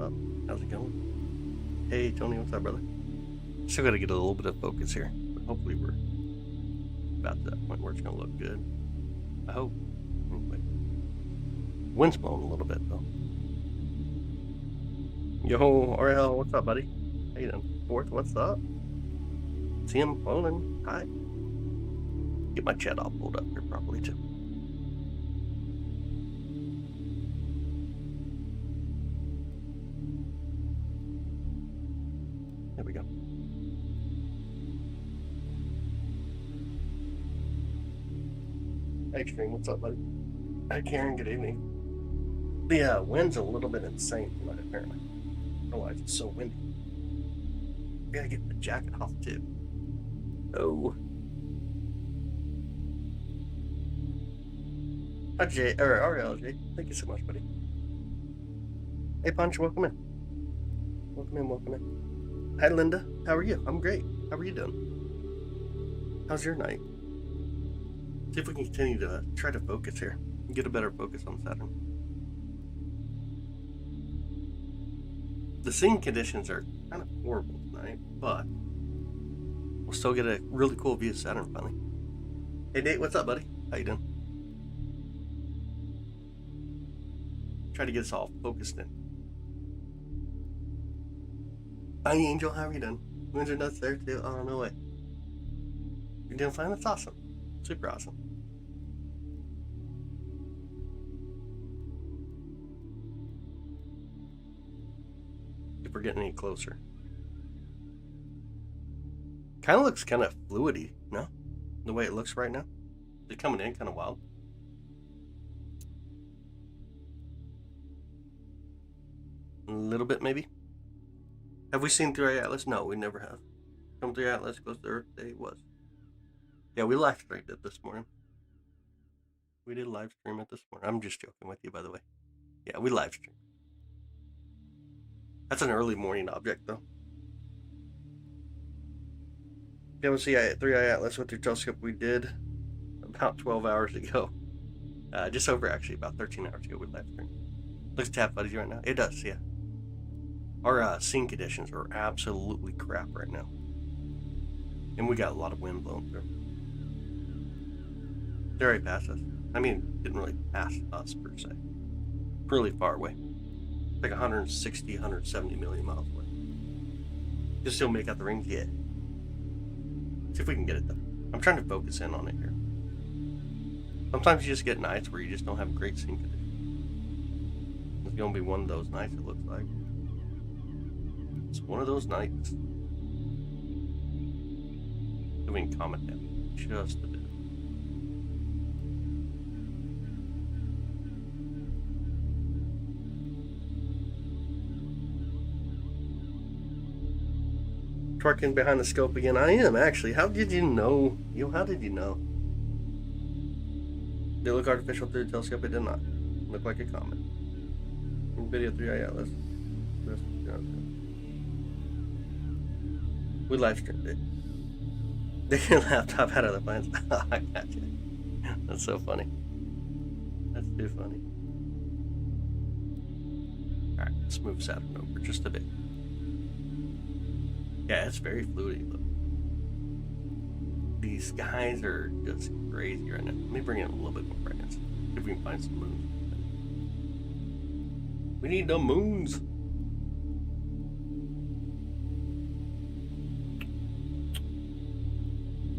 up? How's it going? Hey, Tony, what's up, brother? Still got to get a little bit of focus here, but hopefully we're about to that point where it's going to look good. I hope. Anyway. Wind's blowing a little bit, though. Yo, RL, what's up, buddy? How you doing? Fourth, what's up? CM Clonin, hi. Get my chat all pulled up here properly, too. There we go. Hey, Extreme, what's up, buddy? Hi, Karen, good evening. The wind's a little bit insane tonight, apparently. Otherwise, it's so windy. I gotta get the jacket off, too. Oh. Hi, Jay, or RLJ. Thank you so much, buddy. Hey, Punch, welcome in. Welcome in, welcome in. Hi, Linda. How are you? I'm great. How are you doing? How's your night? See if we can continue to try to focus here and get a better focus on Saturn. The scene conditions are kind of horrible tonight, but we'll still get a really cool view of Saturn finally. Hey, Nate, what's up, buddy? How you doing? Try to get us all focused in. Hi, Angel. How are you doing? Winds are nuts there, too. Oh, no way. You're doing fine? That's awesome. Super awesome. If we're getting any closer. Kind of looks kind of fluidy, no? The way it looks right now. It's coming in kind of wild. A little bit, maybe. Have we seen 3i Atlas? No, we never have. Come 3i Atlas goes to Earth Day was. Yeah, we live streamed it this morning. We did live stream it this morning. I'm just joking with you, by the way. Yeah, we live streamed. That's an early morning object, though. If you haven't seen 3i Atlas with your telescope, we did about 12 hours ago. Just over, actually, about 13 hours ago, we live streamed. Looks tap fuzzy right now. It does, yeah. Our scene conditions are absolutely crap right now. And we got a lot of wind blowing through. They're right past us. I mean, didn't really pass us, per se. Really far away. Like 160, 170 million miles away. Just still make out the rings yet. See if we can get it, though. I'm trying to focus in on it here. Sometimes you just get nights where you just don't have great scene conditions. It's going to be one of those nights, it looks like. It's one of those nights. Doing comet damage just a bit. Twerking behind the scope again. I am, actually. How did you know? How did you know? Did it look artificial through the telescope? It did not. It looked like a comet. Video 3i Atlas. We live streamed it. Take your laptop out of the plans. I got you. That's so funny. That's too funny. Alright, let's move Saturn over just a bit. Yeah, it's very fluidy. Look. These skies are just crazy right now. Let me bring in a little bit more brightness. See if we can find some moons. We need the moons.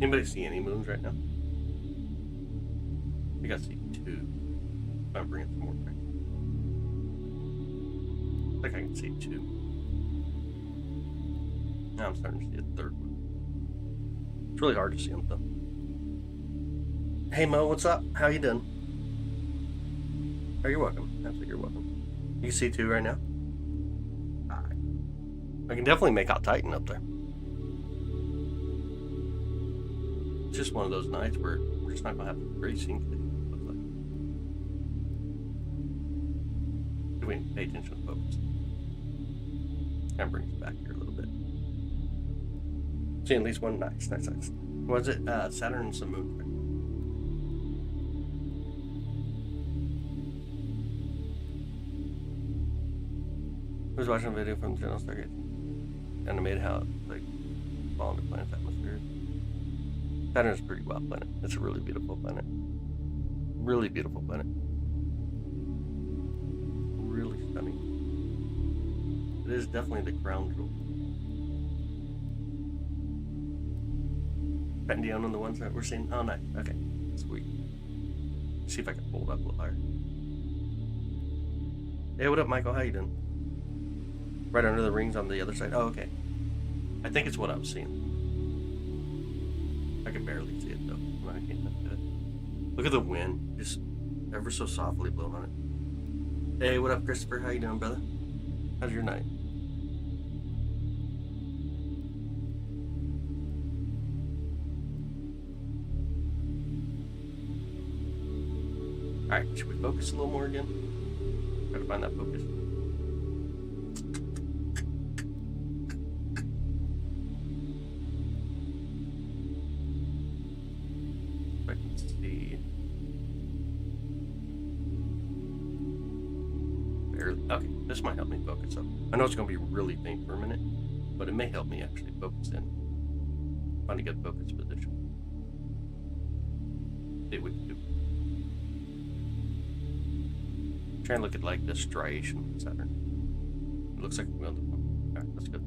Anybody see any moons right now? I think I see two. I'm bringing some more brightness. I think I can see two. Now I'm starting to see a third one. It's really hard to see them, though. Hey, Mo, what's up? How you doing? Oh, you're welcome. Absolutely, you're welcome. You can see two right now? Alright. I can definitely make out Titan up there. It's just one of those nights where we're just not going to have a great scene conditions, look like. Do we pay attention to focus? Kind of brings it back here a little bit. See at least one nice. What is it? Saturn and some moon. I was watching a video from the channel Stargazing. Animated how it's like falling the planet's atmosphere. Saturn is a pretty wild planet. It's a really beautiful planet. Really beautiful planet. Really stunning. It is definitely the crown jewel. Cutting down on the ones that we're seeing. Oh, nice. Okay. Sweet. Let's see if I can pull it up a little higher. Hey, what up, Michael? How you doing? Right under the rings on the other side. Oh, okay. I think it's what I was seeing. I can barely see it though. No, I can't do it. Look at the wind, just ever so softly blowing on it. Hey, what up, Christopher? How you doing, brother? How's your night? All right, should we focus a little more again? Try to find that focus. I can see. Barely. Okay, this might help me focus up. I know it's going to be really faint for a minute, but it may help me actually focus in. Find a good focus position. See what we can do. Try and look at like this striation of Saturn. It looks like we're on the phone. Alright, that's good.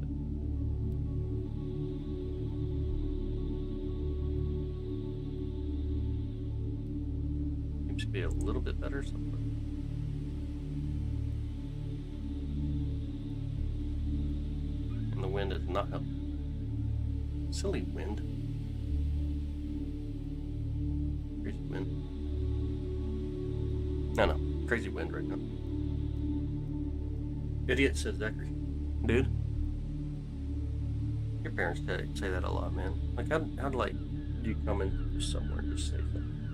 Seems to be a little bit better somewhere. And the wind is not helping. Silly wind. Crazy wind. No. Crazy wind right now. Idiot, says Zachary. Dude, your parents say that a lot, man. Like, how like do you come into somewhere and just say something like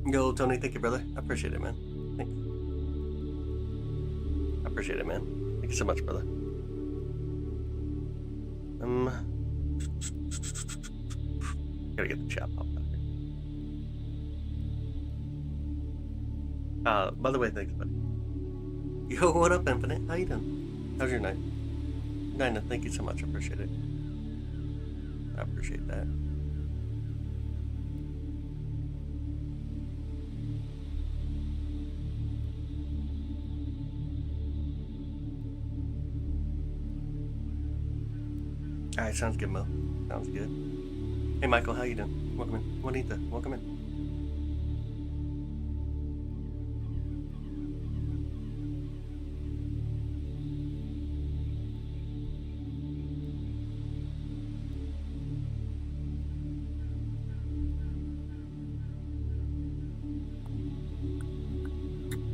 that? Yo, Tony, thank you, brother. I appreciate it, man. Thanks. I appreciate it, man. Thank you so much, brother. Gotta get the chat popped out. By the way, thanks, buddy. Yo, what up, Infinite? How you doing? How's your night? Nina, thank you so much. I appreciate it. I appreciate that. Alright, sounds good, Mo. Sounds good. Hey, Michael, how you doing? Welcome in. Juanita, welcome in.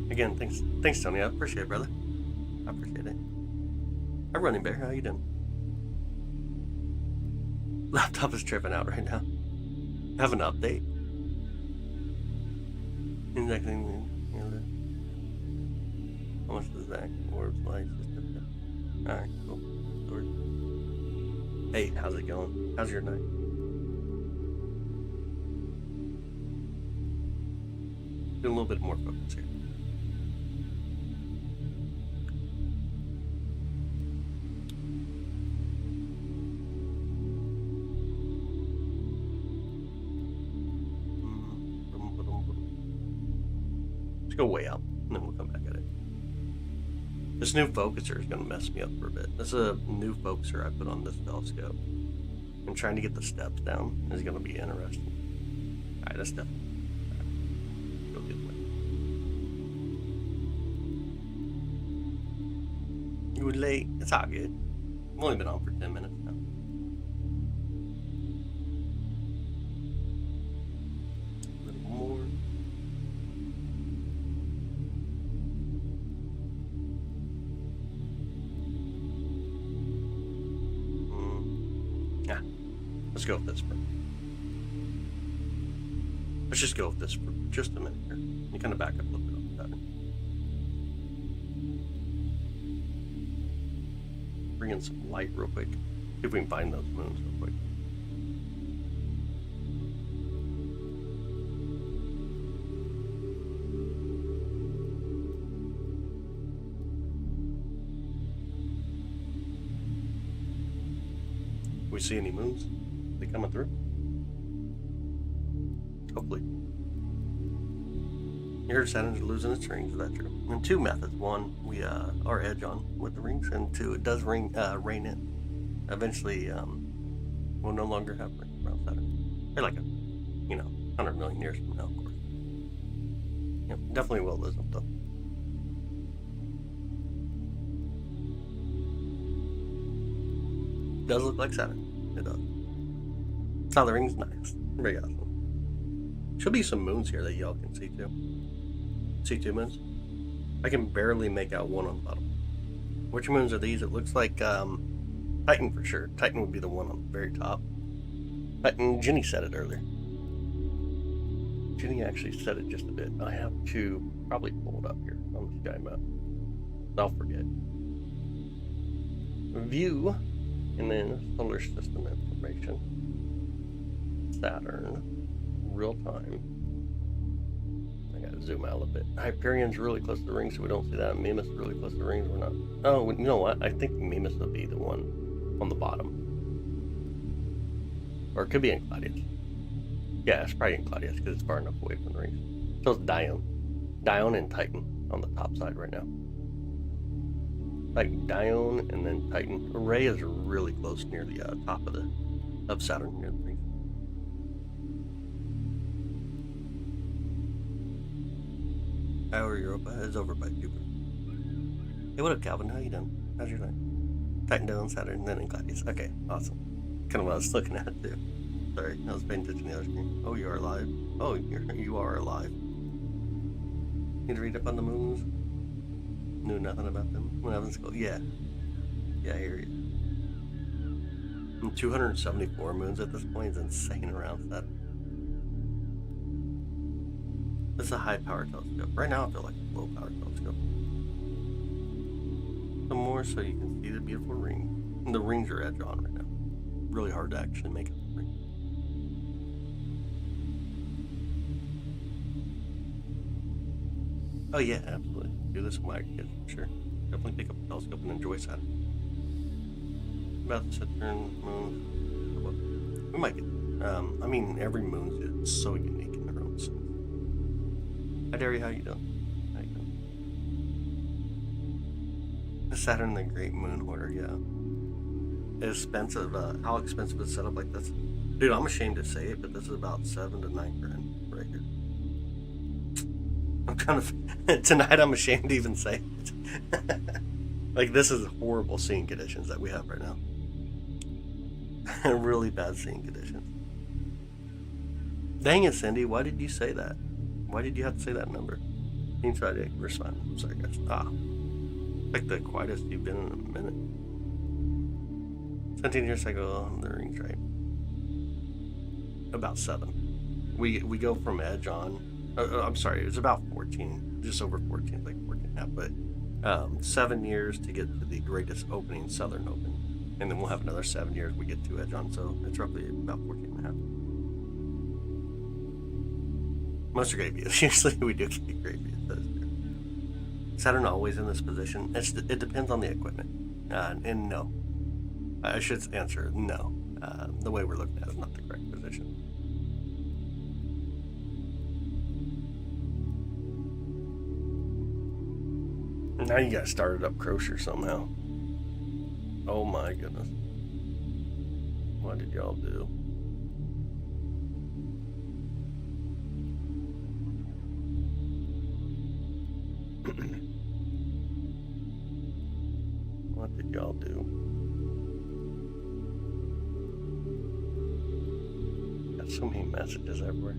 Again, thanks, Tony. I appreciate it, brother. I appreciate it. Hi, Running Bear. How you doing? Laptop is tripping out right now. Have an update. Indexing. How much does that? Orbs, lights. All right, cool. Hey, how's it going? How's your night? Do a little bit more focus here. Go way out, and then we'll come back at it. This new focuser is going to mess me up for a bit. This is a new focuser I put on this telescope. And trying to get the steps down is going to be interesting. Alright, that's definitely. Right. Go the other way. You were late. It's all good. I've only been on for 10 minutes now. A little more. Let's go with this for. Let's just go with this for just a minute here. You kind of back up a little bit on the pattern. Bring in some light real quick. See if we can find those moons real quick. We see any moons? They coming through? Hopefully. You heard Saturn's losing its rings, is that true? And two methods. One, we are edge on with the rings, and two, it does rain in. Eventually, we'll no longer have rings around Saturn. They're like 100 million years from now, of course. Yep, definitely will lose them though. It does look like Saturn. It does. Oh, the ring's nice. Very awesome. Should be some moons here that y'all can see too. See two moons? I can barely make out one on the bottom. Which moons are these? It looks like Titan for sure. Titan would be the one on the very top. Titan, Ginny said it earlier. Ginny actually said it just a bit. I have to probably pull it up here on the sky map. I'll forget. View, and then solar system information. Saturn, real time. I gotta zoom out a little bit. Hyperion's really close to the ring, so we don't see that. Mimas is really close to the rings. We're not. Oh, you know what? I think Mimas will be the one on the bottom, or it could be in Claudius. Yeah, it's probably in Claudius because it's far enough away from the rings. So it's Dione and Titan on the top side right now. Like Dione and then Titan. Array is really close near the top of Saturn near the rings. Our Europa is over by Jupiter. Hey, what up, Calvin? How you doing? How's your night? Titan, Dione, Saturn, then in Claudius. Okay, awesome. Kind of what I was looking at too. Sorry, I was paying attention to the other screen. Oh, you are alive. Oh, you are alive. Need to read up on the moons. Knew nothing about them when I was in school. Yeah, I hear you. And 274 moons at this point is insane around Saturn. This is a high power telescope. Right now I feel like a low power telescope. Some more so you can see the beautiful ring. And the rings are edge on right now. Really hard to actually make out the ring. Oh yeah, absolutely. Do this with my kids, for sure. Definitely pick up a telescope and enjoy Saturn. About the Saturn moon. We might get. I mean, every moon is so unique in their own sense. Hi, Derry. How you doing? How you doing? The Saturn, the Great Moon Hoarder. Yeah. It's expensive. How expensive is a setup like this? Dude, I'm ashamed to say it, but this is about $7 to $9 grand right here. I'm kind of tonight. I'm ashamed to even say it. Like, this is horrible seeing conditions that we have right now. Really bad seeing conditions. Dang it, Cindy! Why did you say that? Why did you have to say that number? Can you try to respond? I'm sorry, guys. Like the quietest you've been in a minute. 17-year cycle. The ring's right. About 7. We go from edge on. I'm sorry, it was about 14, just over 14, like 14 and a half, but 7 years to get to the greatest opening, Southern Open. And then we'll have another 7 years we get to edge on, so it's roughly about 14 and a half. Most are great views. Usually we do get great views. Saturn always in this position. It depends on the equipment. And no. I should answer no. The way we're looking at it is not the correct position. Now you guys started up Crocier somehow. Oh my goodness. What did y'all do? What did y'all do? Got so many messages everywhere.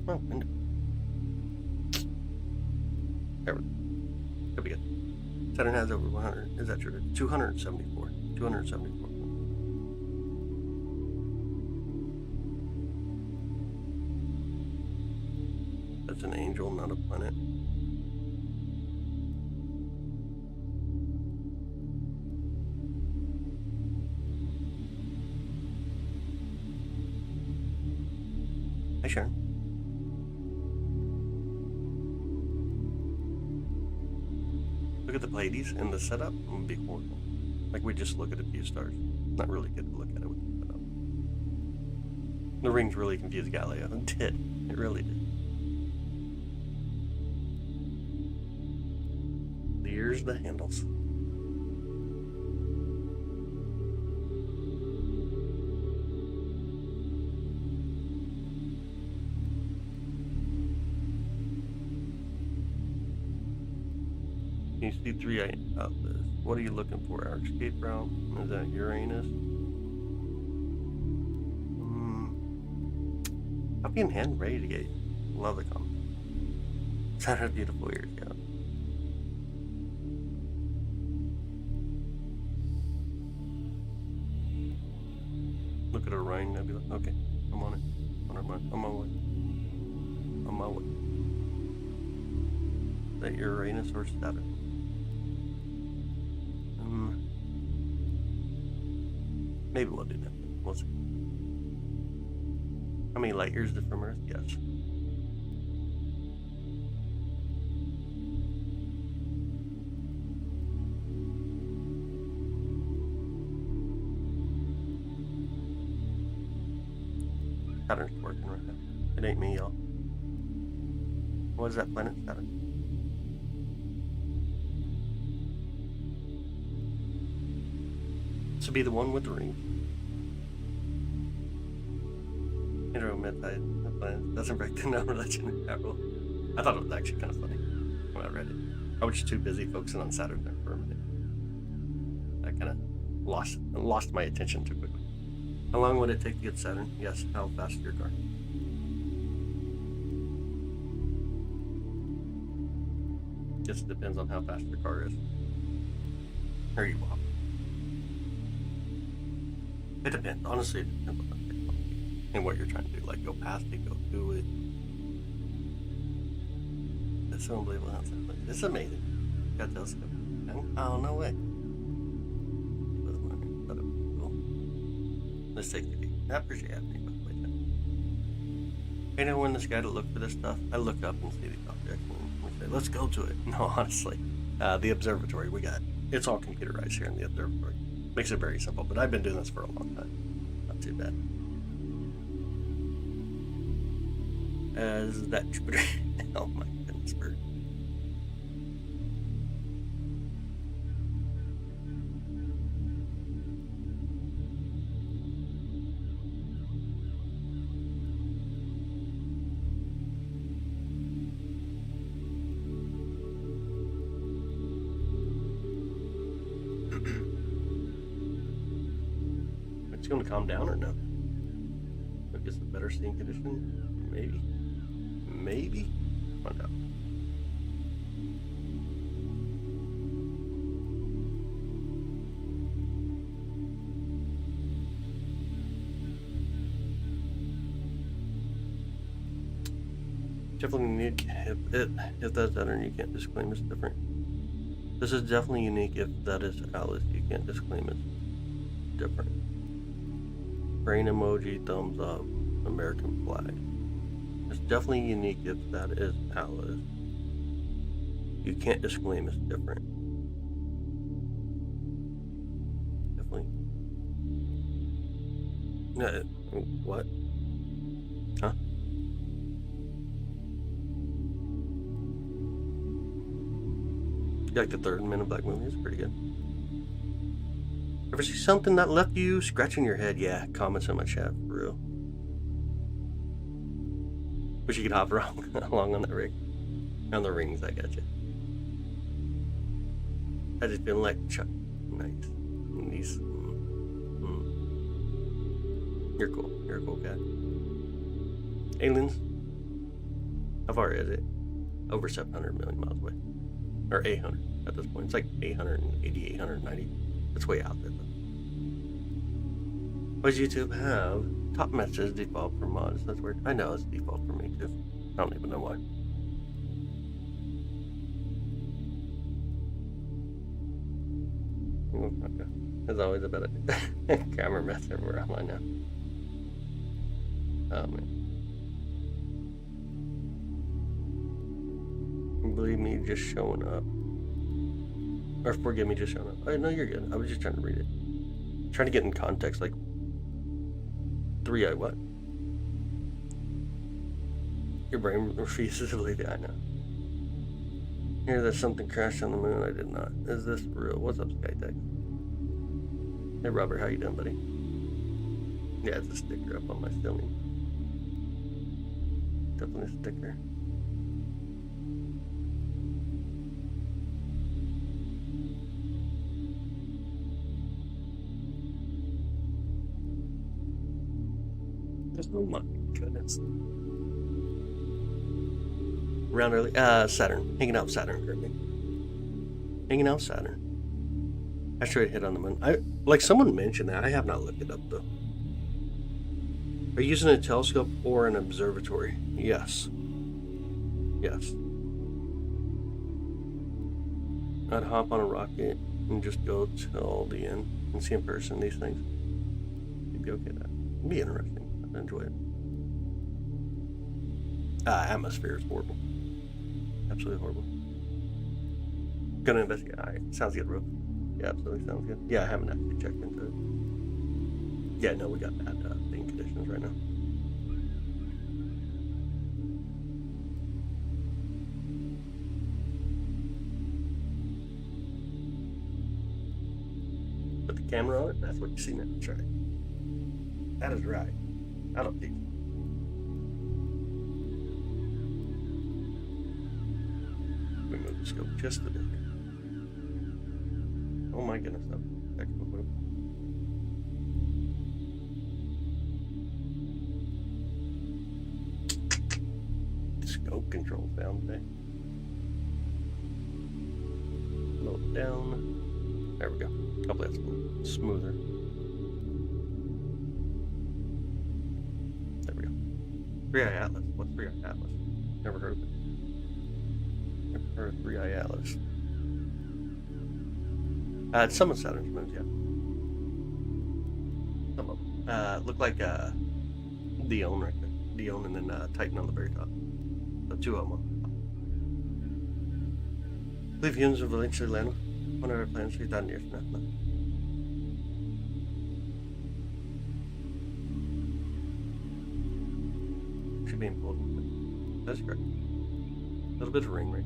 My window. There we go. Could be good. Saturn has over 100. Is that true? 274. 274. That's an angel, not a planet. Hi, Sharon. Look at the Pleiades and the setup. It would be horrible. Like we just look at a few stars. Not really good to look at it with the setup. The rings really confused Galileo. It did. It really did. The ears, the handles. You see 3 outlets. What are you looking for? Our escape route? Is that Uranus? Copy in hand, ready to get. Love the comment. Saturn beautiful ears, yeah. Look at Orion Nebula. Okay, I'm on it. On my way. On my way. Is that Uranus or Saturn? Maybe we'll do that. We'll see. How many light years from Earth? Yes. Saturn's working right now. It ain't me, y'all. What is that planet, Saturn? This would be the one with the ring. Interomethide planet doesn't break the number legendary rule. I thought it was actually kind of funny when I read it. I was just too busy focusing on Saturn there for a minute. I kind of lost my attention too quickly. How long would it take to get Saturn? Yes. How fast is your car? Just depends on how fast your car is. Or you walk. It depends. Honestly, it depends on the technology and what you're trying to do. Like, go past it, go through it. That's so unbelievable. It's amazing. Got telescope. Oh, no way. Let's take the I appreciate happening, by the way. I know when this guy to look for this stuff, I look up and see the object and we say, let's go to it. No, honestly. The observatory we got. It's all computerized here in the observatory. Makes it very simple, but I've been doing this for a long time. Not too bad. As that Jupiter. Oh my goodness, bird. It's going to calm down or no? I guess a better seeing condition? Maybe. Maybe? Find out. Definitely unique. If that's Saturn, you can't disclaim it's different. This is definitely unique. If that is Alice, you can't disclaim it's different. Brain emoji, thumbs up, American flag. It's definitely unique if that is Alice. You can't disclaim it's different. Definitely. What? Huh? You like the third Men in Black movie? It's pretty good. Ever see something that left you scratching your head? Yeah, comments in my chat, for real. Wish you could hop along on that ring. On the rings, I got you. I just been like Chuck. Nice. These. You're cool. You're a cool guy. Aliens. How far is it? Over 700 million miles away. Or 800 at this point. It's like 880, 890. It's way out there though. Why does YouTube have top messages default for mods? That's weird. I know it's default for me too. I don't even know why. Okay. There's always a better camera mess everywhere online now. Oh man. believe me just showing up. Or forgive me just showing up. Oh, no, you're good. I was just trying to read it. Trying to get in context, like 3-eye what? Your brain refuses to believe it, I know. Hear that something crashed on the moon? I did not. Is this real? What's up, Skytech? Hey, Robert, how you doing, buddy? Yeah, it's a sticker up on my filming. Definitely a sticker. Oh my goodness. Around early. Saturn. Hanging out with Saturn currently. Hanging out with Saturn. Asteroid hit on the moon. Like someone mentioned that. I have not looked it up though. Are you using a telescope or an observatory? Yes. Yes. I'd hop on a rocket and just go till the end and see in person these things. You'd be okay with that. It'd be interesting. I'd enjoy it. Atmosphere is horrible. Absolutely horrible. Gonna investigate. Alright, sounds good, bro. Yeah, absolutely sounds good. Yeah, I haven't actually checked into it. Yeah, no, we got bad thing conditions right now. Put the camera on it, that's what you see now. That's right. That is right. I don't think. We move the scope just a bit. Oh my goodness, that heck of a move. Scope control down today. Load it down. There we go. Hopefully that's smoother. There we go. 3-eye Atlas. What's 3-eye Atlas? Never heard of it. Never heard of 3-eye Atlas. Some of Saturn's moons, yeah. Some of them. Look like Dione right there. Dione and then Titan on the very top. So 2 of them. I believe humans will eventually land on our planets 3,000 years from now. Should be important. That's correct. A little bit of rain.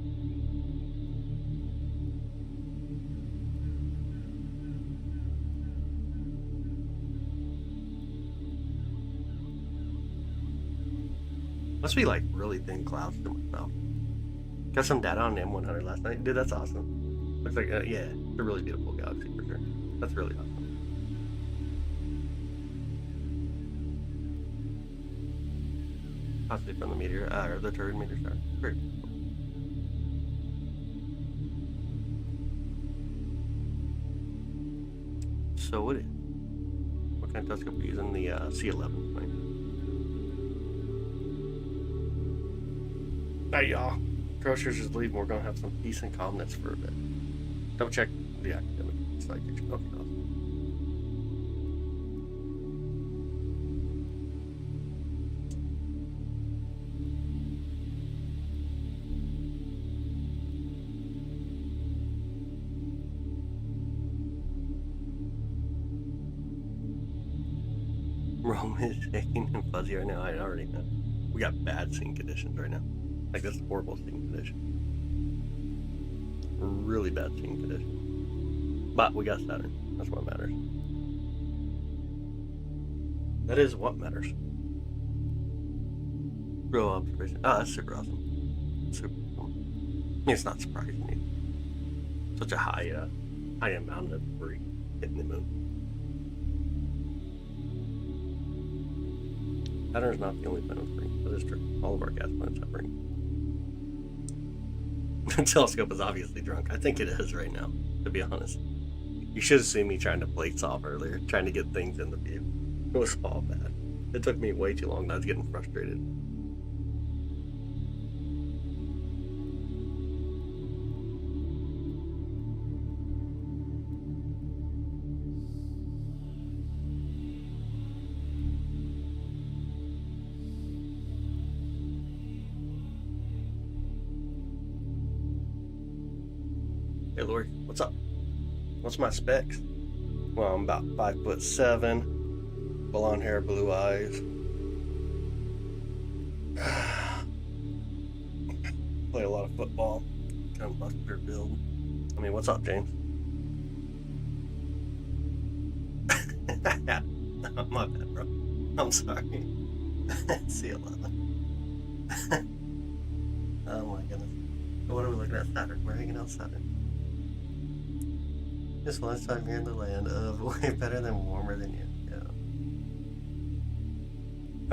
Must be like really thin clouds to my mouth. Got some data on M100 last night. Dude, that's awesome. Looks like, yeah, it's a really beautiful galaxy for sure. That's really awesome. Possibly from the meteor, or the Turin meteor star. Very cool. So what kind of telescope are you using? The C11, right? Hey y'all, Grocers just believe we're gonna have some decent calmness for a bit. Double check the academic site. Okay, awesome. Rome is shaking and fuzzy right now. I already know. We got bad scene conditions right now. Like, this is horrible scene condition. Really bad scene condition. But we got Saturn. That's what matters. That is what matters. Real observation. Oh, that's super awesome. Super cool. I mean, it's not surprising me. Such a high amount of debris hitting the moon. Saturn is not the only planet with rings. That is true. All of our gas planets have rings. The telescope is obviously drunk. I think it is right now, to be honest. You should have seen me trying to plate solve earlier, trying to get things in the view. It was all bad. It took me way too long, and I was getting frustrated. Hey Lori, what's up? What's my specs? Well, I'm about 5'7", blonde hair, blue eyes. Play a lot of football. Kind of muscular build. I mean, what's up, James? My bad, bro. I'm sorry. C11. Oh my goodness. What are we looking at? Saturn. We're hanging out Saturn. This lunchtime here in the land of way better than warmer than you. Yeah.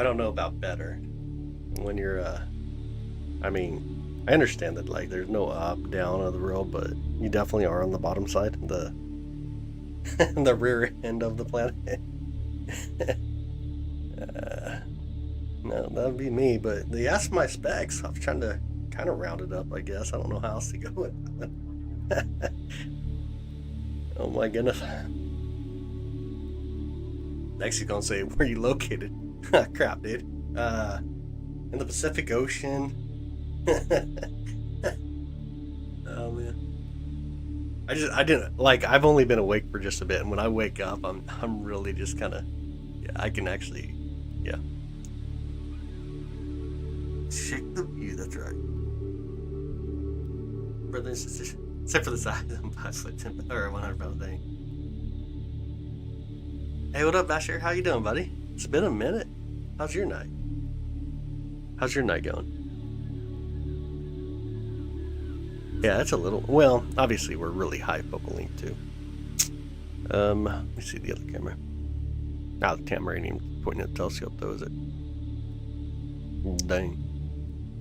I don't know about better. When you're, I mean, I understand that like there's no up, down of the road, but you definitely are on the bottom side, the rear end of the planet. No, that would be me, but they asked my specs. I was trying to kind of round it up, I guess. I don't know how else to go with that. Oh my goodness. Next he's gonna say, where are you located? Crap, dude. In the Pacific Ocean. Oh man. I didn't like, I've only been awake for just a bit, and when I wake up I'm really just kinda, yeah, I can actually, yeah. Shake the view, that's right. Brother and sister, except for the size, I'm 5'10" or 100 pound thing. Hey, what up, Basher? How you doing, buddy? It's been a minute. How's your night? How's your night going? Yeah, it's a little, well, obviously we're really high focal length too. Let me see the other camera. The camera ain't even pointing at the telescope though, is it? Dang.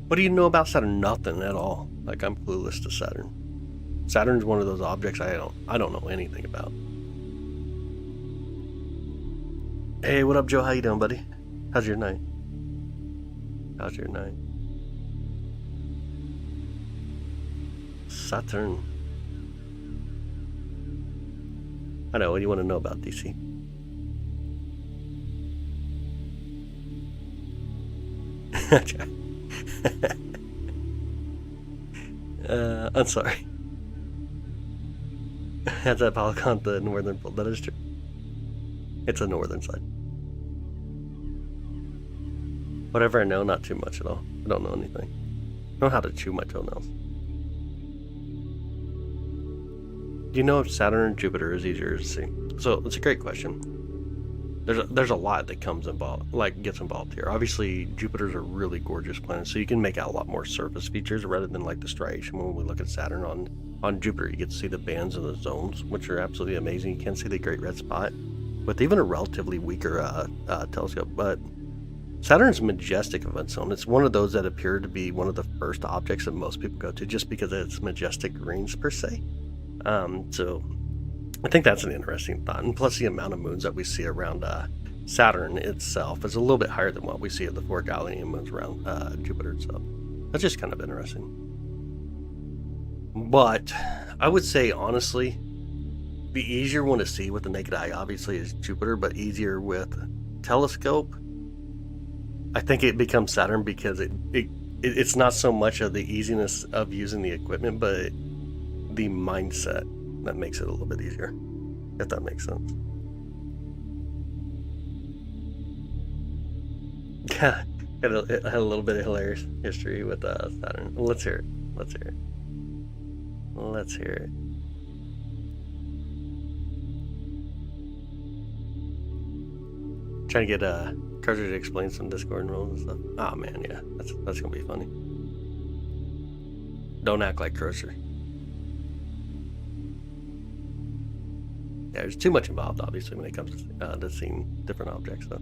What do you know about Saturn? Nothing at all. Like, I'm clueless to Saturn. Saturn's one of those objects I don't know anything about. Hey, what up, Joe? How you doing, buddy? How's your night? How's your night? Saturn. I know, what do you want to know about DC? I'm sorry. Has that polygon the northern pole? That is true. It's a northern side. Whatever I know, not too much at all. I don't know anything. I know how to chew my toenails. Do you know if Saturn or Jupiter is easier to see? So it's a great question. There's a lot that gets involved here. Obviously, Jupiter's a really gorgeous planet, so you can make out a lot more surface features rather than like the striation. When we look at Saturn on Jupiter, you get to see the bands and the zones, which are absolutely amazing. You can see the Great Red Spot with even a relatively weaker telescope. But Saturn's majestic of its own. It's one of those that appear to be one of the first objects that most people go to, just because of its majestic rings per se. So I think that's an interesting thought, and plus the amount of moons that we see around Saturn itself is a little bit higher than what we see of the 4 Galilean moons around Jupiter. So that's just kind of interesting. But I would say, honestly, the easier one to see with the naked eye obviously is Jupiter, but easier with telescope, I think it becomes Saturn, because it's not so much of the easiness of using the equipment, but the mindset that makes it a little bit easier, if that makes sense. Yeah, had a little bit of hilarious history with Saturn. Let's hear it. Let's hear it. Let's hear it. Trying to get Carter to explain some Discord rules and stuff. Oh man, yeah, that's gonna be funny. Don't act like Crusher. Yeah, there's too much involved, obviously, when it comes to seeing different objects, though.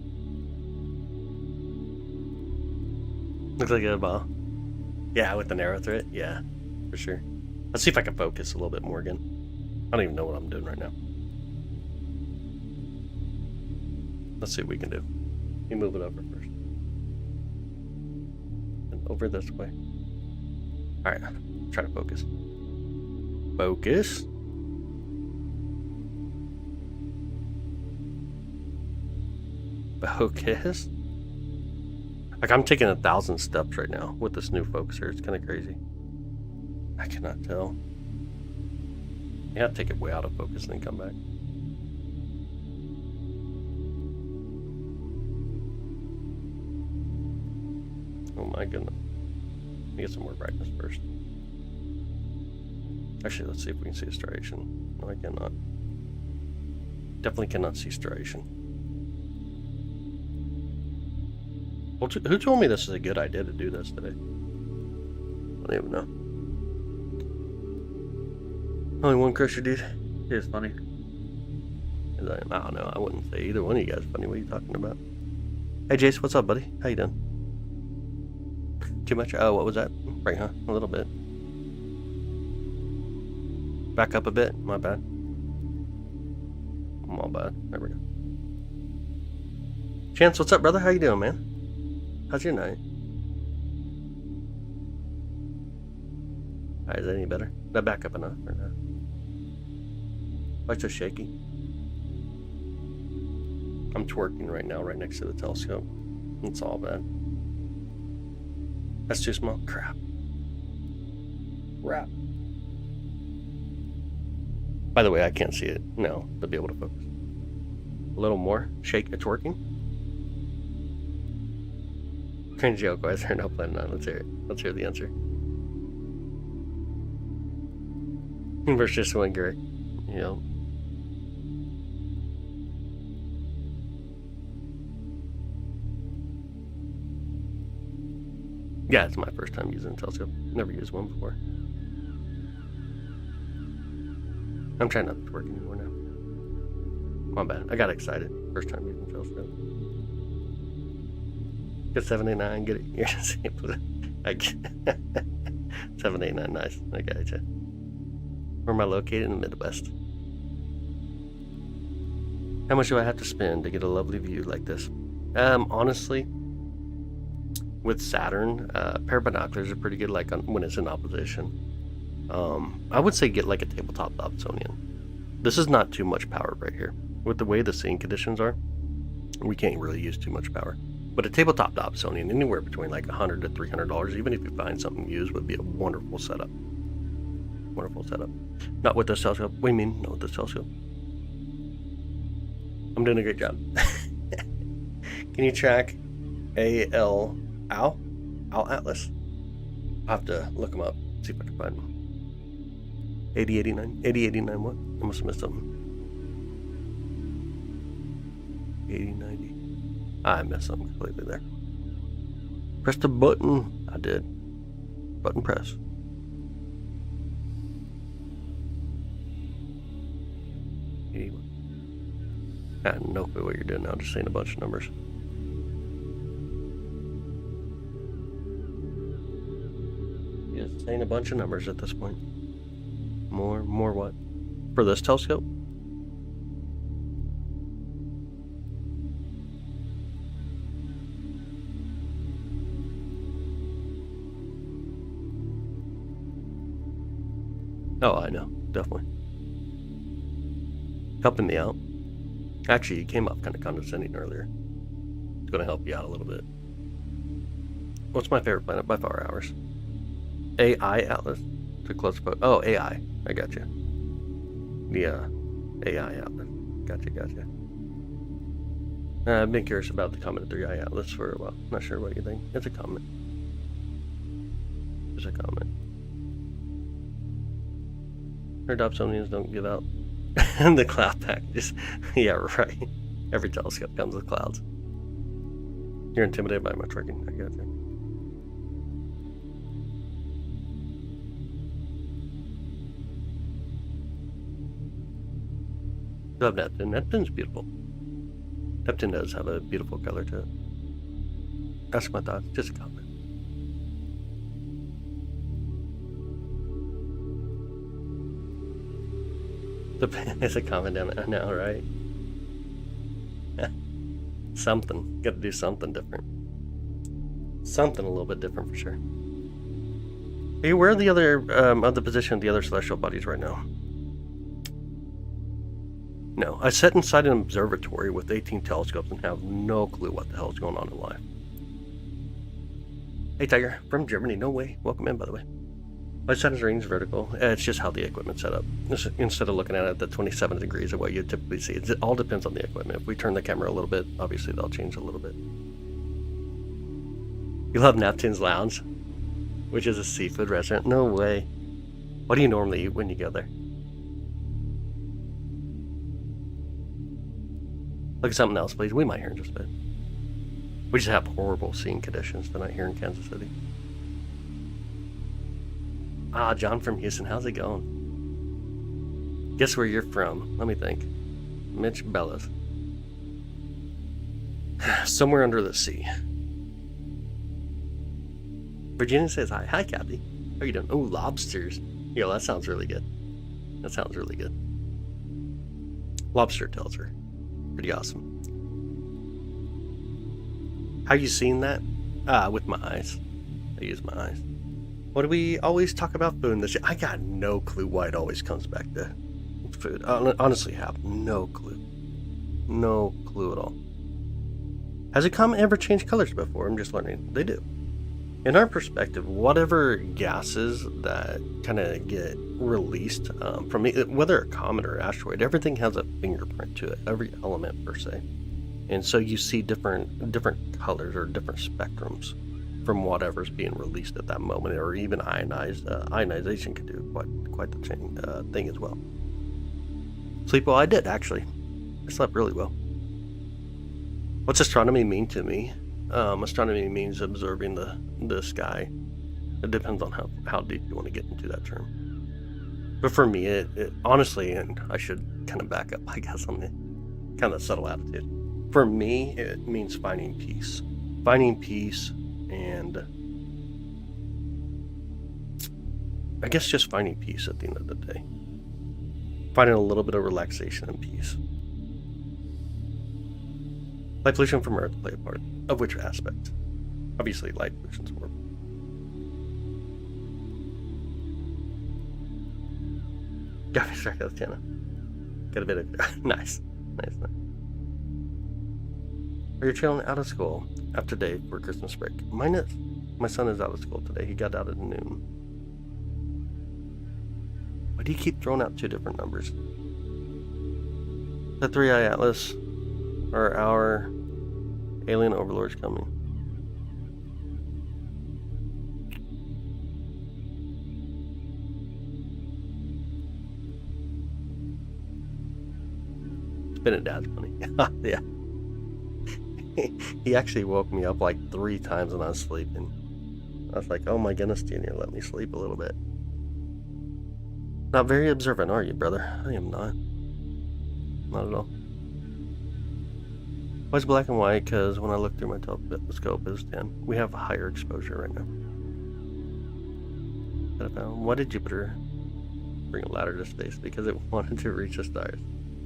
Looks like a ball. Yeah, with the narrow through it. Yeah, for sure. Let's see if I can focus a little bit more again. I don't even know what I'm doing right now. Let's see what we can do. You move it over first. And over this way. Alright, try to focus. Focus. Focus. Like, I'm taking 1,000 steps right now with this new focuser. It's kind of crazy. I cannot tell. Yeah, take it way out of focus and then come back. Oh my goodness. Let me get some more brightness first. Actually, let's see if we can see a striation. No, I cannot. Definitely cannot see striation. Well, who told me this is a good idea to do this today? I don't even know. Only one crusher, dude. He is funny. I don't know. I wouldn't say either one of you guys funny. What are you talking about? Hey, Jace, what's up, buddy? How you doing? Too much? Oh, what was that? Right, huh? A little bit. Back up a bit. My bad. My bad. There we go. Chance, what's up, brother? How you doing, man? How's your night? Alright, is that any better? Did I back up enough or not? Why so shaky? I'm twerking right now, right next to the telescope. It's all bad. That's too small. Crap. By the way, I can't see it now to be able to focus. A little more. Shake. It's working. Cringe joke. Why is there no plan on? Let's hear it. Let's hear the answer. Universe just went Gary. You know. Yeah, it's my first time using a telescope. Never used one before. I'm trying not to work anymore now. My bad. I got excited. First time using a telescope. Get 789. Get it. You're just able to. 789. Nice. I got you. Where am I located? In the Midwest. How much do I have to spend to get a lovely view like this? Honestly, with Saturn, pair of binoculars are pretty good. Like when it's in opposition. I would say get like a tabletop Dobsonian. This is not too much power right here. With the way the seeing conditions are, we can't really use too much power. But a tabletop Dobsonian, anywhere between like $100 to $300, even if you find something used, would be a wonderful setup. Wonderful setup. Not with this telescope. What do you mean? Not with this telescope. I'm doing a great job. Can you track Owl Atlas? I'll have to look them up. See if I can find them. 8089? 8089 what? I must have missed something. 8090. I missed something completely there. Press the button. I did. Button press. I have no clue what you're doing now. Just saying a bunch of numbers. Just saying a bunch of numbers at this point. More what? For this telescope? Oh, I know. Definitely. Helping me out. Actually, you came off kind of condescending earlier. It's going to help you out a little bit. What's my favorite planet by far? Ours. AI Atlas. To close put. Oh, AI. I got you. Yeah, AI Atlas. Gotcha. I've been curious about the Comet 3i Atlas for a while. Not sure what you think. It's a comet. It's a comet. Her Dobsonians don't give out. The cloud packages. Yeah, right. Every telescope comes with clouds. You're intimidated by my twerking. I got you. Love Neptune. Neptune's beautiful. Neptune does have a beautiful color to it. That's my thoughts. Just a comment. It's a comment down there. I know, right? Something. Got to do something different. Something a little bit different for sure. Are you aware of the other of the position of the other celestial bodies right now? No. I sat inside an observatory with 18 telescopes and have no clue what the hell is going on in life. Hey, Tiger, from Germany. No way. Welcome in, by the way. My Saturn's ring's vertical. It's just how the equipment's set up. Instead of looking at it at the 27 degrees of what you typically see, it all depends on the equipment. If we turn the camera a little bit, obviously they'll change a little bit. You love Neptune's Lounge, which is a seafood restaurant? No way. What do you normally eat when you go there? Look at something else, please. We might hear in just a bit. We just have horrible scene conditions tonight here in Kansas City. Ah, John from Houston. How's it going? Guess where you're from? Let me think. Mitch Bellas. Somewhere under the sea. Virginia says hi. Hi, Kathy. How are you doing? Oh, lobsters. Yo, that sounds really good. That sounds really good. Lobster tails are pretty awesome. How you seen that? With my eyes. I use my eyes. What do we always talk about food in this? I got no clue why it always comes back to food. I honestly have no clue. No clue at all. Has a comet ever changed colors before? I'm just learning. They do. In our perspective, whatever gases that kind of get released from whether a comet or asteroid, everything has a fingerprint to it. Every element per se. And so you see different colors or different spectrums from whatever's being released at that moment, or even ionization can do quite the thing as well. Sleep well, I did actually. I slept really well. What's astronomy mean to me? Astronomy means observing the sky. It depends on how deep you want to get into that term. But for me, it honestly, and I should kind of back up, I guess, on the kind of subtle attitude. For me, it means finding peace. Finding peace and I guess just finding peace at the end of the day. Finding a little bit of relaxation and peace. Light pollution from Earth play a part. Of which aspect? Obviously, light pollution's horrible. Got me struck out, Tiana. Got a bit of nice. Are you chilling out of school after day for Christmas break? My son is out of school today. He got out at noon. Why do you keep throwing out two different numbers? The 3i Atlas or our alien overlords coming? Spin it, Dad's funny. Yeah. He actually woke me up like 3 times when I was sleeping. I was like, oh my goodness, Junior, let me sleep a little bit. Not very observant, are you, brother? I am not. Not at all. Why is black and white? Because when I look through my telescope, it's 10. We have a higher exposure right now. That I found. Why did Jupiter bring a ladder to space? Because it wanted to reach the stars.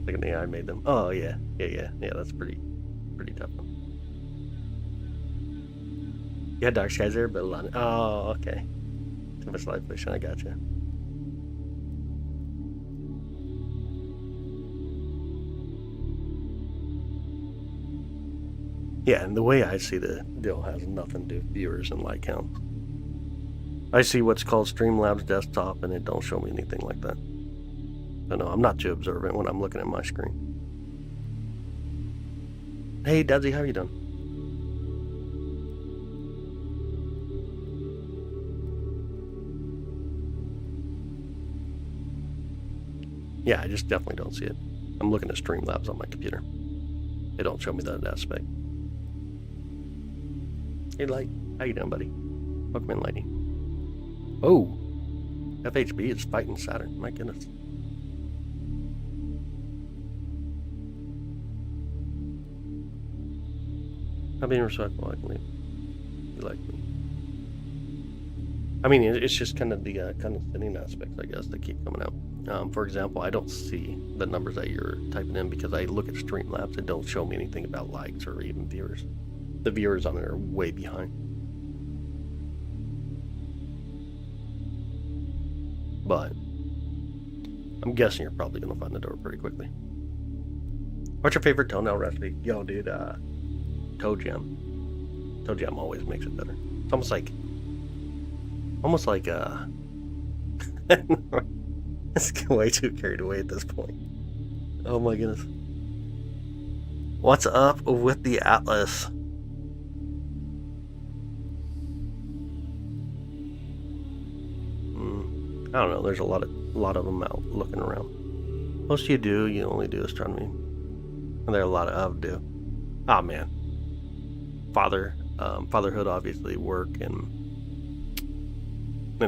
Like an AI made them. Oh, yeah. That's pretty tough one. Yeah, dark skies there, but a lot. Oh, okay. Too much light pollution. I gotcha. Yeah, and the way I see the deal has nothing to do with viewers and light count. I see what's called Streamlabs desktop, and it don't show me anything like that. So no, I'm not too observant when I'm looking at my screen. Hey, Dadsy, how you doing? Yeah, I just definitely don't see it. I'm looking at Streamlabs on my computer. They don't show me that aspect. Hey, Light. How you doing, buddy? Welcome in, Lighty. Oh! FHB is fighting Saturn. My goodness. I'm being respectful, I believe. You like me. I mean, it's just kind of the condescending aspects, I guess, that keep coming out. For example, I don't see the numbers that you're typing in because I look at Streamlabs. It don't show me anything about likes or even viewers. The viewers on it are way behind. But I'm guessing you're probably going to find the door pretty quickly. What's your favorite toenail recipe? Yo, dude, toe jam. Toe jam always makes it better. It's almost like It's way too carried away at this point. Oh my goodness. What's up with the Atlas? I don't know. There's a lot of them out looking around. Most of you only do astronomy, and there are a lot of do. Oh man, fatherhood, obviously, work, and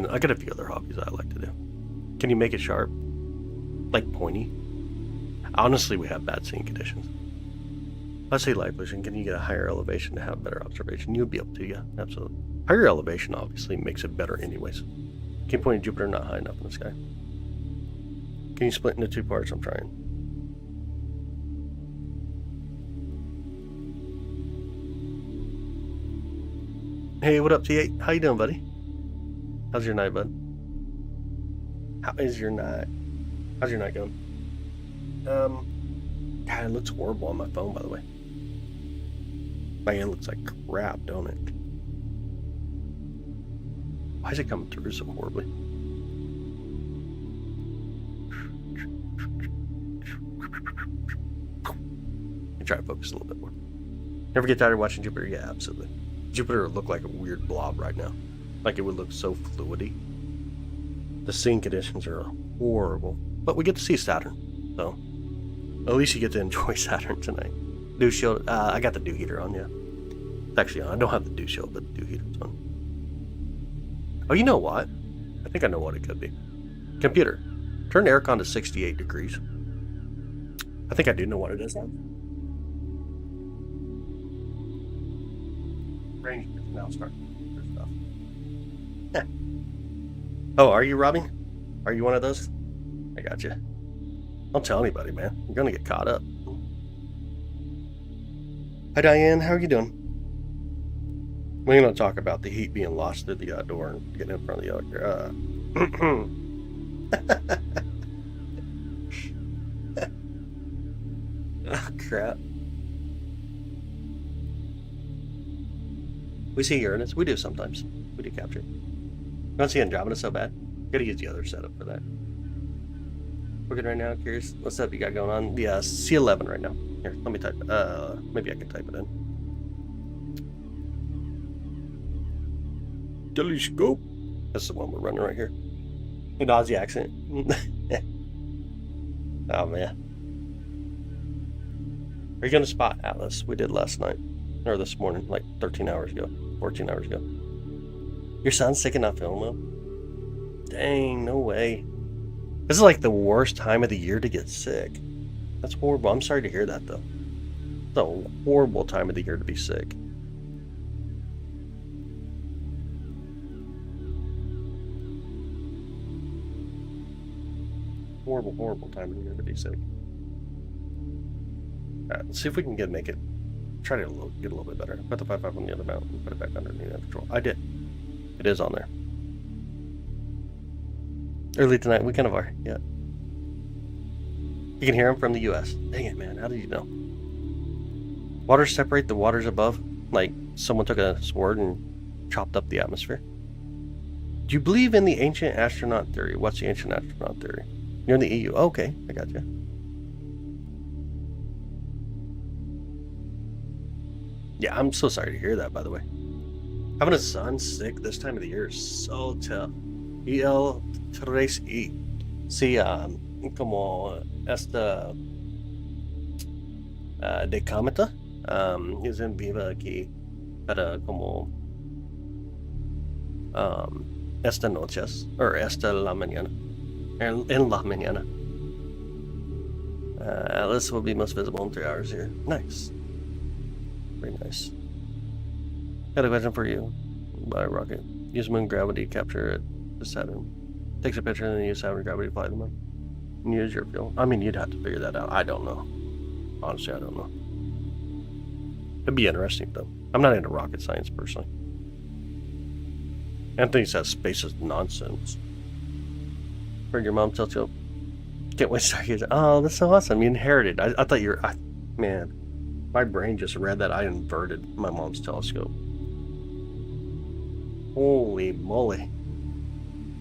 I got a few other hobbies I like to do. Can you make it sharp, like pointy? Honestly, we have bad seeing conditions. Let's say light vision. Can you get a higher elevation to have better observation? You would be able to, yeah, absolutely. Higher elevation obviously makes it better, anyways. Can you point at Jupiter not high enough in the sky? Can you split into two parts? I'm trying. Hey, what up, T8? How you doing, buddy? How's your night, bud? How is your night? How's your night going? God, it looks horrible on my phone, by the way. Man, it looks like crap, don't it? Why is it coming through so horribly? I try to focus a little bit more. Never get tired of watching Jupiter? Yeah, absolutely. Jupiter would look like a weird blob right now. Like it would look so fluidy. The seeing conditions are horrible. But we get to see Saturn, so at least you get to enjoy Saturn tonight. Dew shield, I got the dew heater on, yeah. It's actually on. I don't have the dew shield, but the dew heater's on. Oh, you know what? I think I know what it could be. Computer, turn aircon to 68 degrees. I think I do know what it is now. Range now start stuff. Yeah. Oh, are you robbing? Are you one of those? I got you. Don't tell anybody, man. You're gonna get caught up. Hi, Diane. How are you doing? We're gonna talk about the heat being lost through the door and getting in front of the other. Oh, crap. We see Uranus. We do sometimes. We do capture. You don't see Andromeda so bad. Gotta use the other setup for that. We're good right now. Curious. What's up you got going on? The C11 right now. Here, let me type. Maybe I can type it in. Telescope. That's the one we're running right here. An Aussie accent. Oh man. Are you gonna spot Atlas? We did last night. Or this morning, like 13 hours ago. 14 hours ago. Your son's sick and not feeling well? Dang, no way. This is like the worst time of the year to get sick. That's horrible. I'm sorry to hear that, though. It's a horrible time of the year to be sick. Horrible, horrible time of the year to be sick. Alright, let's see if we can make it. Try to get a little bit better. Put the 5.5 on the other mount and put it back underneath control. I did. It is on there. Early tonight, we kind of are, yeah. You can hear him from the US. Dang it, man. How did you know? Waters separate the waters above? Like someone took a sword and chopped up the atmosphere? Do you believe in the ancient astronaut theory? What's the ancient astronaut theory? You're in the EU. Oh, okay, I got you. Yeah, I'm so sorry to hear that, by the way. Having a son sick this time of the year is so tough. El 3i. Sí, como esta decámeta es en viva aquí para como esta noches, or esta la mañana. En la mañana. Atlas will be most visible in 3 hours here. Nice. Very nice. Got a question for you. By rocket. Use moon gravity to capture it to Saturn. Takes a picture and then use Saturn gravity to fly the moon. And use your fuel. I mean, you'd have to figure that out. I don't know. Honestly, I don't know. It'd be interesting, though. I'm not into rocket science, personally. Anthony says space is nonsense. Heard your mom tell you. Can't wait to start using. Oh, that's so awesome. You inherited. I thought you were. Man. My brain just read that I inverted my mom's telescope. Holy moly.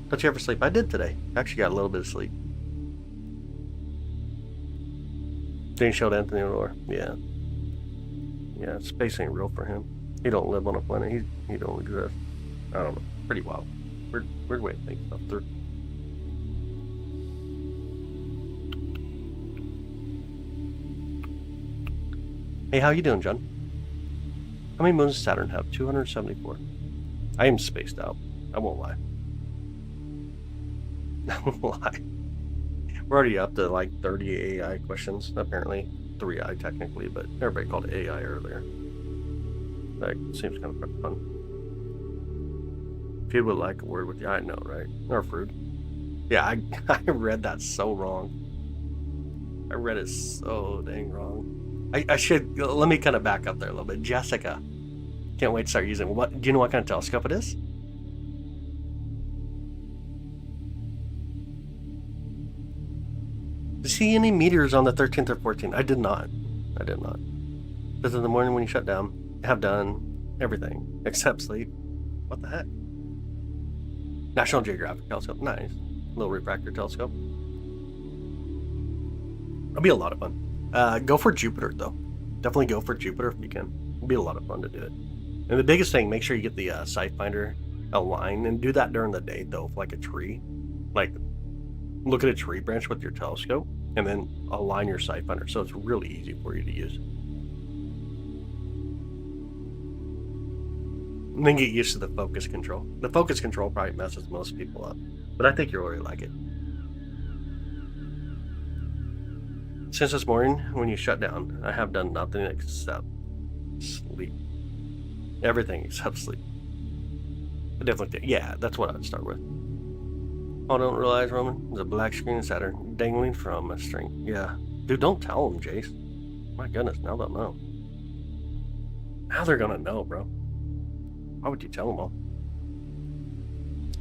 Don't you ever sleep? I did today. Actually got a little bit of sleep. Didn't show Anthony Aurora. Yeah. Yeah, space ain't real for him. He don't live on a planet. He don't exist. I don't know. Pretty wild. Weird way to think stuff through. Hey, how you doing, John? How many moons does Saturn have? 274. I am spaced out. I won't lie. I won't lie. We're already up to like 30 AI questions. Apparently 3I technically, but everybody called it AI earlier. That seems kind of fun. If you would like a word with the I know, right? Or fruit. Yeah, I read that so wrong. I read it so dang wrong. I should, let me kind of back up there a little bit. Jessica, can't wait to start using it. Do you know what kind of telescope it is? Did you see any meteors on the 13th or 14th? I did not. Because in the morning when you shut down, have done everything except sleep. What the heck? National Geographic telescope, nice. Little refractor telescope. It'll be a lot of fun. Go for Jupiter though. Definitely go for Jupiter if you can. It'll be a lot of fun to do it. And the biggest thing, make sure you get the sight finder aligned, and do that during the day though, like a tree. Like, look at a tree branch with your telescope, and then align your sight finder, so it's really easy for you to use. And then get used to the focus control. The focus control probably messes most people up, but I think you'll really like it. Since this morning, when you shut down, I have done nothing except sleep. Everything except sleep. I definitely think, yeah, that's what I'd start with. Oh, I don't realize, Roman, there's a black screen of Saturn dangling from a string. Yeah. Dude, don't tell them, Jace. My goodness, now they'll know. Now they're gonna know, bro. Why would you tell them all?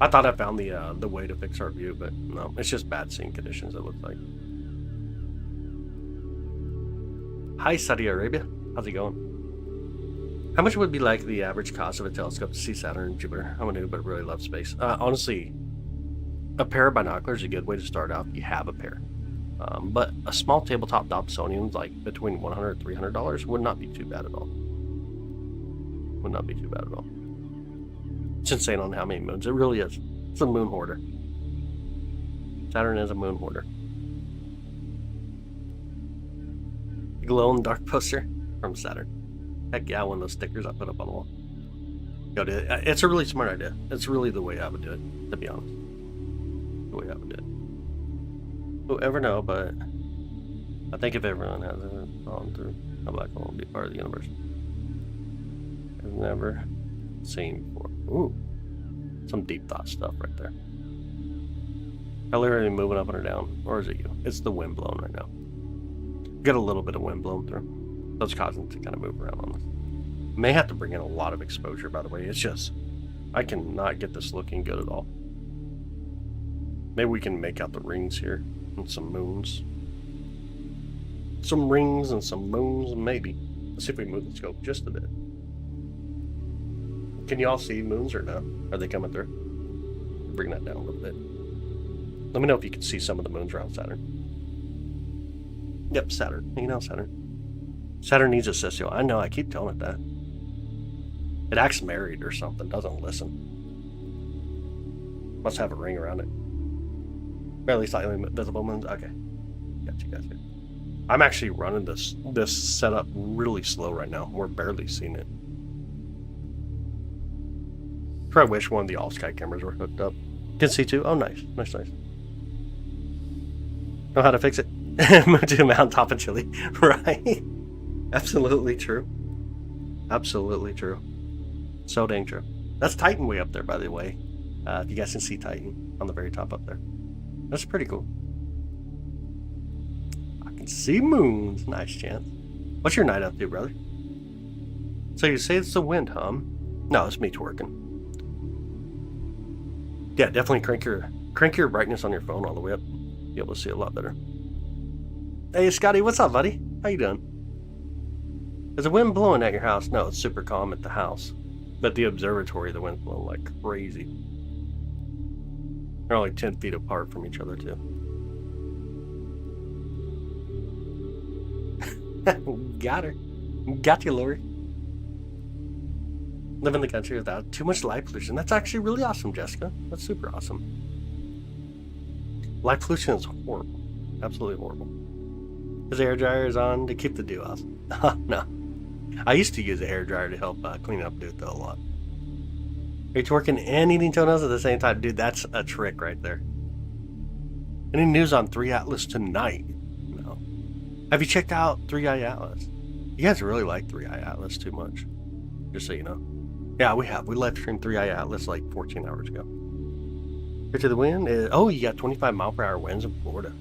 I thought I found the way to fix our view, but no, it's just bad seeing conditions, it looks like. Hi, Saudi Arabia. How's it going? How much would be like the average cost of a telescope to see Saturn and Jupiter? I'm a noob, but really love space. Honestly, a pair of binoculars is a good way to start out if you have a pair. But a small tabletop Dobsonian, like between $100 and $300, would not be too bad at all. Would not be too bad at all. It's insane on how many moons. It really is. It's a moon hoarder. Saturn is a moon hoarder. Glow in the dark poster from Saturn. Heck yeah, one of those stickers I put up on the wall. Go do it. It's a really smart idea. It's really the way I would do it, to be honest. The way I would do it. We'll ever know, but I think if everyone has ever gone through a black hole, will be part of the universe. I've never seen before. Ooh, some deep thought stuff right there. I literally moving up and down, or is it you? It's the wind blowing right now. Get a little bit of wind blowing through. That's causing it to kind of move around on this. May have to bring in a lot of exposure, by the way. It's just, I cannot get this looking good at all. Maybe we can make out the rings here and some moons. Some rings and some moons, maybe. Let's see if we move the scope just a bit. Can you all see moons or no? Are they coming through? Bring that down a little bit. Let me know if you can see some of the moons around Saturn. Yep, Saturn. You know Saturn. Saturn needs a sissio. I know, I keep telling it that. It acts married or something, doesn't listen. Must have a ring around it. Barely slightly visible moons. Okay. Got you guys here. I'm actually running this setup really slow right now. We're barely seeing it. I wish one of the all-sky cameras were hooked up. You can see too. Oh, nice. Nice. Know how to fix it? Move to a mountaintop in Chile. Right? Absolutely true. Absolutely true. So dang true. That's Titan way up there, by the way. If you guys can see Titan on the very top up there. That's pretty cool. I can see moons. Nice chance. What's your night up to, brother? So you say it's the wind, huh? No, it's me twerking. Yeah, definitely crank your brightness on your phone all the way up. You'll be able to see a lot better. Hey, Scotty, what's up, buddy? How you doing? Is the wind blowing at your house? No, it's super calm at the house. But the observatory, the wind's blowing like crazy. They're only 10 feet apart from each other, too. Got her. Got you, Lori. Live in the country without too much light pollution. That's actually really awesome, Jessica. That's super awesome. Light pollution is horrible. Absolutely horrible. His air dryer is on to keep the dew off. No. I used to use a hair dryer to help clean up dew, though, a lot. Are you twerking and eating toenails at the same time? Dude, that's a trick right there. Any news on 3 Atlas tonight? No. Have you checked out 3i Atlas? You guys really like 3i Atlas too much. Just so you know. Yeah, we have. We live streamed 3i Atlas like 14 hours ago. Here to the wind. Oh, you got 25 mile per hour winds in Florida.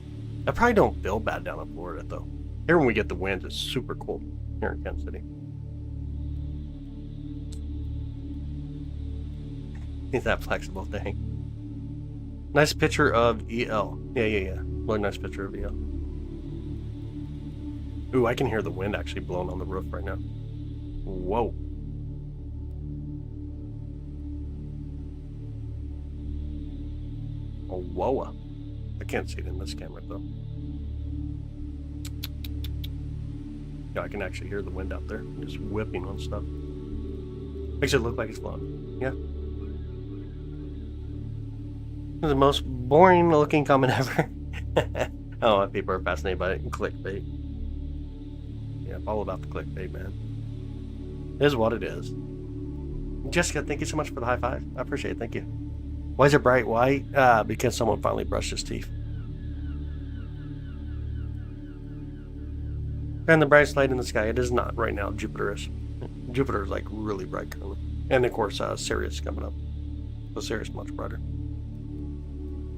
I probably don't feel bad down in Florida, though. Here when we get the winds, it's super cold here in Kansas City. He's that flexible thing. Nice picture of EL. Yeah. Really nice picture of EL. Ooh, I can hear the wind actually blowing on the roof right now. Whoa. Oh, whoa. I can't see it in this camera, though. Yeah, I can actually hear the wind out there. Just whipping on stuff. Makes it look like it's blowing. Yeah. The most boring looking comment ever. Oh, people are fascinated by it. Clickbait. Yeah, all about the clickbait, man. It is what it is. Jessica, thank you so much for the high five. I appreciate it. Thank you. Why is it bright white? Because someone finally brushed his teeth. And the brightest light in the sky, it is not right now. Jupiter is. Jupiter is like really bright currently. And of course, Sirius coming up. So Sirius much brighter.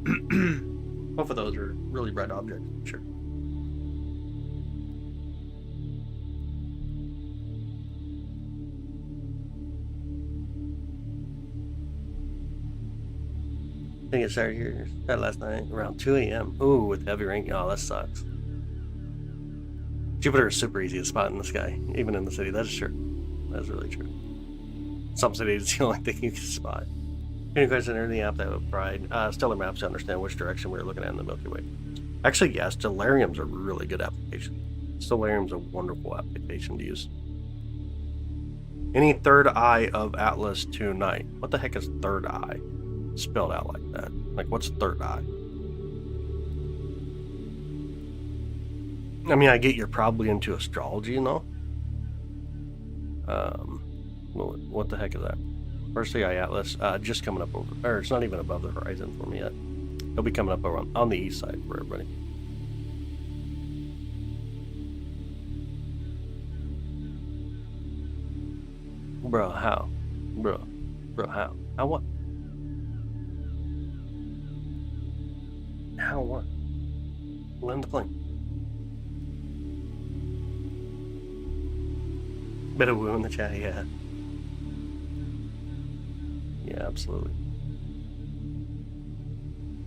Both of those are really bright objects, sure. I think it started here last night around 2 a.m. Ooh, with heavy rain. Oh, that sucks. Jupiter is super easy to spot in the sky, even in the city. That is true. That is really true. Some cities, the only thing you can spot. Any question in the app that would provide stellar maps to understand which direction we're looking at in the Milky Way? Actually, yes, stellarium's a really good application. Stellarium's a wonderful application to use. Any third eye of Atlas tonight? What the heck is third eye? Spelled out like that. Like, what's third eye? I mean, I get you're probably into astrology, you know? What the heck is that? First 3i Atlas, just coming up over, or it's not even above the horizon for me yet. It'll be coming up over on the east side for everybody. Bro, how? Bro, how? How what? How what? Land the plane. Better woo in the chat, yeah. Yeah, absolutely.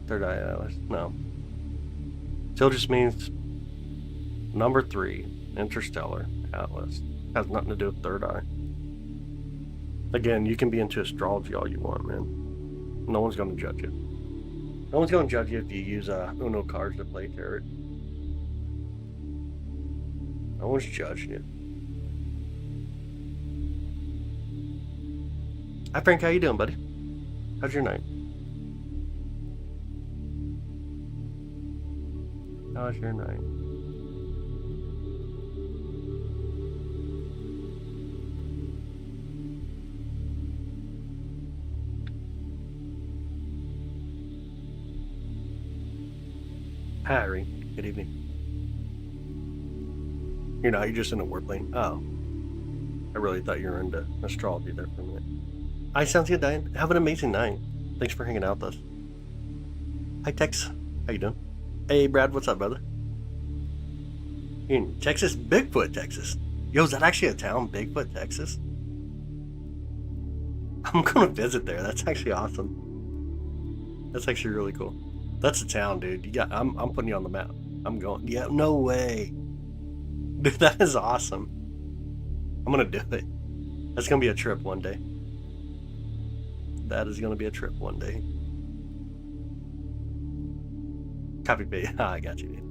Third eye Atlas. No. Still just means number 3, interstellar Atlas. Has nothing to do with third eye. Again, you can be into astrology all you want, man. No one's going to judge you. No one's going to judge you if you use Uno cards to play tarot. No one's judging you. Hi Frank, how you doing, buddy? How's your night? How's your night? Hi Irene, good evening. You're not, you're just in a warplane. Oh. I really thought you were into astrology there for a minute. Hi, sounds good, Diane. Have an amazing night. Thanks for hanging out with us. Hi, Tex. How you doing? Hey, Brad. What's up, brother? You're in Texas? Bigfoot, Texas. Yo, is that actually a town? Bigfoot, Texas? I'm going to visit there. That's actually awesome. That's actually really cool. That's a town, dude. You got. I'm putting you on the map. I'm going. Yeah, no way. Dude, that is awesome. I'm going to do it. That's going to be a trip one day. That is going to be a trip one day. Copy paste. I got you, dude.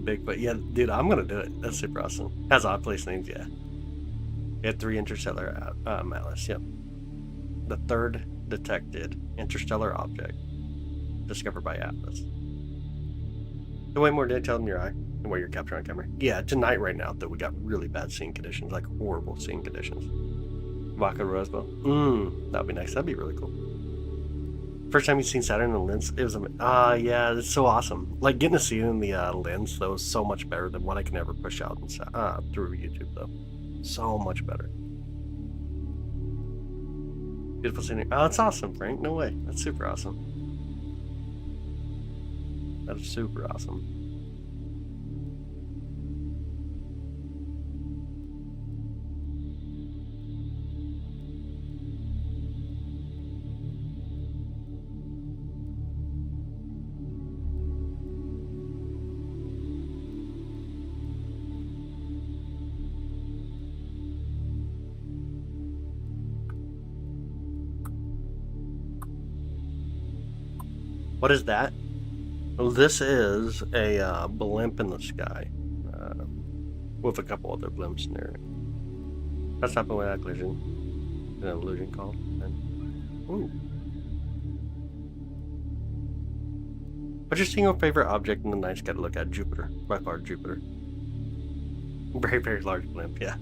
Bigfoot. Yeah, dude, I'm gonna do it. That's super awesome. Has odd place names, yeah. We had 3 interstellar atlas, yep. The 3rd detected interstellar object discovered by Atlas. The way more detailed in your eye and what you're capturing on camera. Yeah, tonight right now, though, we got really bad seeing conditions, like horrible seeing conditions. Vodka Rosebud. That'd be nice. That'd be really cool. First time you've seen Saturn in the lens, it was yeah, it's so awesome. Like getting to see it in the lens though is so much better than what I can ever push out through YouTube though. So much better. Beautiful scenery. Oh, that's awesome, Frank. No way. That's super awesome. That is super awesome. What is that? Well, this is a blimp in the sky with a couple other blimps in there. That's happened with that collision. An illusion called. Ooh. What's your single favorite object in the night sky to look at? Jupiter. By far, Jupiter. Very, very large blimp, yeah.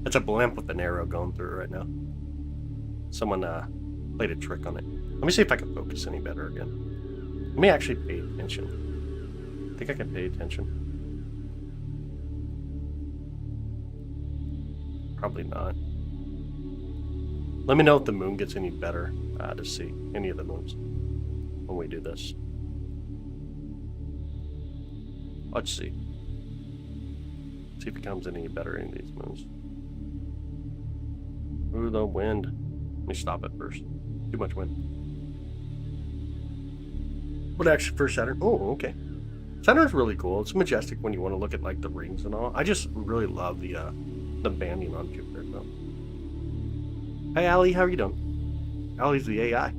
It's a blimp with an arrow going through it right now. Someone played a trick on it. Let me see if I can focus any better again. Let me actually pay attention. I think I can pay attention. Probably not. Let me know if the moon gets any better to see any of the moons when we do this. Let's see. See if it comes any better in these moons. Ooh, the wind. Let me stop it first. Too much wind. But actually for Saturn, oh, okay. Saturn's really cool. It's majestic when you want to look at like the rings and all. I just really love the banding on Jupiter though. Hey Allie, how are you doing? Allie's the AI.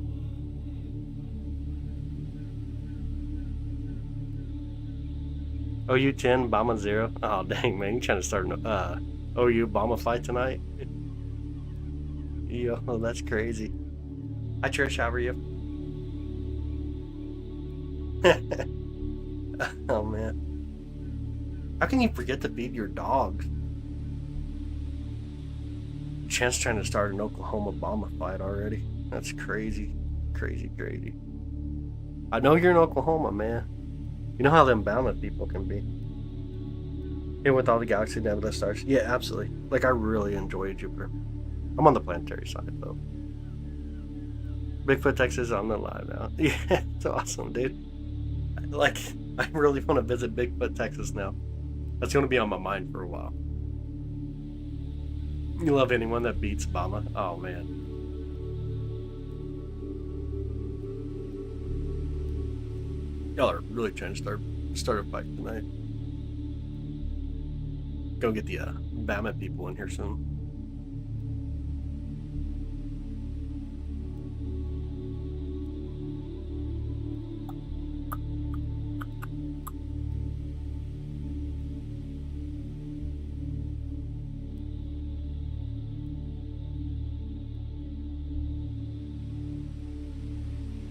OU 10, Bomba 0. Oh dang man, you trying to start an OU Bomba fight tonight? Yo, that's crazy. Hi Trish, how are you? Oh man. How can you forget to feed your dog? Chance trying to start an Oklahoma Bomba fight already. That's crazy. Crazy, crazy. I know you're in Oklahoma, man. You know how them Bama people can be. And with all the galaxy nebula stars. Yeah, absolutely. Like I really enjoy Jupiter. I'm on the planetary side though. Bigfoot Texas on the live now. Yeah, it's awesome, dude. Like, I really want to visit Bigfoot, Texas now. That's going to be on my mind for a while. You love anyone that beats Bama? Oh, man. Y'all are really trying to start a fight tonight. Go get the Bama people in here soon.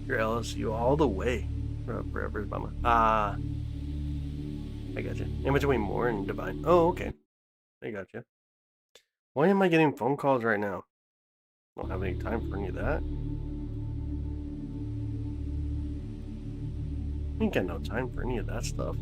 Your LSU all the way. Forever is Bama. I gotcha. In between Moore and Divine. Oh, okay. I gotcha. Why am I getting phone calls right now? I don't have any time for any of that. I ain't got no time for any of that stuff.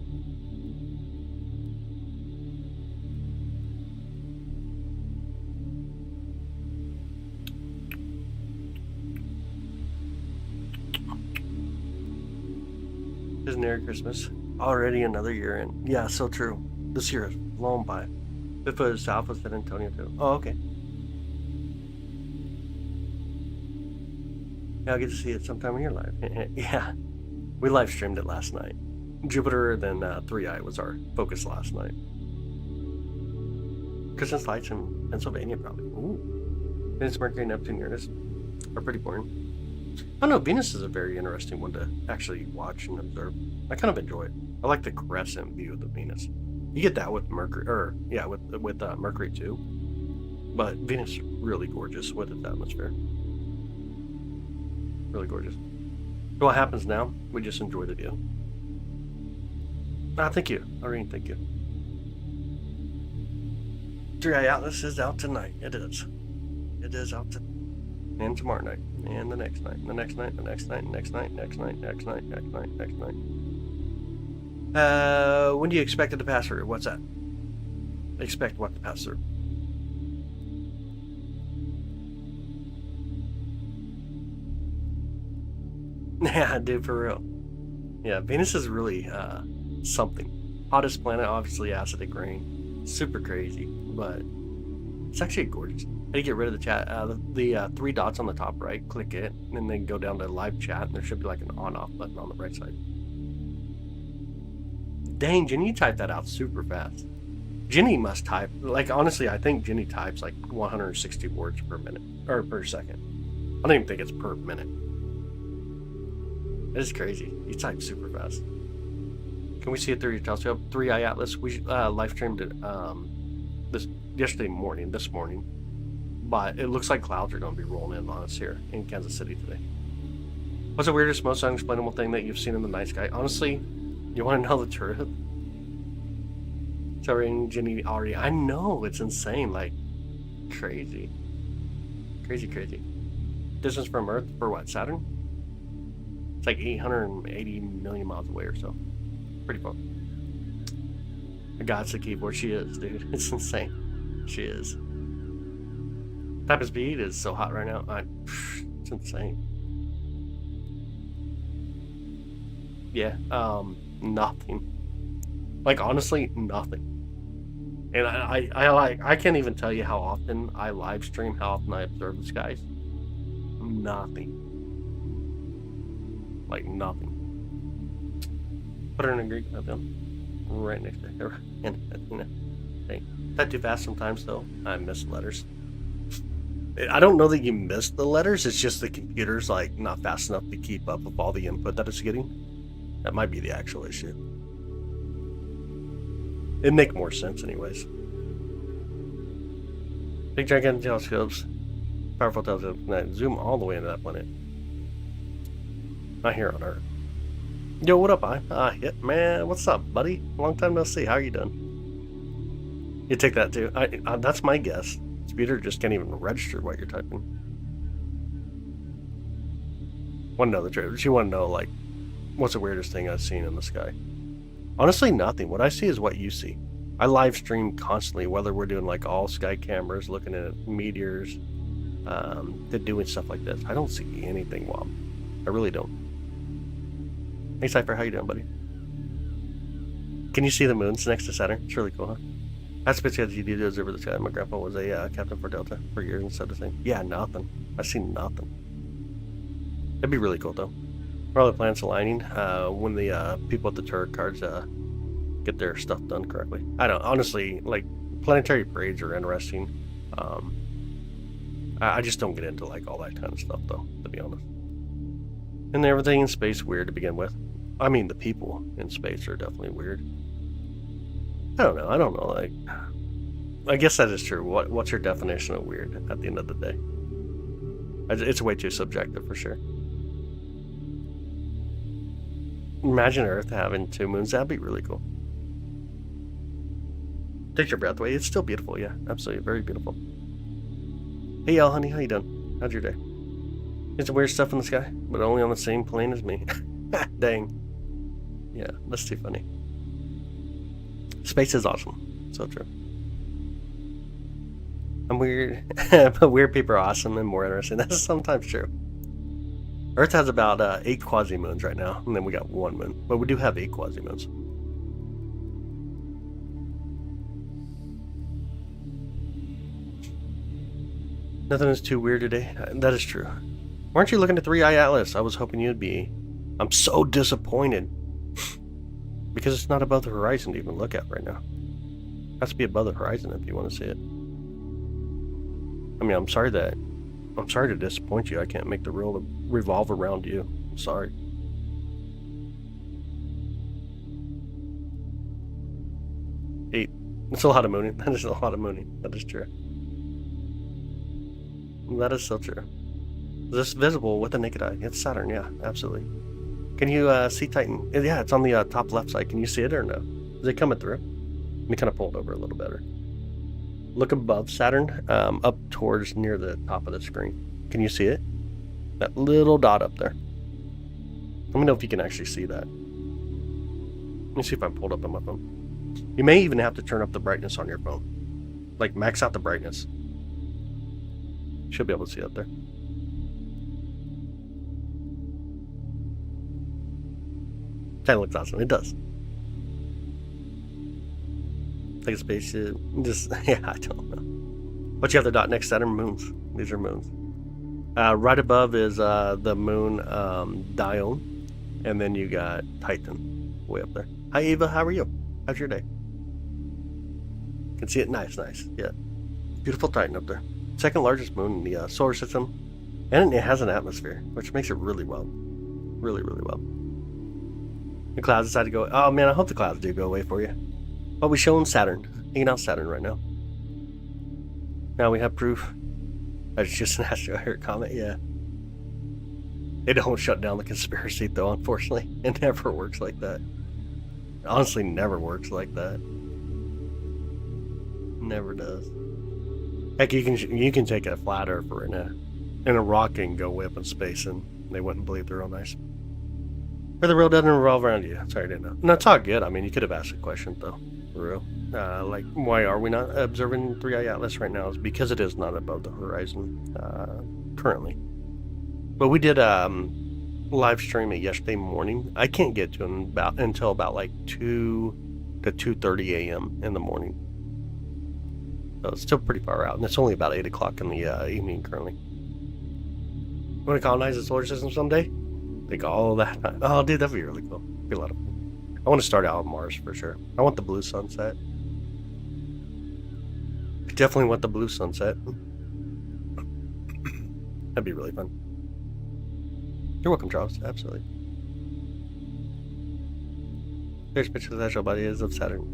Isn't Merry Christmas? Already another year in. Yeah, so true. This year has flown by. Bigfoot is south of San Antonio too. Oh, okay. Yeah, I'll get to see it sometime in your life. Yeah. We live streamed it last night. Jupiter, then 3i was our focus last night. Christmas lights in Pennsylvania, probably. Ooh. Venus, Mercury, Neptune, Uranus are pretty boring. I don't know, Venus is a very interesting one to actually watch and observe. I kind of enjoy it. I like the crescent view of the Venus. You get that with Mercury, or yeah, with Mercury too. But Venus is really gorgeous with its atmosphere. Really gorgeous. So what happens now? We just enjoy the view. Ah, thank you. Irene, thank you. 3i Atlas is out tonight. It is. It is out tonight. And tomorrow night. And the next night. The next night. The next night. Next night. Next night. Next night. Next night. Next night. When do you expect it to pass through? What's that? Expect what to pass through? Yeah, dude, for real. Yeah, Venus is really something. Hottest planet, obviously acidic rain. Super crazy, but it's actually gorgeous. How do you get rid of the chat? The 3 dots on the top right, click it, and then go down to live chat, and there should be like an on-off button on the right side. Dang, Jenny, you typed that out super fast. Jenny must type, like, honestly, I think Jenny types like 160 words per minute, or per second. I don't even think it's per minute. It is crazy. You type super fast. Can we see it through your telescope? 3i Atlas. We live streamed it this morning, but it looks like clouds are going to be rolling in on us here in Kansas City today. What's the weirdest, most unexplainable thing that you've seen in the night sky? Honestly, you want to know the truth? Sorry, Jenny already. I know, it's insane. Like, crazy. Crazy. Distance from Earth for what? Saturn? It's like 880 million miles away or so. Pretty far. God's the keyboard. She is, dude. It's insane. She is. Type of speed is so hot right now. It's insane. Yeah. Nothing. Like, honestly, nothing. And I can't even tell you how often I live stream, how often I observe the skies. Nothing. Like, nothing. Put her in a Greek pantheon. Right next to her. Hey, that too fast sometimes, though. I miss letters. I don't know that you miss the letters. It's just the computer's, like, not fast enough to keep up with all the input that it's getting. That might be the actual issue. It'd make more sense anyways. Big gigantic telescopes. Powerful telescopes. Zoom all the way into that planet. Not here on Earth. Yo, what up, yeah, man, what's up, buddy? Long time no see. How are you doing? You take that too. That's my guess. Speeder just can't even register what you're typing. Want to know the truth? She want to know, like, what's the weirdest thing I've seen in the sky? Honestly, nothing. What I see is what you see. I live stream constantly, whether we're doing like all sky cameras, looking at meteors, to doing stuff like this. I don't see anything, Wob. I really don't. Hey Cypher, how you doing, buddy? Can you see the moons next to Saturn? It's really cool, huh? That's because you do observe the sky. My grandpa was a captain for Delta for years and said the same. Yeah, nothing. I've seen nothing. That'd be really cool, though. All the planets aligning when the people at the turret cards get their stuff done correctly. I don't, honestly, like, planetary parades are interesting. I just don't get into, like, all that kind of stuff, though, to be honest. And everything in space weird to begin with. I mean, the people in space are definitely weird. I don't know, like, I guess that is true. What's your definition of weird at the end of the day? It's way too subjective, for sure. Imagine Earth having 2 moons. That'd be really cool. Take your breath away. It's still beautiful, yeah. Absolutely, very beautiful. Hey, y'all, honey, how you doing? How's your day? There's some weird stuff in the sky, but only on the same plane as me. Dang. Yeah, that's too funny. Space is awesome. So true. I'm weird, but weird people are awesome and more interesting. That's sometimes true. Earth has about 8 quasi-moons right now, and then we got 1 moon. But we do have 8 quasi-moons. Nothing is too weird today. That is true. Why aren't you looking at 3i Atlas? I was hoping you'd be. I'm so disappointed. Because it's not above the horizon to even look at right now. It has to be above the horizon if you want to see it. I mean, I'm sorry that I'm sorry to disappoint you. I can't make the world revolve around you. I'm sorry. Eight. It's a lot of mooning. That is a lot of mooning. That is true. That is so true. Is this visible with the naked eye? It's Saturn, yeah, absolutely. Can you see Titan? Yeah, it's on the top left side. Can you see it or no? Is it coming through? Let me kind of pull it over a little better. Look above Saturn, up towards near the top of the screen. Can you see it? That little dot up there. Let me know if you can actually see that. Let me see if I pulled up on my phone. You may even have to turn up the brightness on your phone. Like max out the brightness. Should be able to see up there. Kind of looks awesome. It does. Like a spaceship. Just, yeah, I don't know. But you have the dot next to Saturn moons. These are moons. Right above is the moon Dione. And then you got Titan way up there. Hi, Eva. How are you? How's your day? Can see it. Nice, nice. Yeah. Beautiful Titan up there. Second largest moon in the solar system. And it has an atmosphere, which makes it really well. Really, really well. The clouds decide to go. Oh man, I hope the clouds do go away for you. But we showing Saturn. Hanging out Saturn right now. Now we have proof. That's just an asteroid comet, yeah. They don't shut down the conspiracy though, unfortunately. It never works like that. It honestly never works like that. Never does. Heck, you can take a flat earther in a rocket and go way up in space and they wouldn't believe their own eyes. Or the world doesn't revolve around you. Sorry, I didn't know. No, it's all good. I mean, you could have asked a question, though. For real. Like, why are we not observing 3i Atlas right now? It's because it is not above the horizon currently. But we did live stream it yesterday morning. I can't get to it until about like 2 to 2:30 a.m. in the morning. So it's still pretty far out. And it's only about 8 o'clock in the evening currently. You want to colonize the solar system someday? Think all that. Oh, dude, that'd be really cool. Be a lot of fun. I want to start out on Mars for sure. I want the blue sunset. I definitely want the blue sunset. That'd be really fun. You're welcome, Charles. Absolutely. There's pictures of the actual body is of Saturn.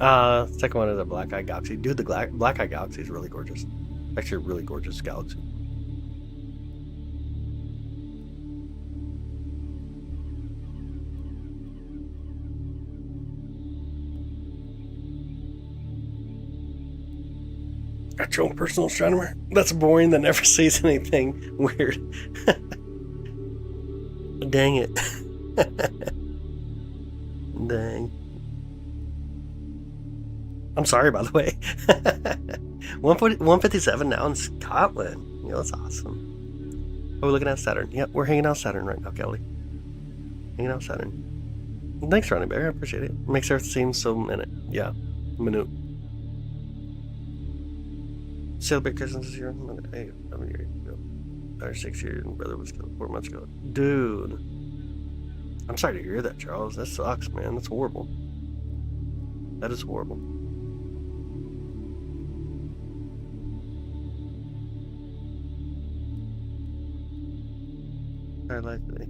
Second one is a black eye galaxy. Dude, the black eye galaxy is really gorgeous. Actually, a really gorgeous galaxy. Got your own personal astronomer? That's boring. That never sees anything weird. Dang it. Dang. I'm sorry, by the way. 157 now in Scotland. Yeah, that's awesome. Are we looking at Saturn? Yep, we're hanging out Saturn right now, Kelly. Hanging out Saturn. Thanks, Ronnie Bear. I appreciate it. Makes Earth seem so minute. Yeah, minute. Celebrate Christmas this year. Hey, 7 years ago. Or 6 years, and brother was killed 4 months ago. Dude. I'm sorry to hear that, Charles. That sucks, man. That's horrible. That is horrible. Our life today.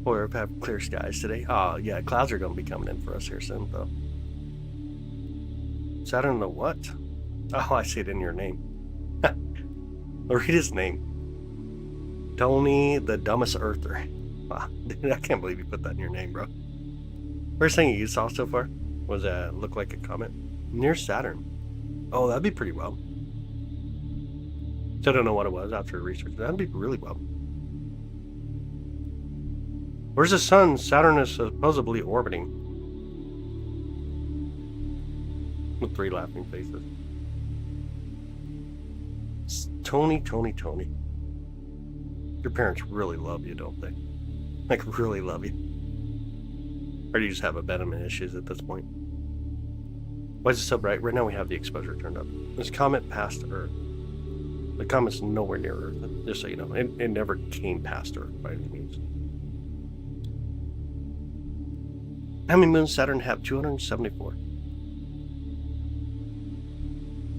Or have clear skies today. Oh, yeah, clouds are going to be coming in for us here soon, though. Saturn the what? Oh, I see it in your name. Read his name. Tony, the dumbest earther. Wow, dude, I can't believe you put that in your name, bro. First thing you saw so far was look like a comet near Saturn. Oh, that'd be pretty well. So I don't know what it was after research. That'd be really well. Where's the sun? Saturn is supposedly orbiting. With 3 laughing faces. Tony. Your parents really love you, don't they? Like, really love you. Or do you just have abandonment issues at this point? Why is it so bright? Right now we have the exposure turned up. This comet passed Earth. The comet's nowhere near Earth, just so you know. It never came past Earth by any means. How many moons Saturn have? 274.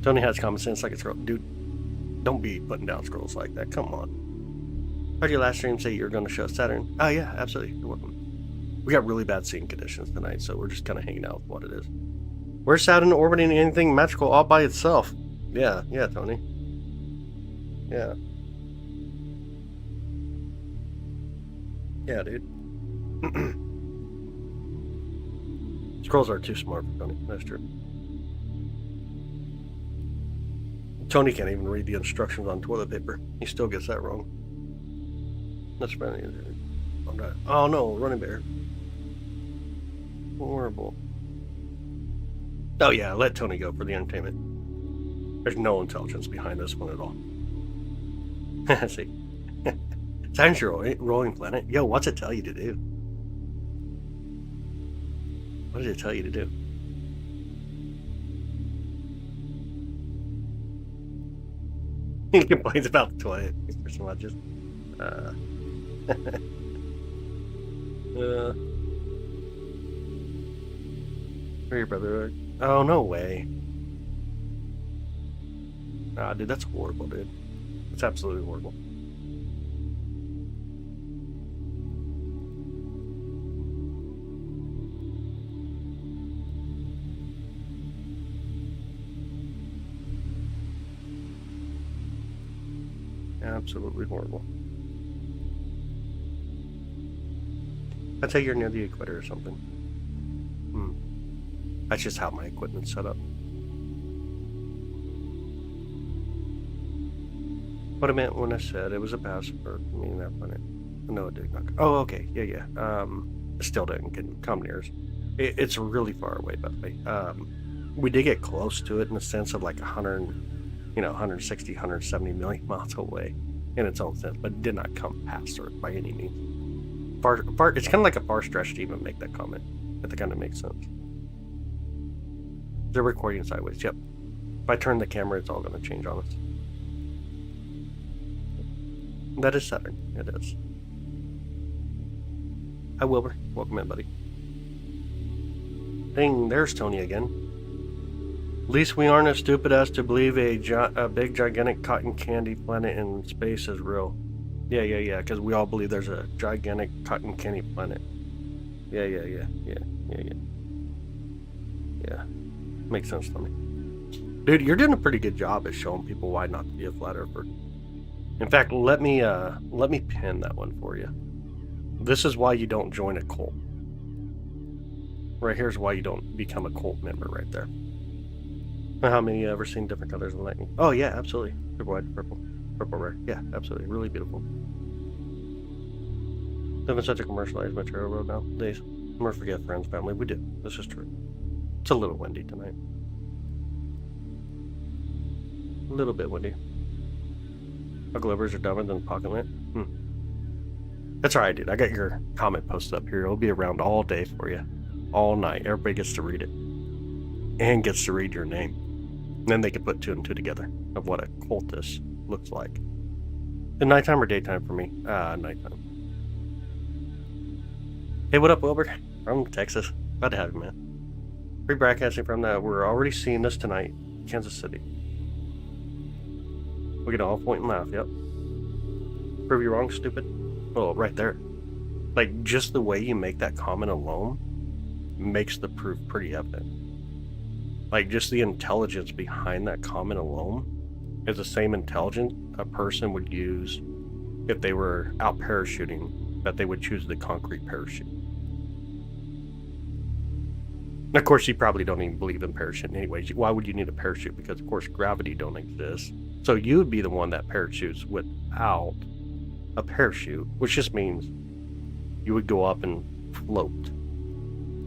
Tony has common sense like a throat. Dude, Don't be putting down scrolls like that. Come on. How'd your last stream say you're going to show Saturn? Oh, yeah, absolutely. You're welcome. We got really bad seeing conditions tonight, so we're just kind of hanging out with what it is. Where's Saturn orbiting anything magical all by itself? Yeah, Tony. Yeah. Yeah, dude. Scrolls are too smart for Tony. That's true. Tony can't even read the instructions on toilet paper. He still gets that wrong. That's funny. Oh no, running bear. Horrible. Oh yeah, let Tony go for the entertainment. There's no intelligence behind this one at all. See. Saturn's your rolling planet. Yo, what's it tell you to do? What did it tell you to do? He complains about the toilet. There's some just. Where your brother? Oh no way. Ah, dude, that's horrible, dude. It's absolutely horrible. Absolutely horrible. I'd say you're near the equator or something. That's just how my equipment's set up. What I meant when I said it was a password for me that planet. No, it did not. Oh, okay. Yeah. It still didn't come near us. It's really far away, by the way. We did get close to it in the sense of like 160, 170 million miles away in its own sense, but it did not come past Earth by any means. Far, it's kind of like a far stretch to even make that comment, if that kind of makes sense. They're recording sideways, yep. If I turn the camera, it's all going to change on us. That is Saturn, it is. Hi Wilbur, welcome in, buddy. Dang, there's Tony again. At least we aren't as stupid as to believe a big gigantic cotton candy planet in space is real. Yeah, because we all believe there's a gigantic cotton candy planet. Yeah. Makes sense to me. Dude, you're doing a pretty good job at showing people why not to be a flat earther. In fact, let me pin that one for you. This is why you don't join a cult. Right here's why you don't become a cult member right there. How many you ever seen different colors of lightning? Oh yeah, absolutely. Purple white, purple rare. Yeah, absolutely. Really beautiful. Living such a commercialized material road nowadays. Never forget friends, family. We do. This is true. It's a little windy tonight. A little bit windy. Uncle Livers are dumber than pocket lint. That's alright, dude. I got your comment posted up here. It'll be around all day for you. All night. Everybody gets to read it. And gets to read your name. And then they can put 2 and 2 together of what a cultist looks like. The nighttime or daytime for me? Nighttime. Hey, what up, Wilbur? From Texas. Glad to have you, man. Rebroadcasting from that. We're already seeing this tonight. Kansas City. We can all point and laugh, yep. Prove you wrong, stupid. Oh, right there. Like, just the way you make that comment alone makes the proof pretty evident. Like, just the intelligence behind that comment alone is the same intelligence a person would use if they were out parachuting, that they would choose the concrete parachute. And of course, you probably don't even believe in parachuting anyways. Why would you need a parachute? Because, of course, gravity don't exist. So you would be the one that parachutes without a parachute, which just means you would go up and float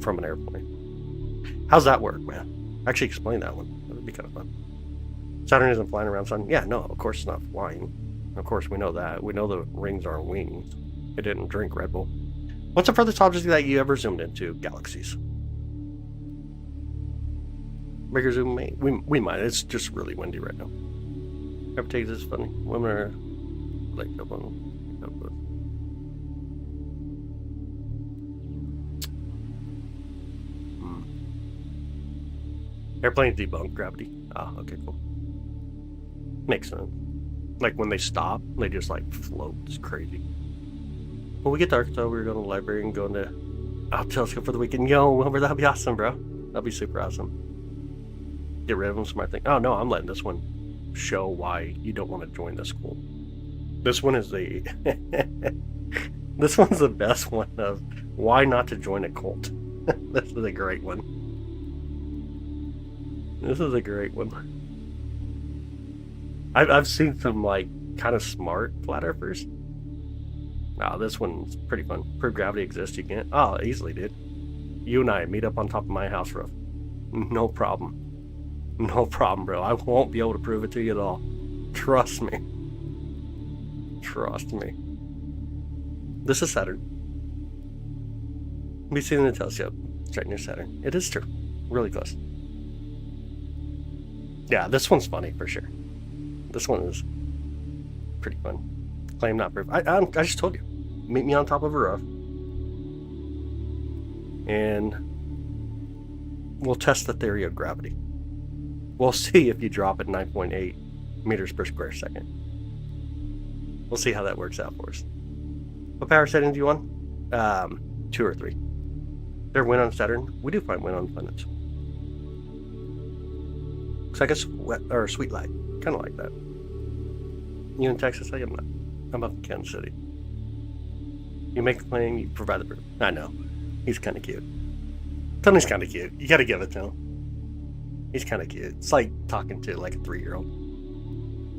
from an airplane. How's that work, man? Actually, explain that one. That would be kind of fun. Saturn isn't flying around Sun. Yeah, no, of course it's not flying. Of course, we know that. We know the rings are wings. It didn't drink Red Bull. What's the furthest object that you ever zoomed into? Galaxies. Bigger zoom, mate. We might. It's just really windy right now. Ever take this funny? Women are like up on. Airplanes debunk gravity. Ah, okay, cool. Makes sense. Like when they stop, they just like float. It's crazy. When we get to Arkansas, we're going to the library and going to Telescope for the weekend. Yo, Wilbur, that'd be awesome, bro. That'd be super awesome. Get rid of them, smart thing. Oh no, I'm letting this one show why you don't want to join this school. This one is the this one's the best one of why not to join a cult. This is a great one. This is a great one. I've seen some like kind of smart flat earthers. Oh, this one's pretty fun. Prove gravity exists. You can't. Oh, easily, dude. You and I meet up on top of my house roof. No problem. No problem, bro. I won't be able to prove it to you at all. Trust me. Trust me. This is Saturn. We see in the telescope. It's right near Saturn. It is true. Really close. Yeah, this one's funny for sure. This one is pretty fun. Claim not proof. I just told you. Meet me on top of a roof. And we'll test the theory of gravity. We'll see if you drop at 9.8 meters per square second. We'll see how that works out for us. What power setting do you want? 2 or 3. There wind on Saturn. We do find wind on planets. Looks like a sweet light. Kind of like that. You in Texas? I am not. I'm up in Kansas City. You make the claim, you provide the proof. I know. He's kind of cute. Tony's kind of cute. You gotta give it to him. He's kind of cute. It's like talking to like a 3-year-old.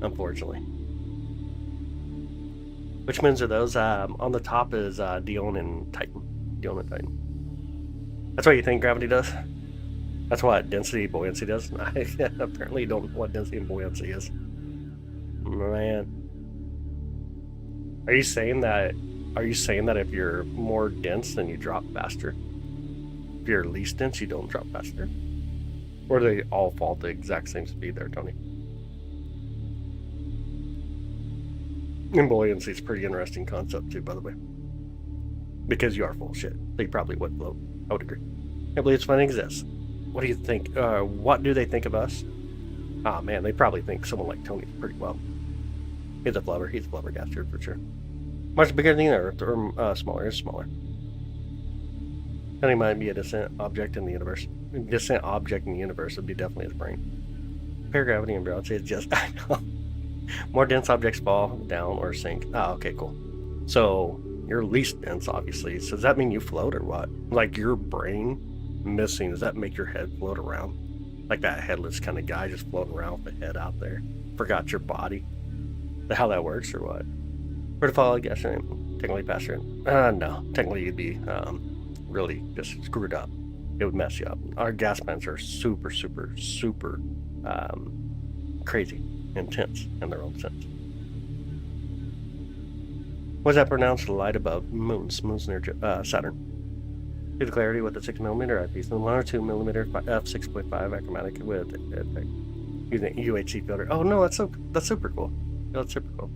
Unfortunately. Which moons are those? On the top is Dione and Titan. Dione and Titan. That's what you think gravity does? That's what density buoyancy does? I apparently don't know what density and buoyancy is. Man. Are you saying that if you're more dense then you drop faster? If you're least dense you don't drop faster? Or do they all fall at the exact same speed there, Tony? And buoyancy is a pretty interesting concept too, by the way. Because you are full of shit. So you probably would float. I would agree. I believe it's fun exists. What do you think? What do they think of us? Ah, man, they probably think someone like Tony pretty well. He's a flabbergasted for sure. Much bigger than the Earth, or smaller. It's smaller. Tony might be a distant object in the universe. A distant object in the universe would be definitely his brain. Paragravity and buoyancy is just, I know. More dense objects fall down or sink. Ah, okay, cool. So, you're least dense, obviously. So does that mean you float or what? Like your brain missing, does that make your head float around? Like that headless kind of guy just floating around with the head out there. Forgot your body. How that works or what? Where to follow, I guess, technically faster. No. Technically you'd be really just screwed up. It would mess you up. Our gas bands are super, super, super crazy, intense in their own sense. What's that pronounced? Light above moons near Saturn. See the clarity with the 6mm eyepiece and 1 or 2mm f6.5 achromatic with using UHC filter. Oh no, that's super cool. That's super cool.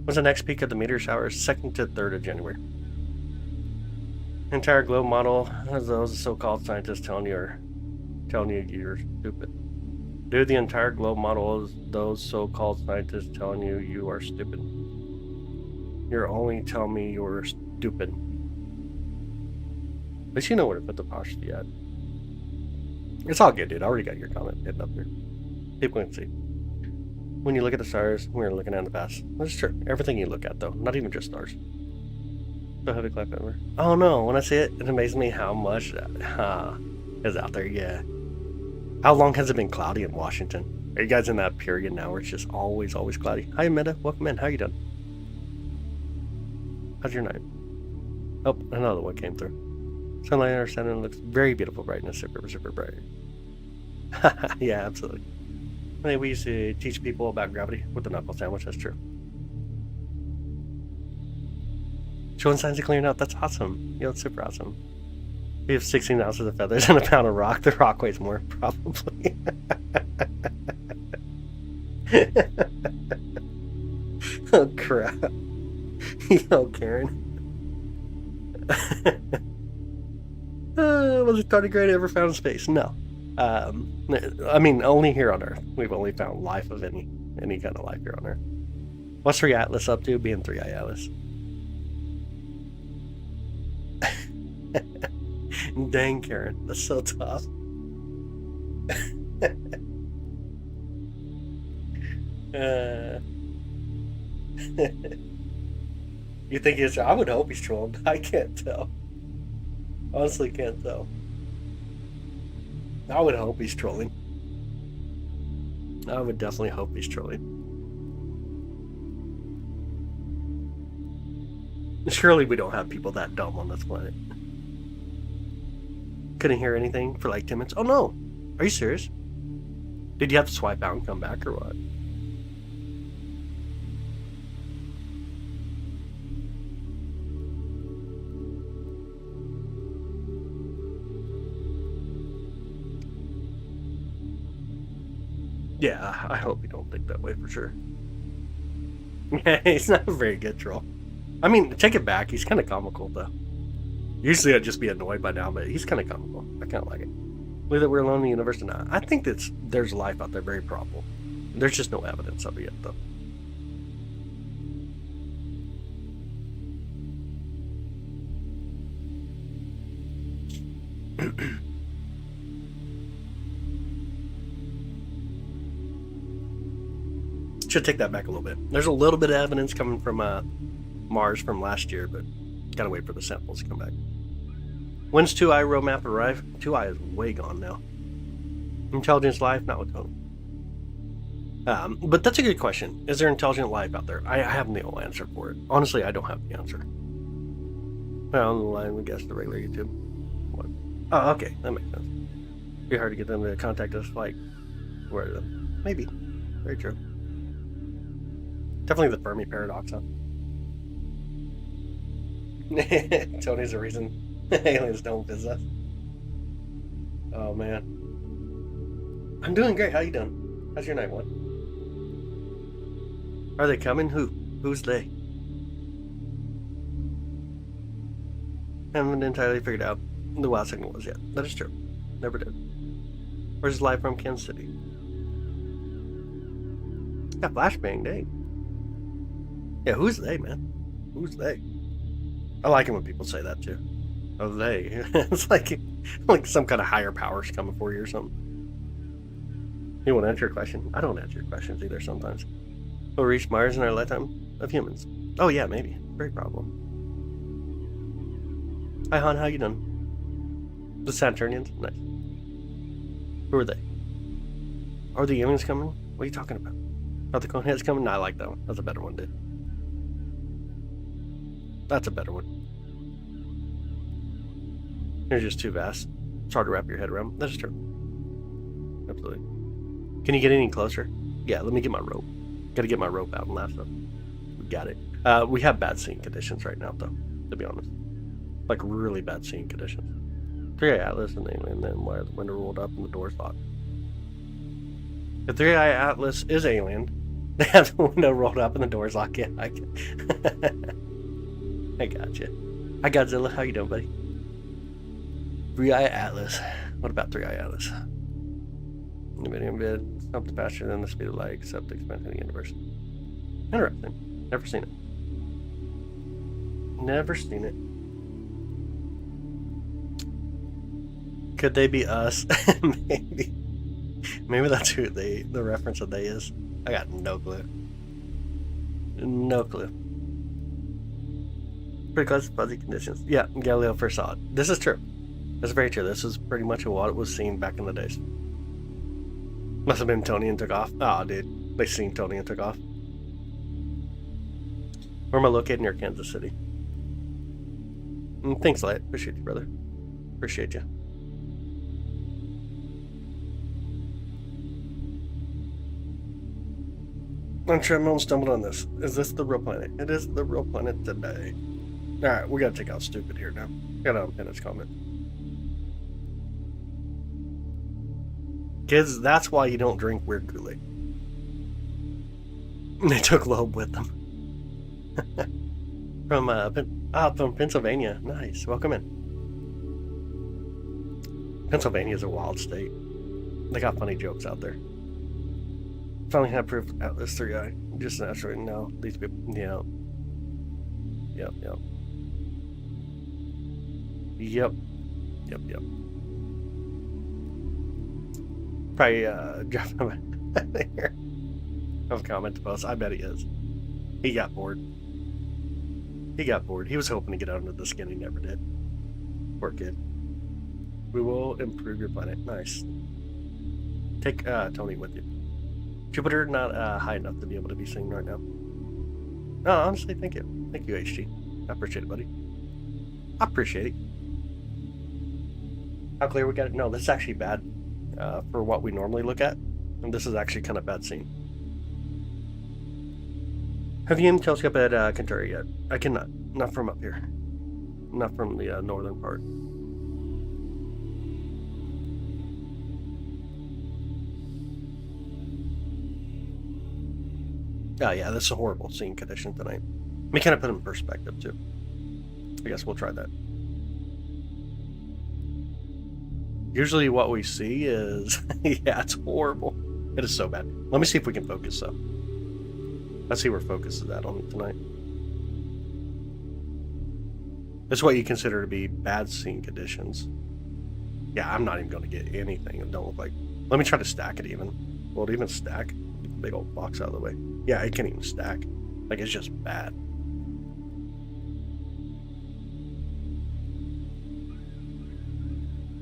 When's the next peak of the meteor shower? 2nd to 3rd of January. Entire globe model, as those so-called scientists telling you you're stupid. Dude, the entire globe model is those so-called scientists telling you you are stupid. You're only telling me you're stupid. At least you know where to put the apostrophe at. It's all good, dude. I already got your comment hidden up there. People can see. When you look at the stars, we're looking at the past. That's true. Everything you look at, though. Not even just stars. So heavy clap over. Oh no, when I see it, it amazes me how much is out there, yeah. How long has it been cloudy in Washington? Are you guys in that period now where it's just always cloudy? Hi, Amanda. Welcome in. How you doing? How's your night? Oh, another one came through. Sunlight in our Saturn looks very beautiful brightness, super bright. Yeah, absolutely. I think we used to teach people about gravity with the knuckle sandwich, that's true. Showing signs of clearing out, that's awesome. Yeah, that's super awesome. We have 16 ounces of feathers and a pound of rock. The rock weighs more, probably. Oh, crap. Yo, Karen. Was it tardigrade ever found in space? No. I mean, only here on Earth. We've only found life of any kind of life here on Earth. What's 3 Atlas up to? Being 3 Atlas. Dang, Karen, that's so tough. You think he's? I would hope he's trolling. I can't tell. Honestly, can't tell. I would hope he's trolling. I would definitely hope he's trolling. Surely we don't have people that dumb on this planet. Couldn't hear anything for like 10 minutes. Oh no! Are you serious? Did you have to swipe out and come back or what? Yeah, I hope you don't think that way for sure. Yeah, he's not a very good troll. I mean, take it back. He's kind of comical though. Usually I'd just be annoyed by now, but he's kind of comical. I kind of like it. Believe that we're alone in the universe or not? I think there's life out there, very probable. There's just no evidence of it yet, though. Should take that back a little bit. There's a little bit of evidence coming from Mars from last year, but gotta wait for the samples to come back. When's 2i roadmap arrive? 2i is way gone now. Intelligence life, not with Tony. But that's a good question. Is there intelligent life out there? I have no answer for it. Honestly, I don't have the answer. Well, on the line, we guess the regular YouTube. What? Oh, okay, that makes sense. Be hard to get them to contact us. Like, where are them? Maybe. Very true. Definitely the Fermi paradox, huh? Tony's the reason aliens don't visit us. Oh man. I'm doing great. How you doing? How's your night one? Are they coming? Who's they? Haven't entirely figured out the wild signal was yet. That is true. Never did. Where's live from Kansas City? Yeah, flashbang, dang. Yeah, who's they, man? Who's they? I like it when people say that too. Oh, they. It's like some kind of higher power's coming for you or something. You won't answer your question. I don't answer your questions either sometimes. We'll reach Mars in our lifetime of humans. Oh yeah, maybe. Very probable. Hi Han, how you doing? The Saturnians? Nice. Who are they? Are the aliens coming? What are you talking about? Are the cone heads coming? No, I like that one. That's a better one, dude. That's a better one. They're just too vast. It's hard to wrap your head around. That's true. Absolutely. Can you get any closer? Yeah, let me get my rope. Gotta get my rope out and lasso. We got it. We have bad seeing conditions right now, though, to be honest. Like, really bad seeing conditions. 3i Atlas and alien, then why the window rolled up and the door's locked. If 3i Atlas is alien, they have the window rolled up and the door's locked. Yeah, I got you. Hi, Godzilla. How you doing, buddy? 3i Atlas. What about 3i Atlas? Medium bid, something faster than the speed of light, except the expansion of the universe. Interesting. Never seen it. Never seen it. Could they be us? Maybe. Maybe that's who the reference of they is. I got no clue. No clue. Pretty close to fuzzy conditions. Yeah, Galileo first saw it. This is true. That's very true. This is pretty much what was seen back in the days. Must have been Tony and took off. Oh, dude. They seen Tony and took off. Where am I located? Near Kansas City. Thanks, Light. Appreciate you, brother. Appreciate you. I'm sure Milton stumbled on this. Is this the real planet? It is the real planet today. Alright, we gotta take out stupid here now. Gotta unpin his comment. Kids, that's why you don't drink weird Kool-Aid. They took Loeb with them. From Pennsylvania. Nice. Welcome in. Pennsylvania is a wild state. They got funny jokes out there. Finally have proof Atlas 3i. Just naturally, no. These people, yeah. Yep. Probably drop him there. Have a comment to post. I bet he is. He got bored. He was hoping to get out into the skin. He never did. Poor kid. We will improve your planet. Nice. Take Tony with you. Jupiter not high enough to be able to be seen right now. No, honestly, thank you. Thank you, HG. I appreciate it, buddy. I appreciate it. How clear we got it? No, this is actually bad for what we normally look at. And this is actually kind of bad scene. Have you even telescope at Centauri yet? I cannot. Not from up here. Not from the northern part. Oh yeah, this is a horrible scene condition tonight. Let me kind of put it in perspective too. I guess we'll try that. Usually what we see is, yeah, it's horrible. It is so bad. Let me see if we can focus though. Let's see where focus is at on it tonight. This is what you consider to be bad scene conditions. Yeah, I'm not even going to get anything. It don't look like. Let me try to stack it even. Will it even stack? Get the big old box out of the way. Yeah, it can't even stack. Like, it's just bad.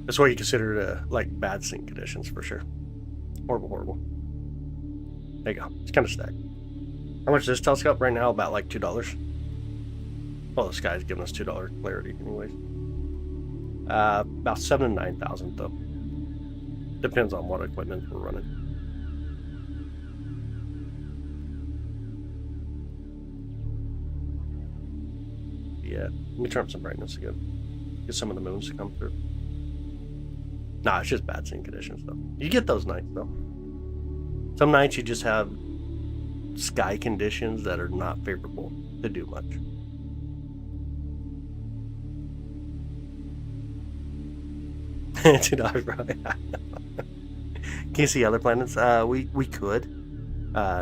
That's what you consider like bad scene conditions for sure. Horrible. There you go. It's kind of stacked. How much is this telescope right now? About like $2. Well, this guy's giving us $2 clarity anyways. About 7,000 to 9,000 though. Depends on what equipment we're running. Yeah, let me turn up some brightness again. Get some of the moons to come through. Nah, it's just bad scene conditions though. You get those nights though. Some nights you just have sky conditions that are not favorable to do much. $2, bro. Can you see other planets? We could.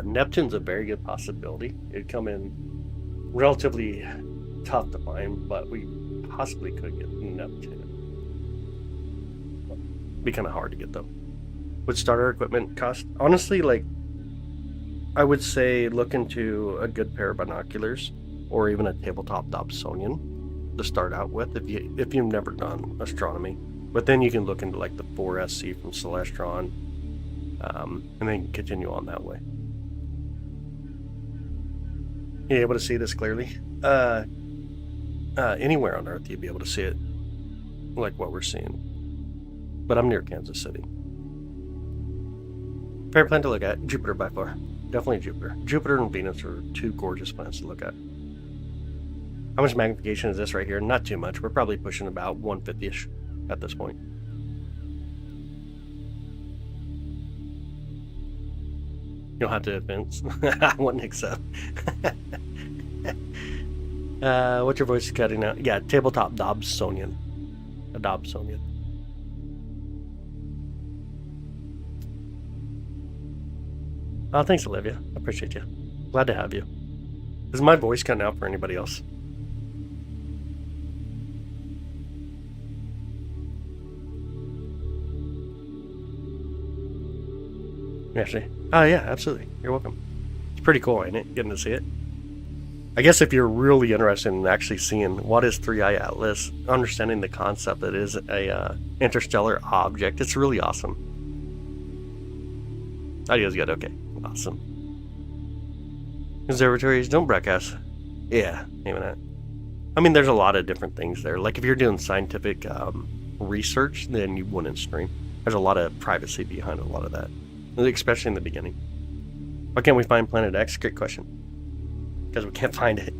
Neptune's a very good possibility. It'd come in relatively tough to find, but we possibly could get Neptune. Be kind of hard to get though. Would starter equipment cost? Honestly, like, I would say look into a good pair of binoculars or even a tabletop Dobsonian to start out with if you've never done astronomy. But then you can look into like the 4SC from Celestron, and then continue on that way. You able to see this clearly? Anywhere on Earth you'd be able to see it, like what we're seeing. But I'm near Kansas City. Favorite planet to look at? Jupiter by far. Definitely Jupiter. Jupiter and Venus are two gorgeous planets to look at. How much magnification is this right here? Not too much. We're probably pushing about 150-ish at this point. You don't have to advance. I wouldn't accept. What's your voice cutting out? Yeah, tabletop Dobsonian. A Dobsonian. Oh, thanks, Olivia. I appreciate you. Glad to have you. Is my voice cutting out for anybody else? Actually, oh yeah, absolutely. You're welcome. It's pretty cool, ain't it? Getting to see it. I guess if you're really interested in actually seeing what is 3i Atlas, understanding the concept that it is a interstellar object, it's really awesome. Audio's good. Okay, awesome. Observatories don't broadcast. Yeah, even that. I mean, there's a lot of different things there. Like if you're doing scientific research, then you wouldn't stream. There's a lot of privacy behind a lot of that, especially in the beginning. Why can't we find Planet X? Great question. Because we can't find it.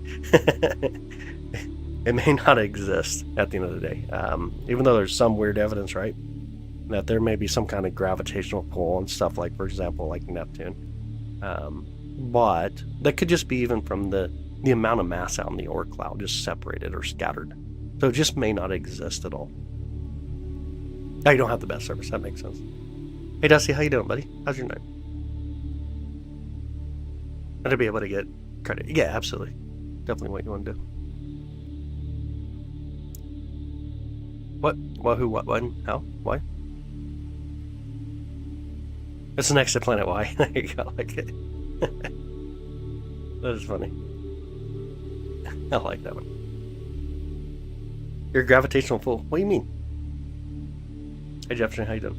It may not exist at the end of the day. Even though there's some weird evidence, right? That there may be some kind of gravitational pull and stuff like, for example, like Neptune. But that could just be even from the amount of mass out in the Oort cloud, just separated or scattered. So it just may not exist at all. Now you don't have the best service. That makes sense. Hey, Dusty, how you doing, buddy? How's your night? And to be able to get credit. Yeah, absolutely. Definitely what you want to do. What? What? Who? What? When? How? Why? It's next to Planet Y. There you go. Like it. That is funny. I like that one. You're gravitational fool. What do you mean? Hey Jefferson, how you doing?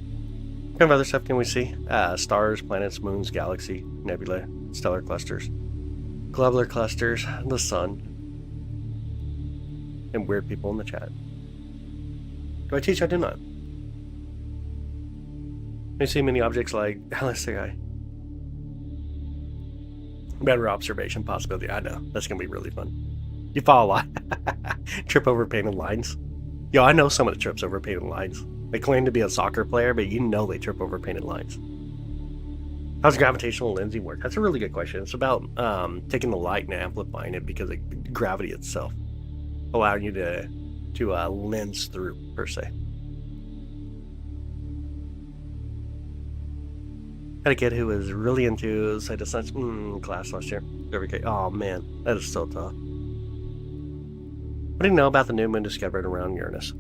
What kind of other stuff can we see? Stars, planets, moons, galaxy, nebula, stellar clusters, globular clusters, the sun, and weird people in the chat. Do I teach? I do not. I see many objects like let's say better observation possibility. I know that's gonna be really fun. You follow a lot. Trip over painted lines. Yo, I know someone that trips over painted lines. They claim to be a soccer player, but you know they trip over painted lines. How's gravitational lensing work? That's a really good question. It's about taking the light and amplifying it because of gravity itself, allowing you to lens through per se. Had a kid who was really into side of science class last year. Oh man, that is so tough. What do you know about the new moon discovered around Uranus?